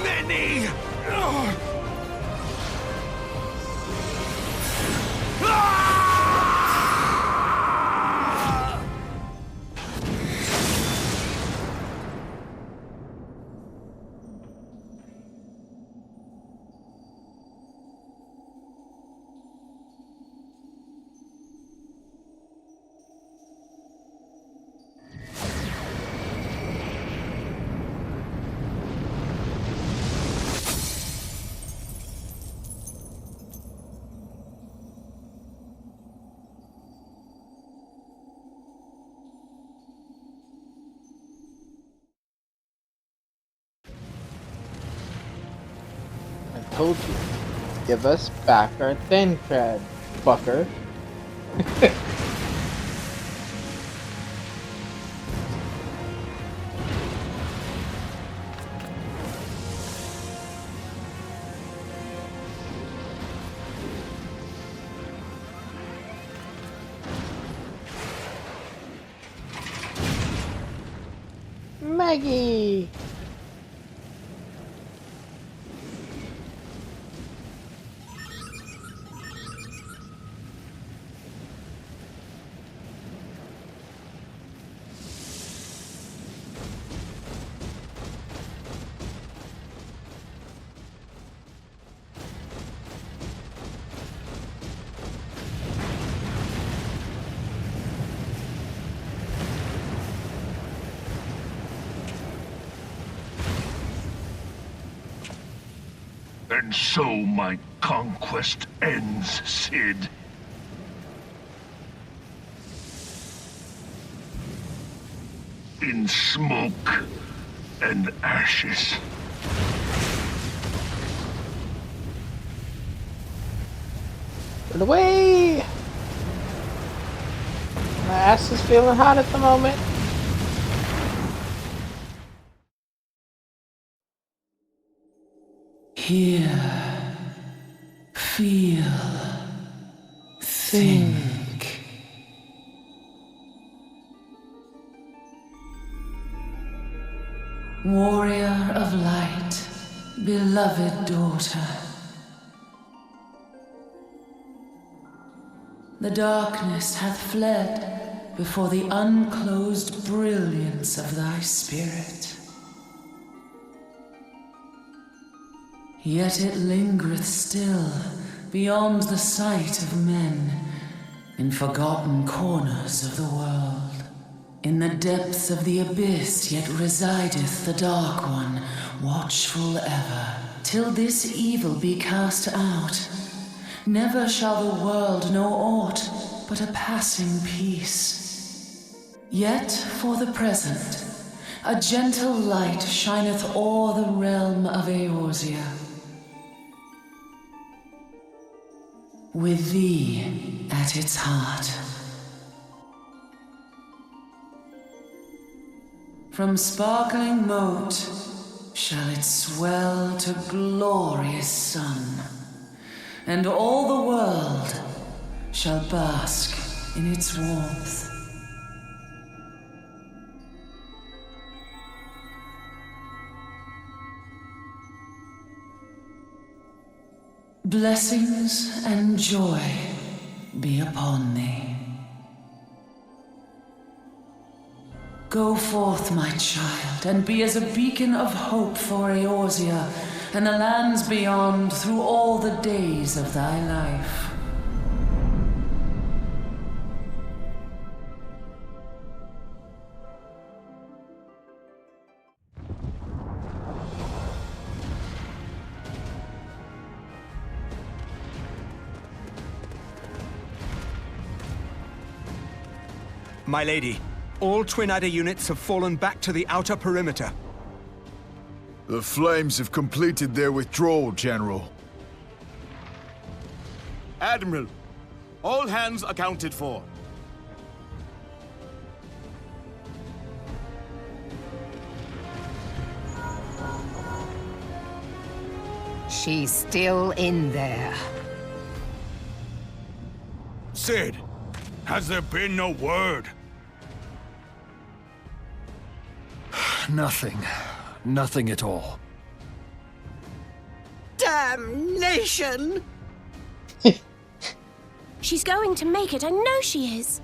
many. I told you. Give us back our thin cred, fucker. Maggie! And so my conquest ends, Cid. In smoke and ashes. Get away! My ass is feeling hot at the moment. Hear, feel, think. Warrior of light, beloved daughter. The darkness hath fled before the unclosed brilliance of thy spirit. Yet it lingereth still beyond the sight of men, in forgotten corners of the world. In the depths of the abyss yet resideth the Dark One, watchful ever, till this evil be cast out. Never shall the world know aught but a passing peace. Yet for the present, a gentle light shineth o'er the realm of Eorzea. With thee at its heart. From sparkling moat shall it swell to glorious sun, and all the world shall bask in its warmth. Blessings and joy be upon thee. Go forth, my child, and be as a beacon of hope for Eorzea and the lands beyond through all the days of thy life. My lady, all Twin Adder units have fallen back to the outer perimeter. The Flames have completed their withdrawal, General. Admiral, all hands accounted for. She's still in there. Cid, has there been no word? Nothing. Nothing at all. Damnation! She's going to make it, I know she is.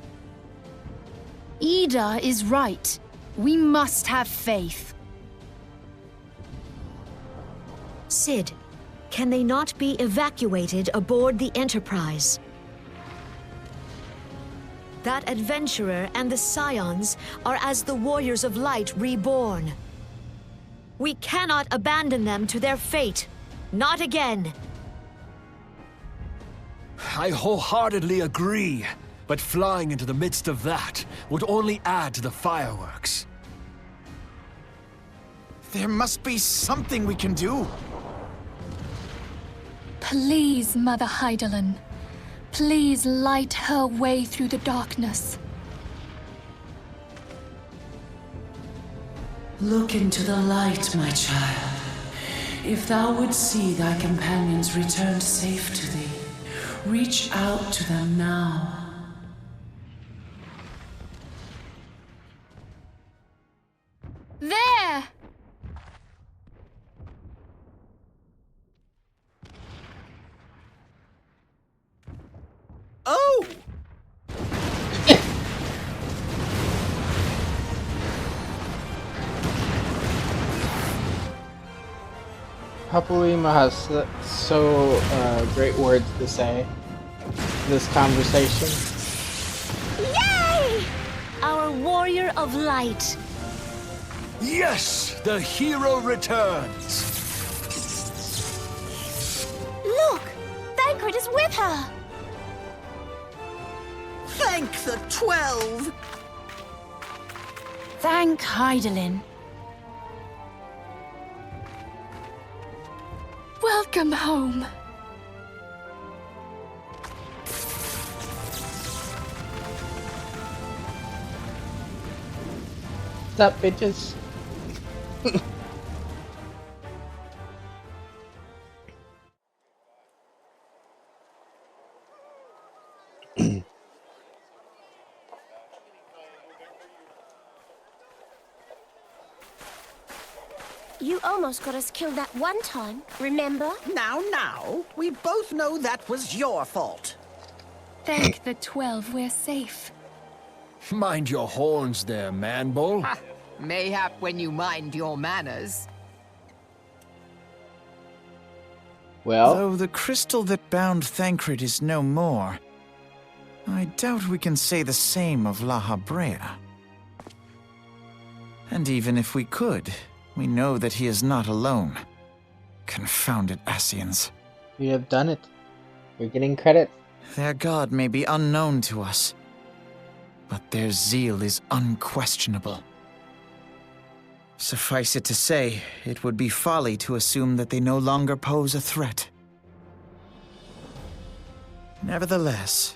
Ida is right. We must have faith. Cid, can they not be evacuated aboard the Enterprise? That adventurer and the Scions are as the Warriors of Light reborn. We cannot abandon them to their fate. Not again. I wholeheartedly agree, but flying into the midst of that would only add to the fireworks. There must be something we can do. Please, Mother Hydaelyn. Please light her way through the darkness. Look into the light, my child. If thou would see thy companions returned safe to thee, reach out to them now. There! Oh! Papulima has so great words to say in this conversation. Yay! Our Warrior of Light. Yes! The hero returns! Thancred is with her! Thank the 12! Thank Hydaelyn. Welcome home. What's up, bitches? You almost got us killed that one time, remember? Now, we both know that was your fault. Thank the 12 we're safe. Mind your horns there, man-bull. Ha! Mayhap when you mind your manners. Well, though the crystal that bound Thancred is no more, I doubt we can say the same of La Habrea. And even if we could, we know that he is not alone. Confounded Ascians. we have done it. We're getting credit. Their god may be unknown to us, but their zeal is unquestionable. Suffice it to say, it would be folly to assume that they no longer pose a threat. Nevertheless,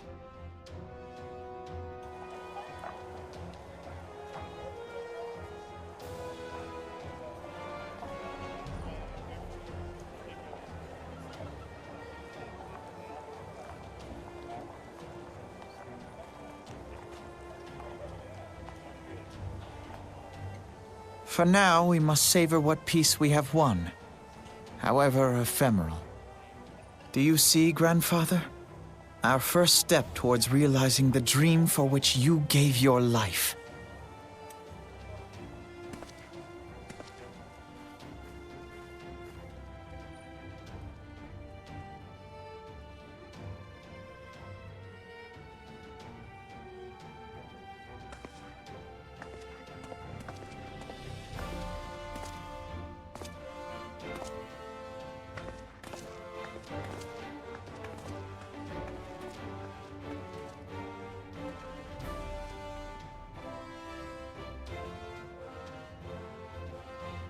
for now, we must savor what peace we have won, however ephemeral. Do you see, Grandfather? Our first step towards realizing the dream for which you gave your life.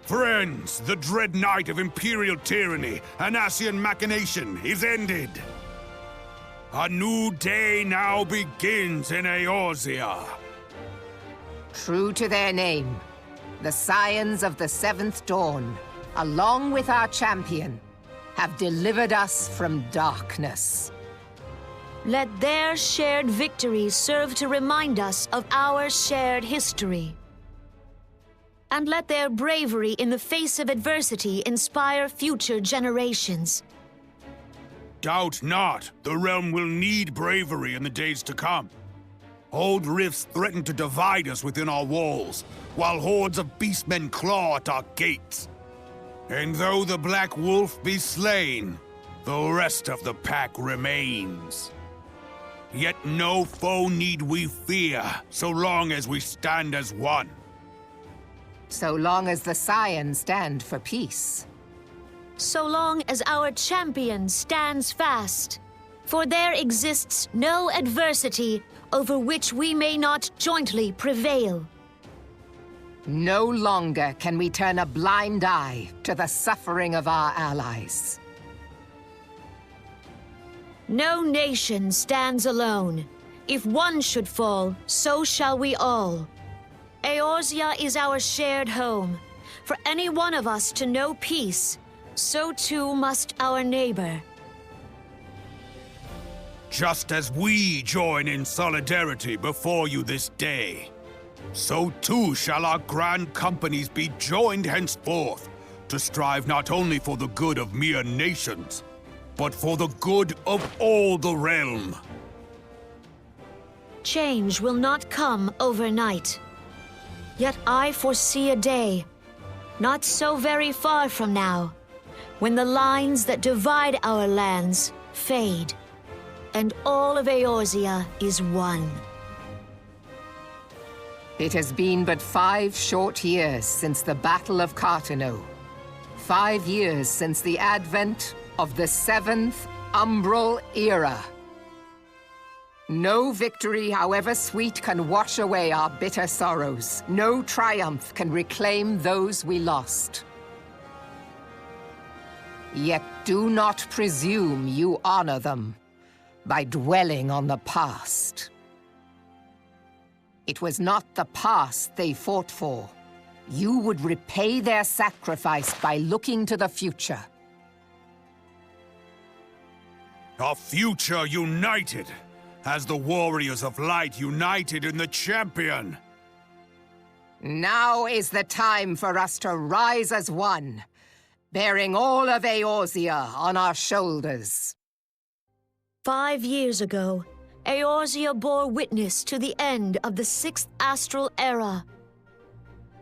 Friends, the dread night of Imperial tyranny and Ascian machination is ended. A new day now begins in Eorzea. True to their name, the Scions of the Seventh Dawn, along with our champion, have delivered us from darkness. Let their shared victory serve to remind us of our shared history. And let their bravery in the face of adversity inspire future generations. Doubt not, the realm will need bravery in the days to come. Old rifts threaten to divide us within our walls, while hordes of beastmen claw at our gates. And though the Black Wolf be slain, the rest of the pack remains. Yet no foe need we fear, so long as we stand as one. So long as the Scions stand for peace. So long as our champion stands fast. For there exists no adversity over which we may not jointly prevail. No longer can we turn a blind eye to the suffering of our allies. No nation stands alone. If one should fall, so shall we all. Eorzea is our shared home. For any one of us to know peace, so too must our neighbor. Just as we join in solidarity before you this day, so too shall our grand companies be joined henceforth to strive not only for the good of mere nations, but for the good of all the realm. Change will not come overnight. Yet I foresee a day, not so very far from now, when the lines that divide our lands fade, and all of Eorzea is one. It has been but 5 short years since the Battle of Cartano. 5 years since the advent of the 7th Umbral era. No victory, however sweet, can wash away our bitter sorrows. No triumph can reclaim those we lost. Yet do not presume you honor them by dwelling on the past. It was not the past they fought for. You would repay their sacrifice by looking to the future. Our future united, as the warriors of light united in the champion. Now is the time for us to rise as one, bearing all of Eorzea on our shoulders. 5 years ago, Eorzea bore witness to the end of the 6th Astral Era.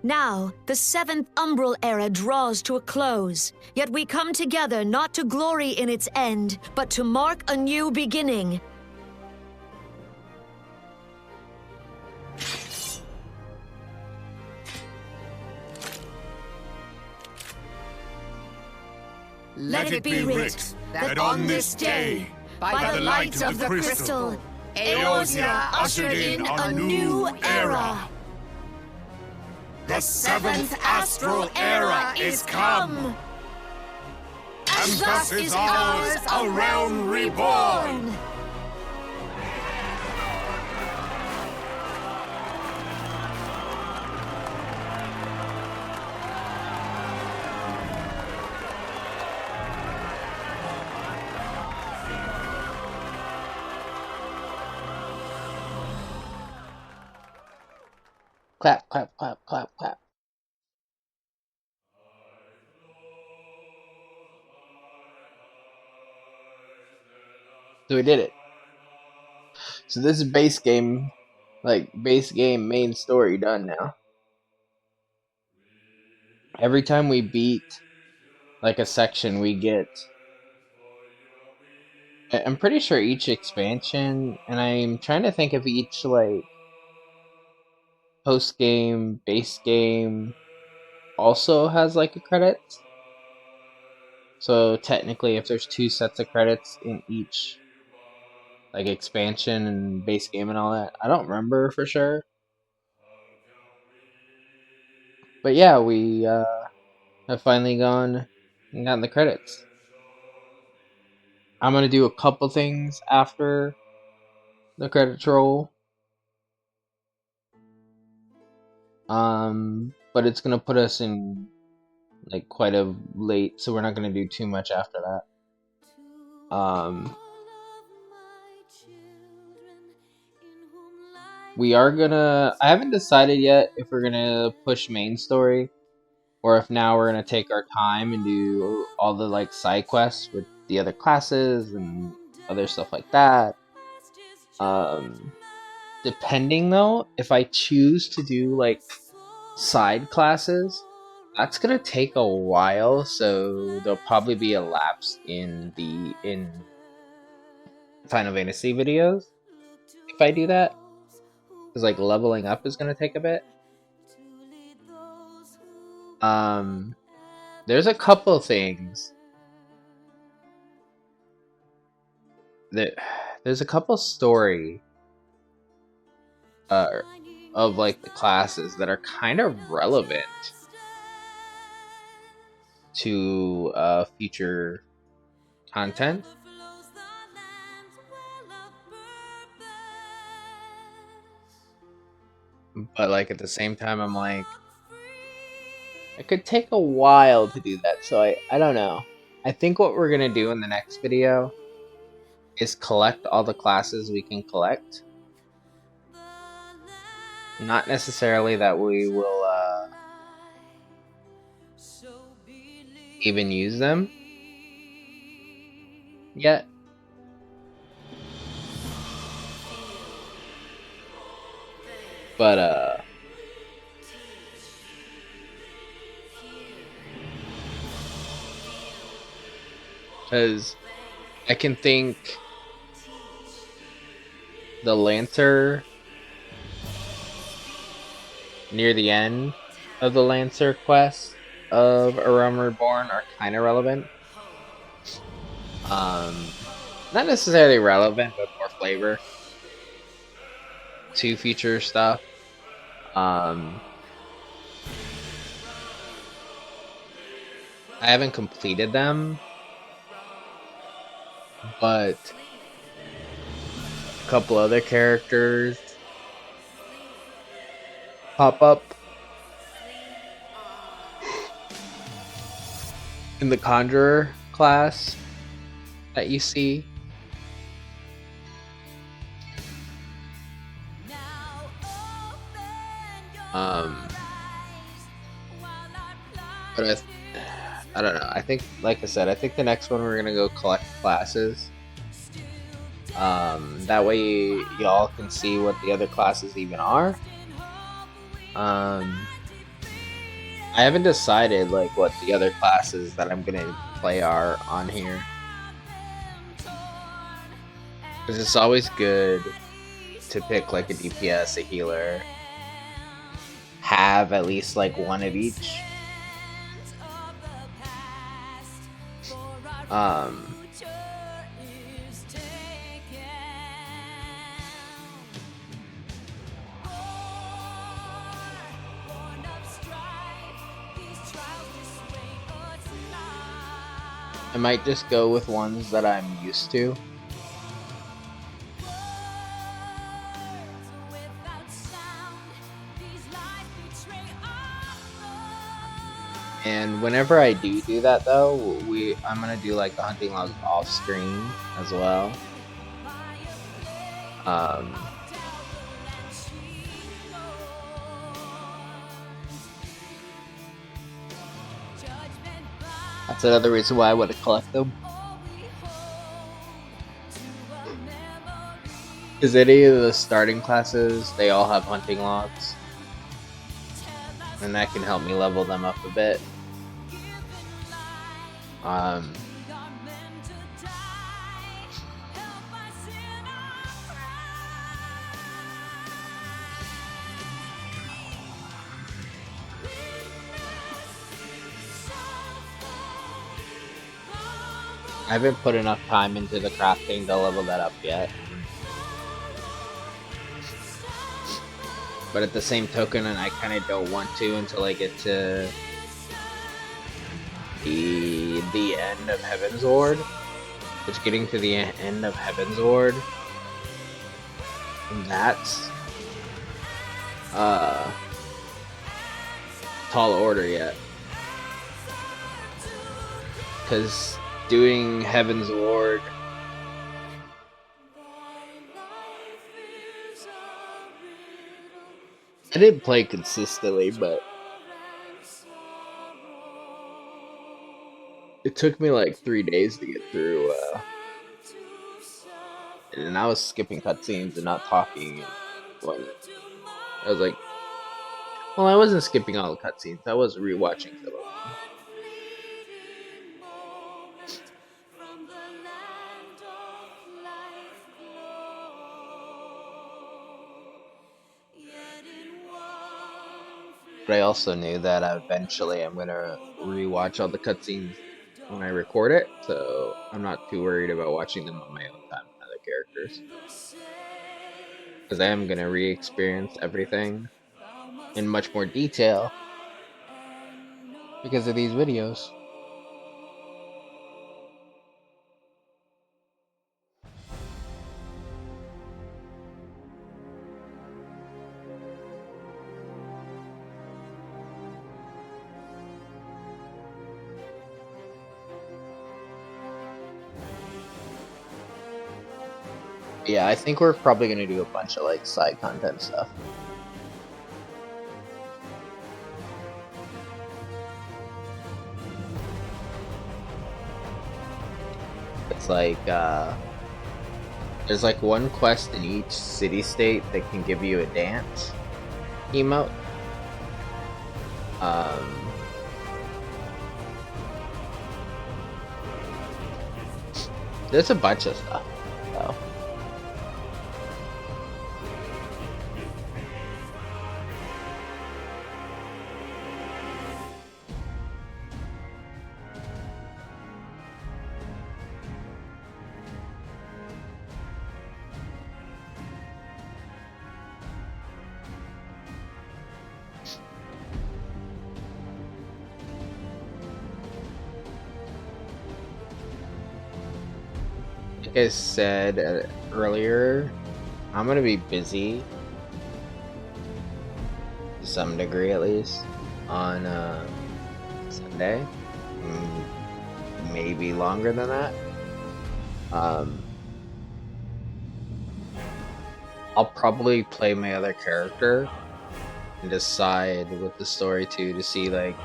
Now, the 7th Umbral Era draws to a close, yet we come together not to glory in its end, but to mark a new beginning. Let it be writ that on this day, by the light of the crystal, Eorzea ushered in a new era. The 7th Astral Era is come! And thus is ours a realm reborn! Clap, clap, clap, clap, clap. So we did it. So this is base game, like base game main story done now. Every time we beat like a section, we get, I'm pretty sure each expansion, and I'm trying to think of each like post game, base game also has like a credit. So technically if there's 2 sets of credits in each like expansion and base game and all that, I don't remember for sure. But yeah, we have finally gone and gotten the credits. I'm gonna do a couple things after the credits roll. But it's gonna put us in like quite a late, so we're not gonna do too much after that. We are gonna, I haven't decided yet if we're gonna push main story or if now we're gonna take our time and do all the like side quests with the other classes and other stuff like that. Depending though, if I choose to do like side classes, that's gonna take a while, so there'll probably be a lapse in Final Fantasy videos if I do that, because like leveling up is gonna take a bit. There's a couple things that there's a couple story of like the classes that are kind of relevant to future content. But like at the same time, I'm like, it could take a while to do that, so I don't know. I think what we're gonna do in the next video is collect all the classes we can collect. Not necessarily that we will even use them yet. But because I can think the Lancer near the end of the Lancer quest of A Realm Reborn are kind of relevant. not necessarily relevant, but more flavor to future stuff. I haven't completed them, but a couple other characters pop up in the Conjurer class that you see. But I don't know. I think, like I said, I think the next one we're gonna go collect classes. That way y'all can see what the other classes even are. I haven't decided like what the other classes that I'm gonna play are on here, because it's always good to pick like a DPS, a healer, have at least like one of each. I might just go with ones that I'm used to. And whenever I do that though, I'm gonna do like the hunting logs off screen as well. That's another reason why I want to collect them. Because any of the starting classes, they all have hunting logs. And that can help me level them up a bit. I haven't put enough time into the crafting to level that up yet. But at the same token, and I kind of don't want to until I get to the end of Heaven's Ward. Which, getting to the end of Heaven's Ward, that's tall order yet. Because doing Heaven's Ward I didn't play consistently, but it took me like 3 days to get through, and I was skipping cutscenes and not talking and whatnot. I was like, well, I wasn't skipping all the cutscenes, I was rewatching some of them. But I also knew that eventually I'm gonna rewatch all the cutscenes when I record it, so I'm not too worried about watching them on my own time with other characters. Because I am gonna re-experience everything in much more detail because of these videos. Yeah, I think we're probably gonna do a bunch of like side content stuff. It's like there's like one quest in each city-state that can give you a dance emote. There's a bunch of stuff though. like I said earlier, I'm gonna be busy to some degree at least on Sunday. Maybe longer than that. I'll probably play my other character and decide with the story too to see, like,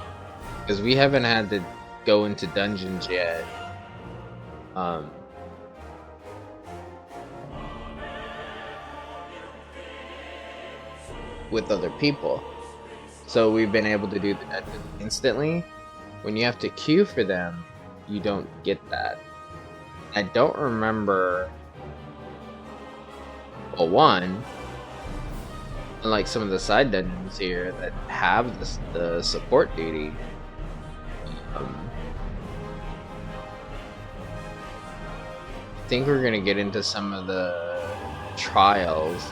because we haven't had to go into dungeons yet. With other people, so we've been able to do the dungeons instantly. When you have to queue for them, you don't get that. I don't remember. Well, one, unlike some of the side dungeons here that have the support duty, I think we're gonna get into some of the trials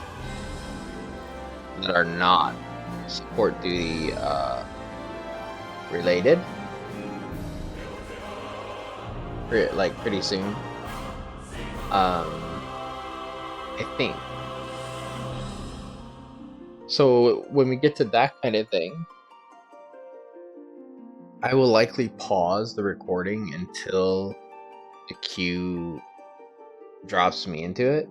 that are not support duty related, like pretty soon. I think. So when we get to that kind of thing, I will likely pause the recording until the queue drops me into it,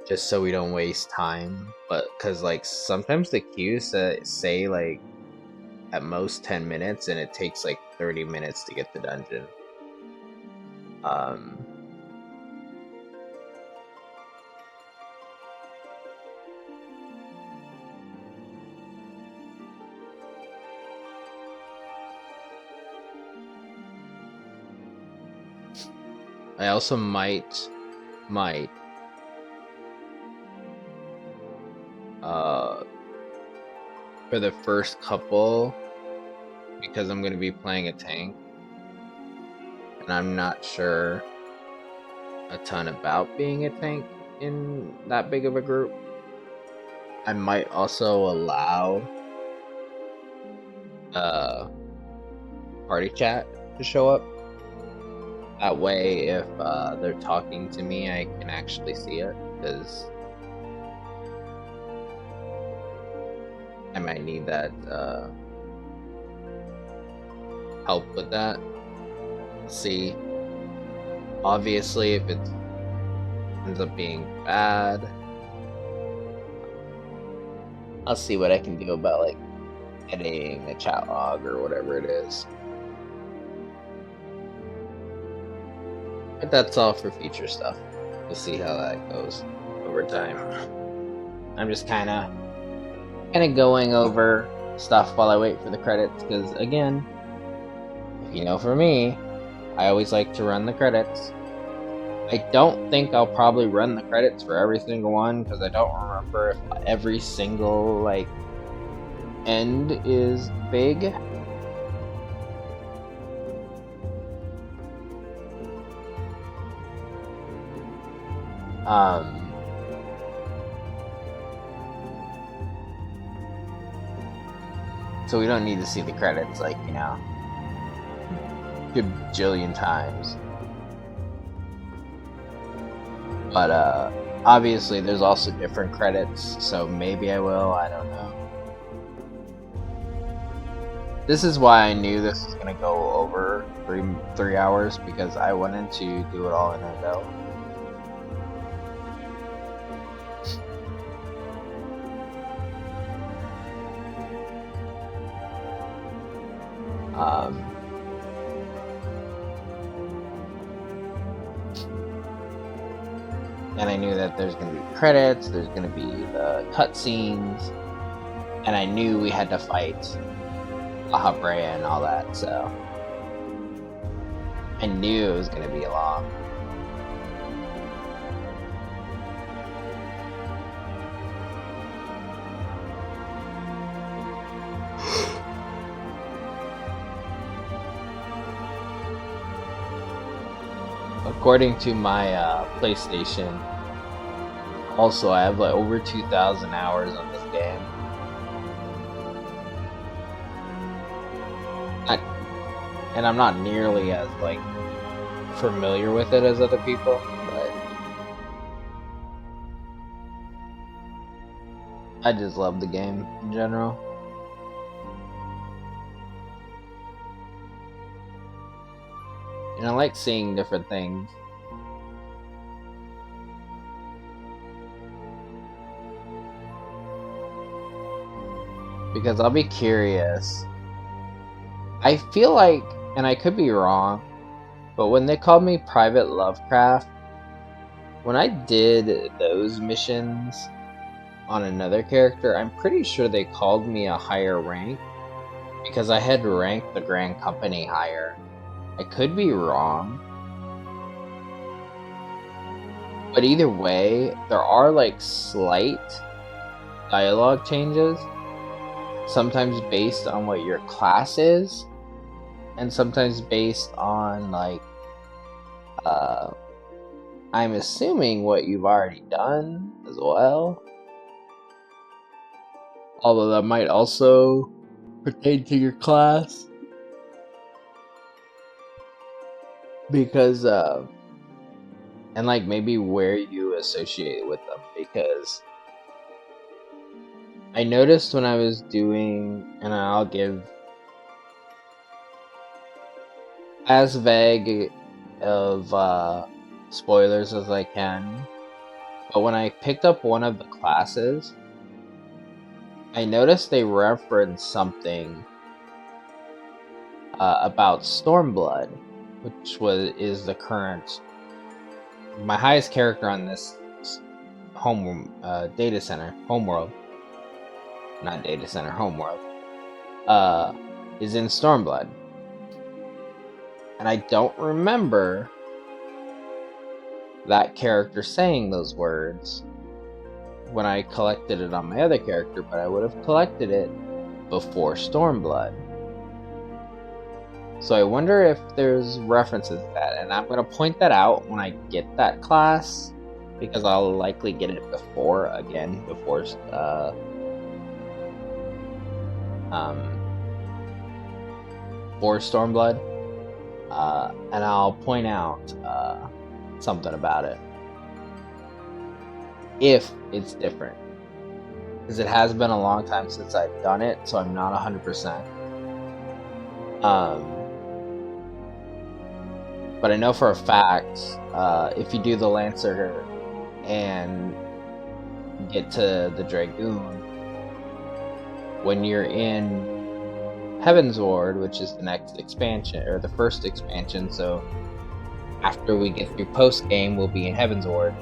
just so we don't waste time. But because like sometimes the queues say like at most 10 minutes and it takes like 30 minutes to get the dungeon. I also might for the first couple, because I'm going to be playing a tank and I'm not sure a ton about being a tank in that big of a group, I might also allow party chat to show up. That way, if they're talking to me, I can actually see it, because I might need that help with that. See, obviously, if it ends up being bad, I'll see what I can do about like editing the chat log or whatever it is. But that's all for future stuff. We'll see how that goes over time. I'm just kind of going over stuff while I wait for the credits, because again, if you know, for me, I always like to run the credits. I don't think I'll probably run the credits for every single one, because I don't remember if every single like end is big. So we don't need to see the credits, like, you know, a bajillion times. But obviously there's also different credits, so maybe I will, I don't know. This is why I knew this was gonna go over 3 hours, because I wanted to do it all in a go. And I knew that there's going to be credits, there's going to be the cutscenes, and I knew we had to fight Ahabrea and all that, so I knew it was going to be long. According to my PlayStation, also I have like over 2,000 hours on this game. And I'm not nearly as like familiar with it as other people, but I just love the game in general. And I like seeing different things. Because I'll be curious. I feel like, and I could be wrong, but when they called me Private Lovecraft, when I did those missions on another character, I'm pretty sure they called me a higher rank because I had ranked the Grand Company higher. I could be wrong. But either way, there are like slight dialogue changes, sometimes based on what your class is, and sometimes based on like I'm assuming what you've already done as well. Although that might also pertain to your class. Because and like maybe where you associate with them, because I noticed when I was doing, and I'll give as vague of spoilers as I can, but when I picked up one of the classes, I noticed they referenced something about Stormblood, which is the current, my highest character on this data center, homeworld, not data center, homeworld, is in Stormblood. And I don't remember that character saying those words when I collected it on my other character, but I would have collected it before Stormblood. So I wonder if there's references to that, and I'm going to point that out when I get that class, because I'll likely get it before Stormblood, and I'll point out something about it if it's different, because it has been a long time since I've done it, so I'm not 100%. But I know for a fact, if you do the Lancer and get to the Dragoon, when you're in Heaven's Ward, which is the next expansion, or the first expansion, so after we get through post-game, we'll be in Heaven's Ward.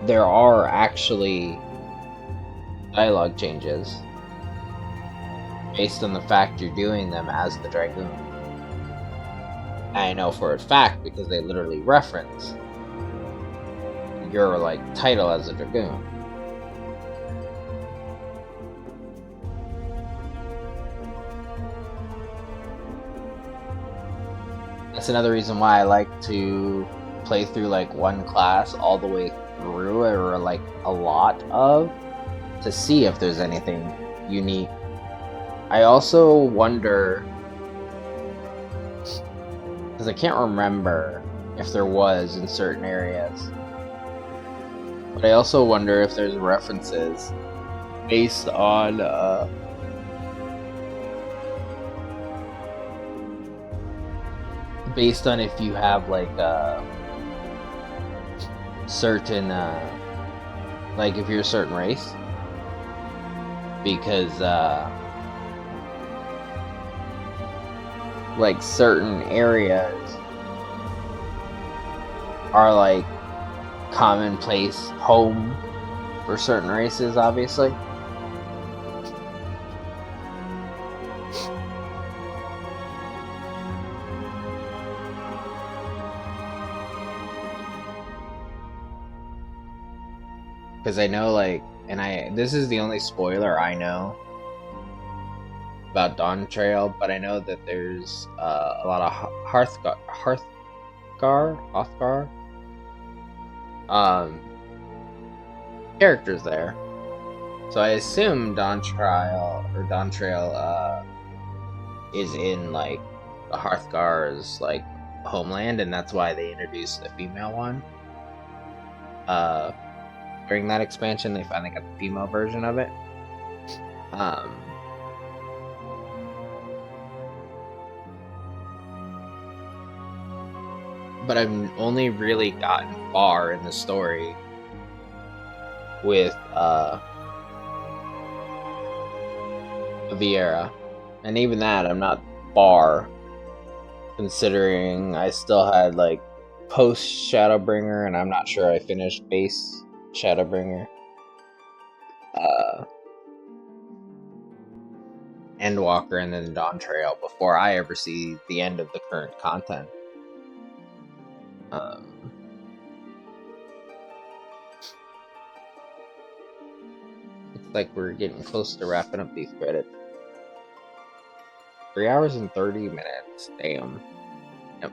There are actually dialogue changes based on the fact you're doing them as the Dragoon. I know for a fact because they literally reference your like title as a Dragoon. That's another reason why I like to play through like one class all the way through, or like a lot of, to see if there's anything unique. I also wonder, because I can't remember if there was in certain areas, but I also wonder if there's references based on if you have like certain like if you're a certain race, because like certain areas are like commonplace home for certain races, obviously. Because I know, like, and this is the only spoiler I know about Dawn Trail, but I know that there's a lot of Hrothgar characters there. So I assume Dawntrail is in like the Hearthgar's like homeland, and that's why they introduced the female one. During that expansion, they finally got the female version of it. But I've only really gotten far in the story with Viera, and even that I'm not far, considering I still had like post Shadowbringer, and I'm not sure I finished base Shadowbringer. Endwalker and then Dawntrail before I ever see the end of the current content. Looks like we're getting close to wrapping up these credits. 3 hours and 30 minutes. Damn. Yep.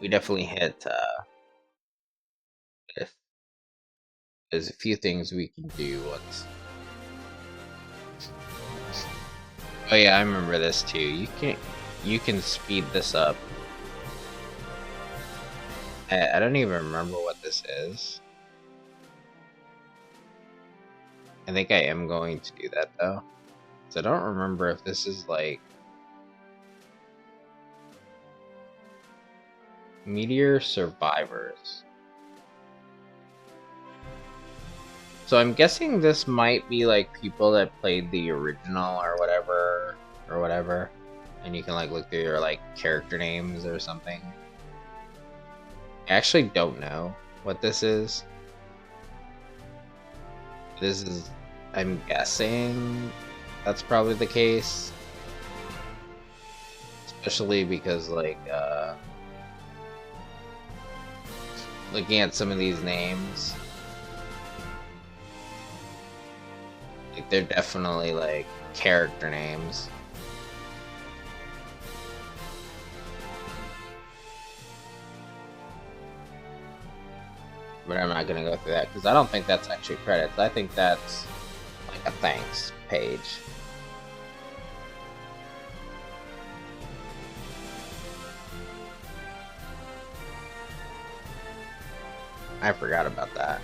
We definitely hit this. There's a few things we can do once. Oh yeah, I remember this too. You can speed this up. I don't even remember what this is. I think I am going to do that though. So I don't remember if this is like Meteor Survivors. So I'm guessing this might be like people that played the original or whatever, and you can like look through their like character names or something. I actually don't know what this is. This is, I'm guessing that's probably the case, especially because like looking at some of these names, like they're definitely like character names. But I'm not gonna go through that because I don't think that's actually credits. I think that's like a thanks page. I forgot about that.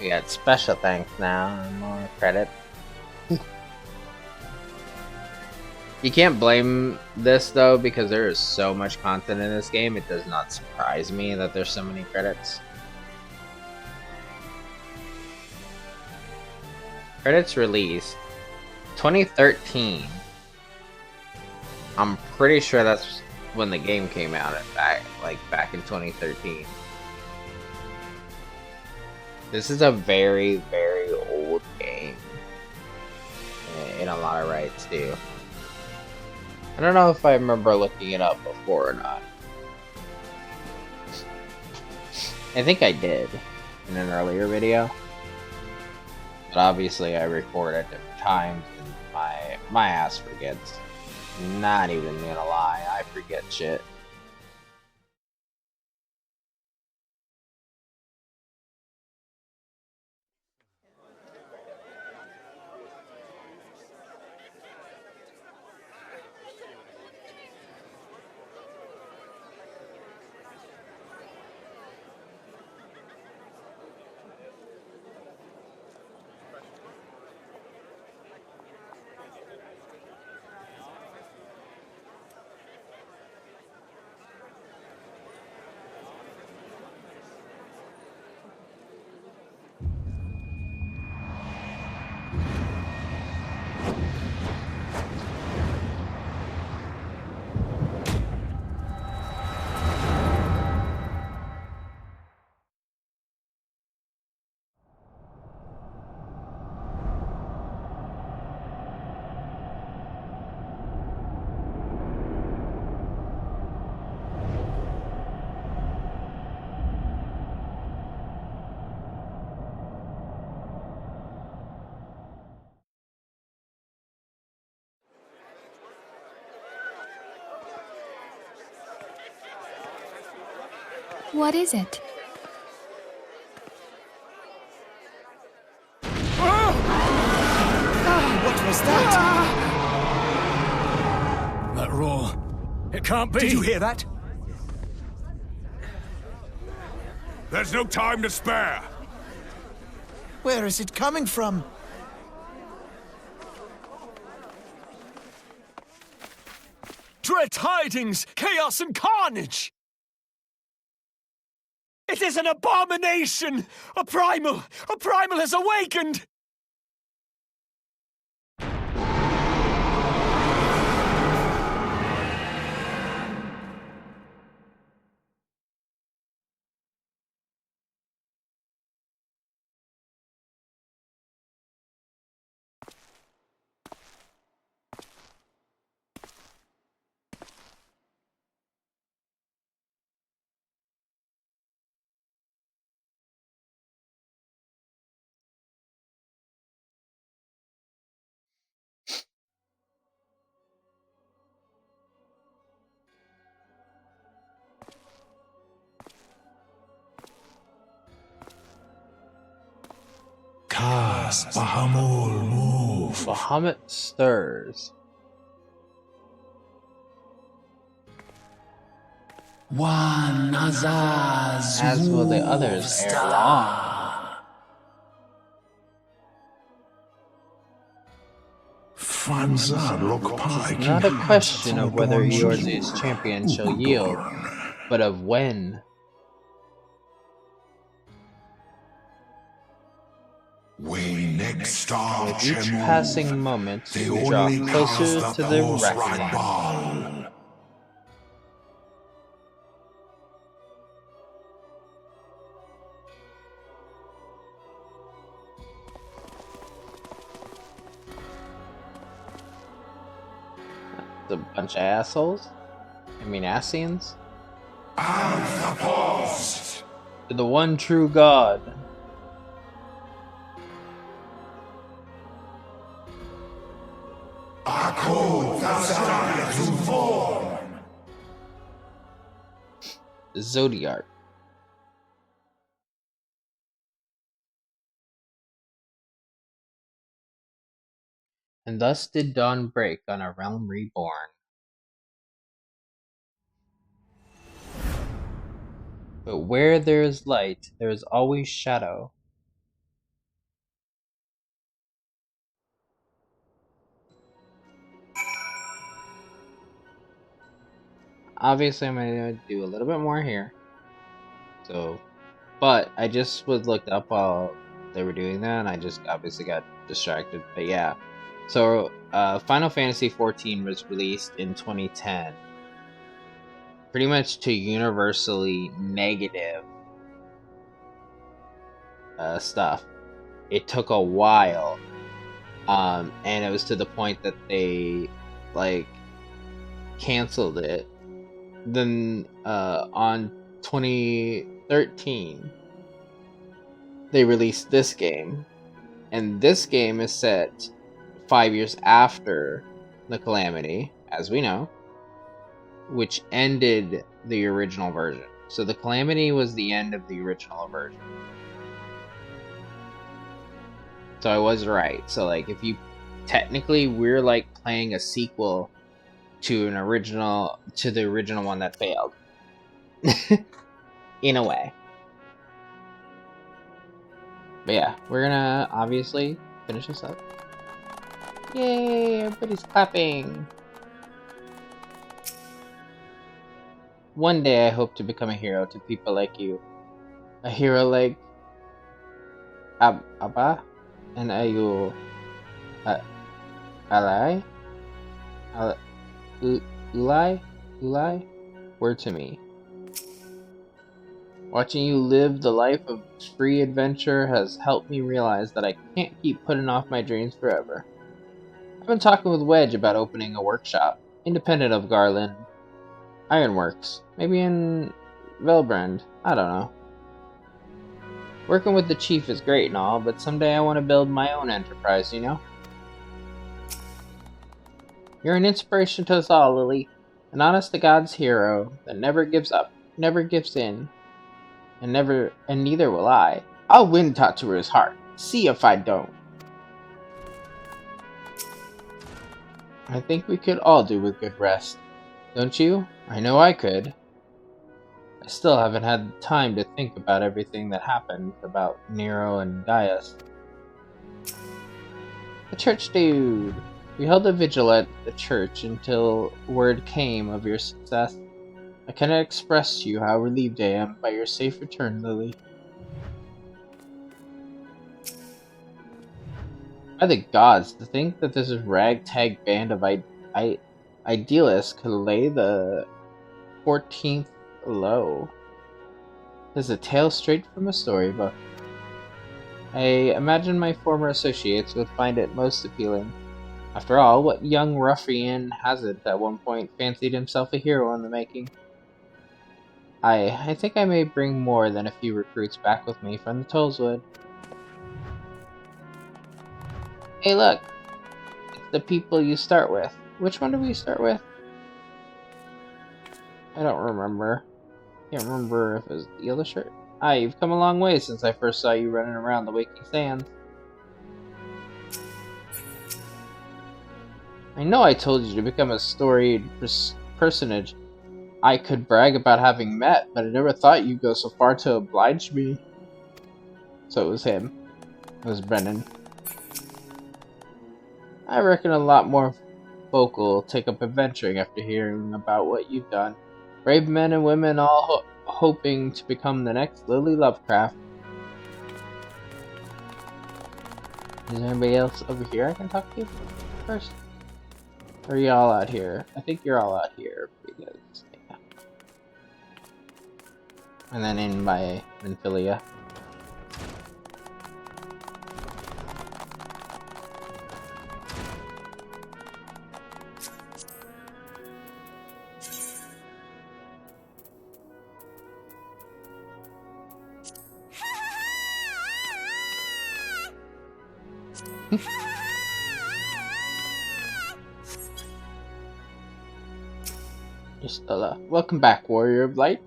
We got special thanks now and more credit. You can't blame this though, because there is so much content in this game. It does not surprise me that there's so many credits. Credits released 2013. I'm pretty sure that's when the game came out, back in 2013. This is a very, very old game in a lot of rights too. I don't know if I remember looking it up before or not. I think I did in an earlier video, but obviously I record at different times and my ass forgets. Not even gonna lie, I forget shit. What is it? It can't be. Did you hear that? There's no time to spare. Where is it coming from? Dread tidings! Chaos and carnage! It is an abomination! A primal has awakened! Bahamul move. Bahamut stirs. One Azaz. As will the others ere long. It's not a question of whether Eorzea's champion shall yield, but of when. With each passing moment, we draw closer to the reckoning. That's a bunch of assholes. I mean, Asians. To the one true God. Zodiac. And thus did dawn break on a realm reborn. But where there is light, there is always shadow. Obviously, I'm going to do a little bit more here. So, but I just was looked up while they were doing that, and I just obviously got distracted. But yeah, so Final Fantasy XIV was released in 2010, pretty much to universally negative stuff. It took a while, and it was to the point that they like canceled it. Then on 2013 they released this game, and this game is set 5 years after the Calamity, as we know, which ended the original version. So the Calamity was the end of the original version. So I was right. So like, if you technically, we're like playing a sequel to the original one that failed. In a way. But yeah, we're gonna obviously finish this up. Yay, everybody's clapping. One day I hope to become a hero to people like you. A hero like Abba and Ayu. Alai? Ulai? Word to me. Watching you live the life of free adventure has helped me realize that I can't keep putting off my dreams forever. I've been talking with Wedge about opening a workshop, independent of Garland Ironworks, maybe in Velbrand, I don't know. Working with the chief is great and all, but someday I want to build my own enterprise, you know? You're an inspiration to us all, Lily. An honest-to-God's hero that never gives up, never gives in, and neither will I. I'll win Tatsuru's heart. See if I don't. I think we could all do with good rest. Don't you? I know I could. I still haven't had time to think about everything that happened about Nero and Gaius. The church dude! We held a vigil at the church until word came of your success. I cannot express to you how relieved I am by your safe return, Lily. By the gods, to think that this ragtag band of idealists could lay the 14th low. Is a tale straight from a storybook. I imagine my former associates would find it most appealing. After all, what young ruffian hasn't at one point fancied himself a hero in the making? I think I may bring more than a few recruits back with me from the Tollswood. Hey look! It's the people you start with. Which one do we start with? I don't remember. Can't remember if it was the other shirt. Ah, you've come a long way since I first saw you running around the waking sands. I know I told you to become a storied personage I could brag about having met, but I never thought you'd go so far to oblige me. So it was him. It was Brennan. I reckon a lot more folk will take up adventuring after hearing about what you've done. Brave men and women all hoping to become the next Lily Lovecraft. Is there anybody else over here I can talk to first? Or are you all out here? I think you're all out here because, yeah. And then in by Nymphilia. Stella. Welcome back, Warrior of Light.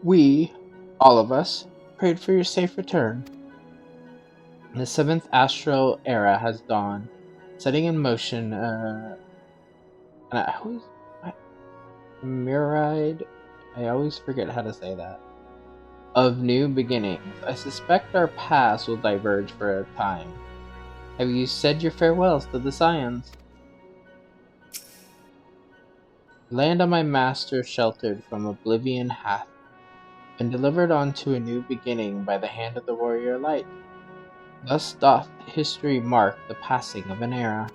We, all of us, prayed for your safe return. The 7th astral era has dawned, setting in motion and myriad, I always forget how to say that, of new beginnings. I suspect our paths will diverge for a time. Have you said your farewells to the Scions? Land on my master sheltered from oblivion hath been delivered unto a new beginning by the hand of the warrior light. Thus doth history mark the passing of an era.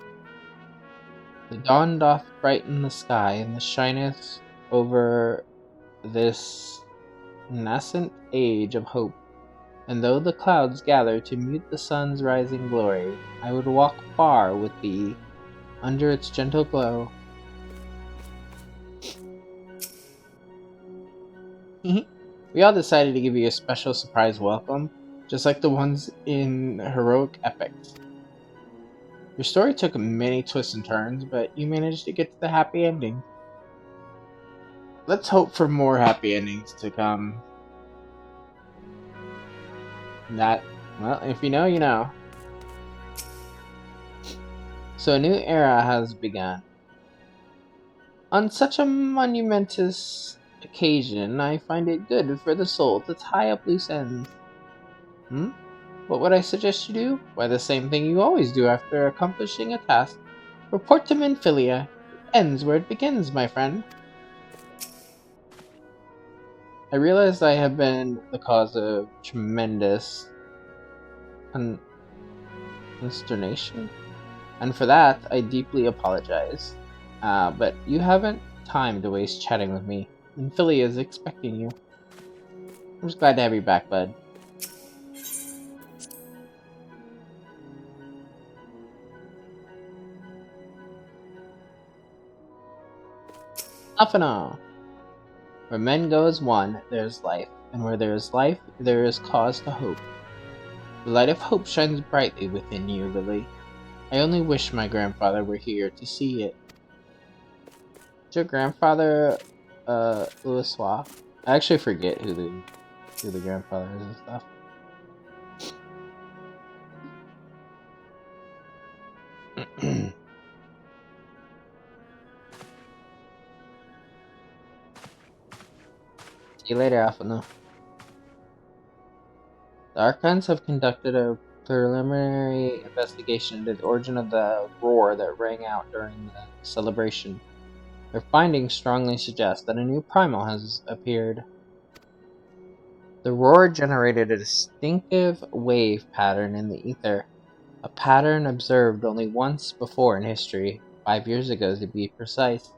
The dawn doth brighten the sky, and the shineth over this nascent age of hope. And though the clouds gather to mute the sun's rising glory, I would walk far with thee under its gentle glow. We all decided to give you a special surprise welcome, just like the ones in heroic epics. Your story took many twists and turns, but you managed to get to the happy ending. Let's hope for more happy endings to come. Well, if you know, you know. So a new era has begun. On such a monumentous occasion, I find it good for the soul to tie up loose ends. What would I suggest you do? Why, the same thing you always do after accomplishing a task. Report to Nymphilia. It ends where it begins, my friend. I realize I have been the cause of tremendous consternation, and for that I deeply apologize. But you haven't time to waste chatting with me. Nymphilia is expecting you. I'm just glad to have you back, bud. Afana. Where men go as one, there is life, and where there is life, there is cause to hope. The light of hope shines brightly within you, Lily. I only wish my grandfather were here to see it. Is your grandfather, Louis? I actually forget who the grandfather is and stuff. See you later, Alpha. No. The Archons have conducted a preliminary investigation into the origin of the roar that rang out during the celebration. Their findings strongly suggest that a new primal has appeared. The roar generated a distinctive wave pattern in the ether, a pattern observed only once before in history, 5 years ago to be precise.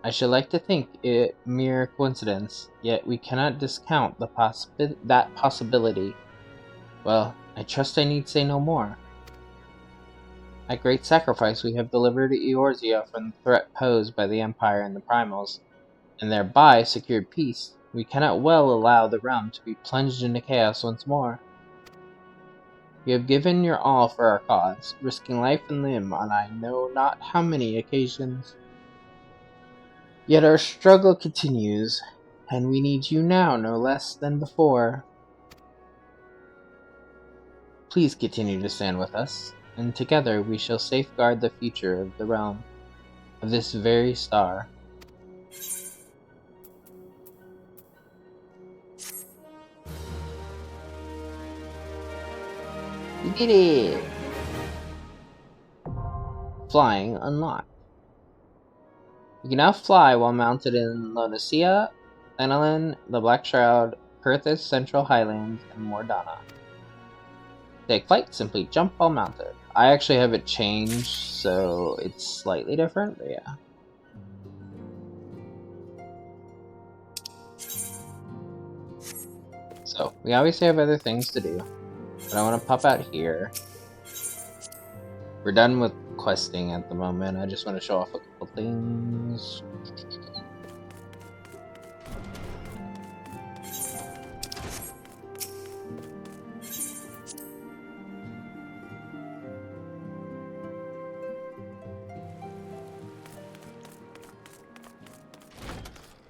I should like to think it mere coincidence, yet we cannot discount that possibility. Well, I trust I need say no more. At great sacrifice we have delivered Eorzea from the threat posed by the Empire and the Primals, and thereby secured peace. We cannot well allow the realm to be plunged into chaos once more. You have given your all for our cause, risking life and limb on I know not how many occasions. Yet our struggle continues, and we need you now no less than before. Please continue to stand with us, and together we shall safeguard the future of the realm, of this very star. We did it! Flying unlocked. You can now fly while mounted in Lonacia, Thenelin, the Black Shroud, Perthis Central Highlands, and Mordana. To take flight, simply jump while mounted. I actually have it changed, so it's slightly different, but yeah. So, we obviously have other things to do, but I want to pop out here. We're done with questing at the moment. I just want to show off a couple things.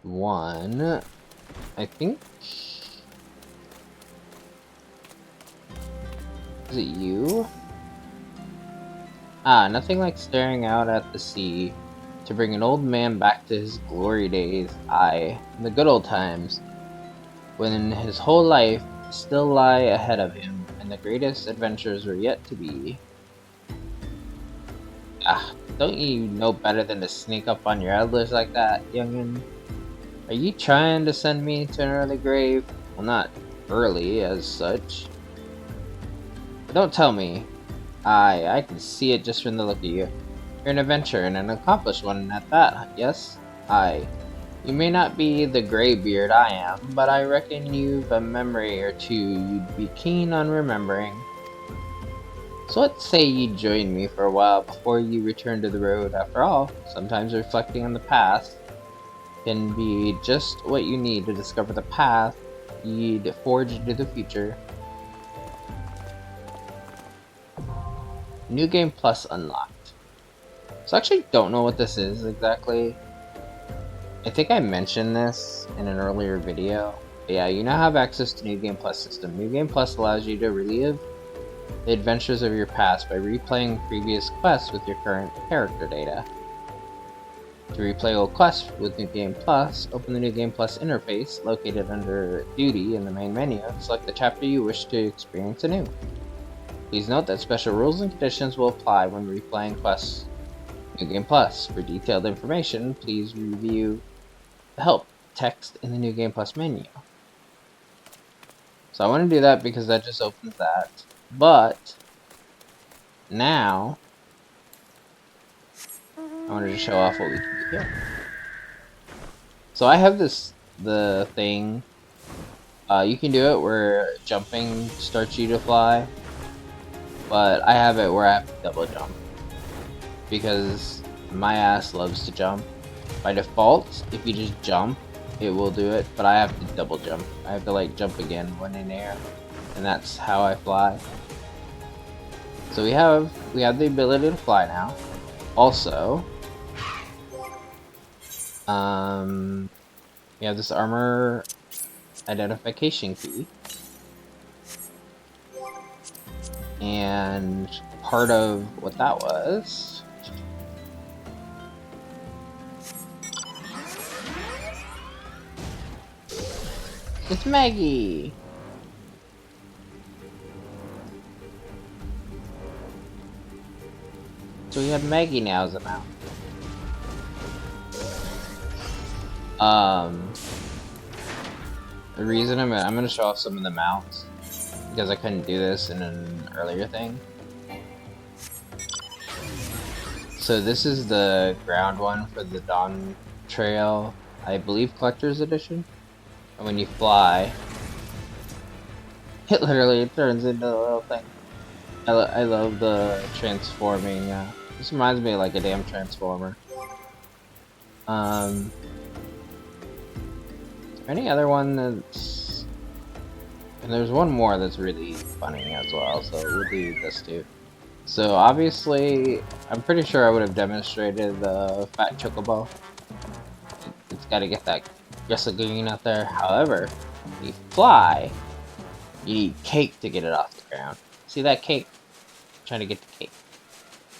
One, I think. Is it you? Ah, nothing like staring out at the sea to bring an old man back to his glory days. Aye, the good old times, when his whole life still lie ahead of him, and the greatest adventures were yet to be. Ah, don't you know better than to sneak up on your elders like that, youngin'? Are you trying to send me to an early grave? Well, not early as such. But don't tell me. Aye, I can see it just from the look of you. You're an adventurer and an accomplished one at that, yes? Aye. You may not be the graybeard I am, but I reckon you've a memory or two you'd be keen on remembering. So let's say you join me for a while before you return to the road. After all, sometimes reflecting on the past can be just what you need to discover the path you'd forge into the future. New Game Plus unlocked. So I actually don't know what this is exactly. I think I mentioned this in an earlier video. But yeah, you now have access to New Game Plus system. New Game Plus allows you to relive the adventures of your past by replaying previous quests with your current character data. To replay old quests with New Game Plus, open the New Game Plus interface located under Duty in the main menu and select the chapter you wish to experience anew. Please note that special rules and conditions will apply when replaying quests. New Game Plus. For detailed information, please review the help text in the New Game Plus menu. So I want to do that because that just opens that. But now I wanted to show off what we can do here. So I have the thing. You can do it where jumping starts you to fly. But I have it where I have to double jump. Because my ass loves to jump. By default, if you just jump, it will do it. But I have to double jump. I have to like jump again when in air. And that's how I fly. So we have the ability to fly now. Also, we have this armor identification key. And part of what that was It's Maggie! So we have Maggie now as a mount. The reason I'm gonna show off some of the mounts because I couldn't do this in an earlier thing. So this is the ground one for the Dawn Trail, I believe Collector's Edition. And when you fly, it literally turns into a little thing. I love the transforming. This reminds me of like a damn transformer. Any other one that's... And there's one more that's really funny as well, so we'll do this too. So obviously, I'm pretty sure I would have demonstrated the Fat Chocobo. It's got to get that Jessica Green out there. However, when you fly, you need cake to get it off the ground. See that cake? I'm trying to get the cake.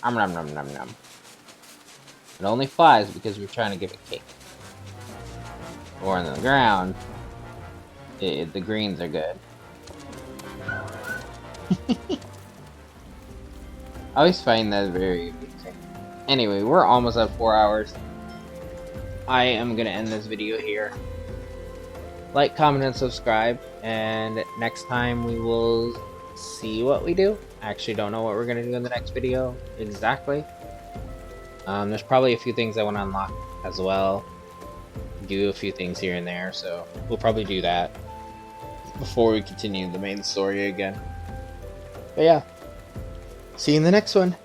Nom nom nom nom nom. It only flies because we're trying to give it cake. Or on the ground, the greens are good. I always find that very amusing. Anyway, we're almost at 4 hours. I am gonna end this video here. Like, comment, and subscribe, and next time we will see what we do. I actually don't know what we're gonna do in the next video exactly. There's probably a few things I want to unlock as well. Do a few things here and there, so we'll probably do that before we continue the main story again. But yeah, see you in the next one.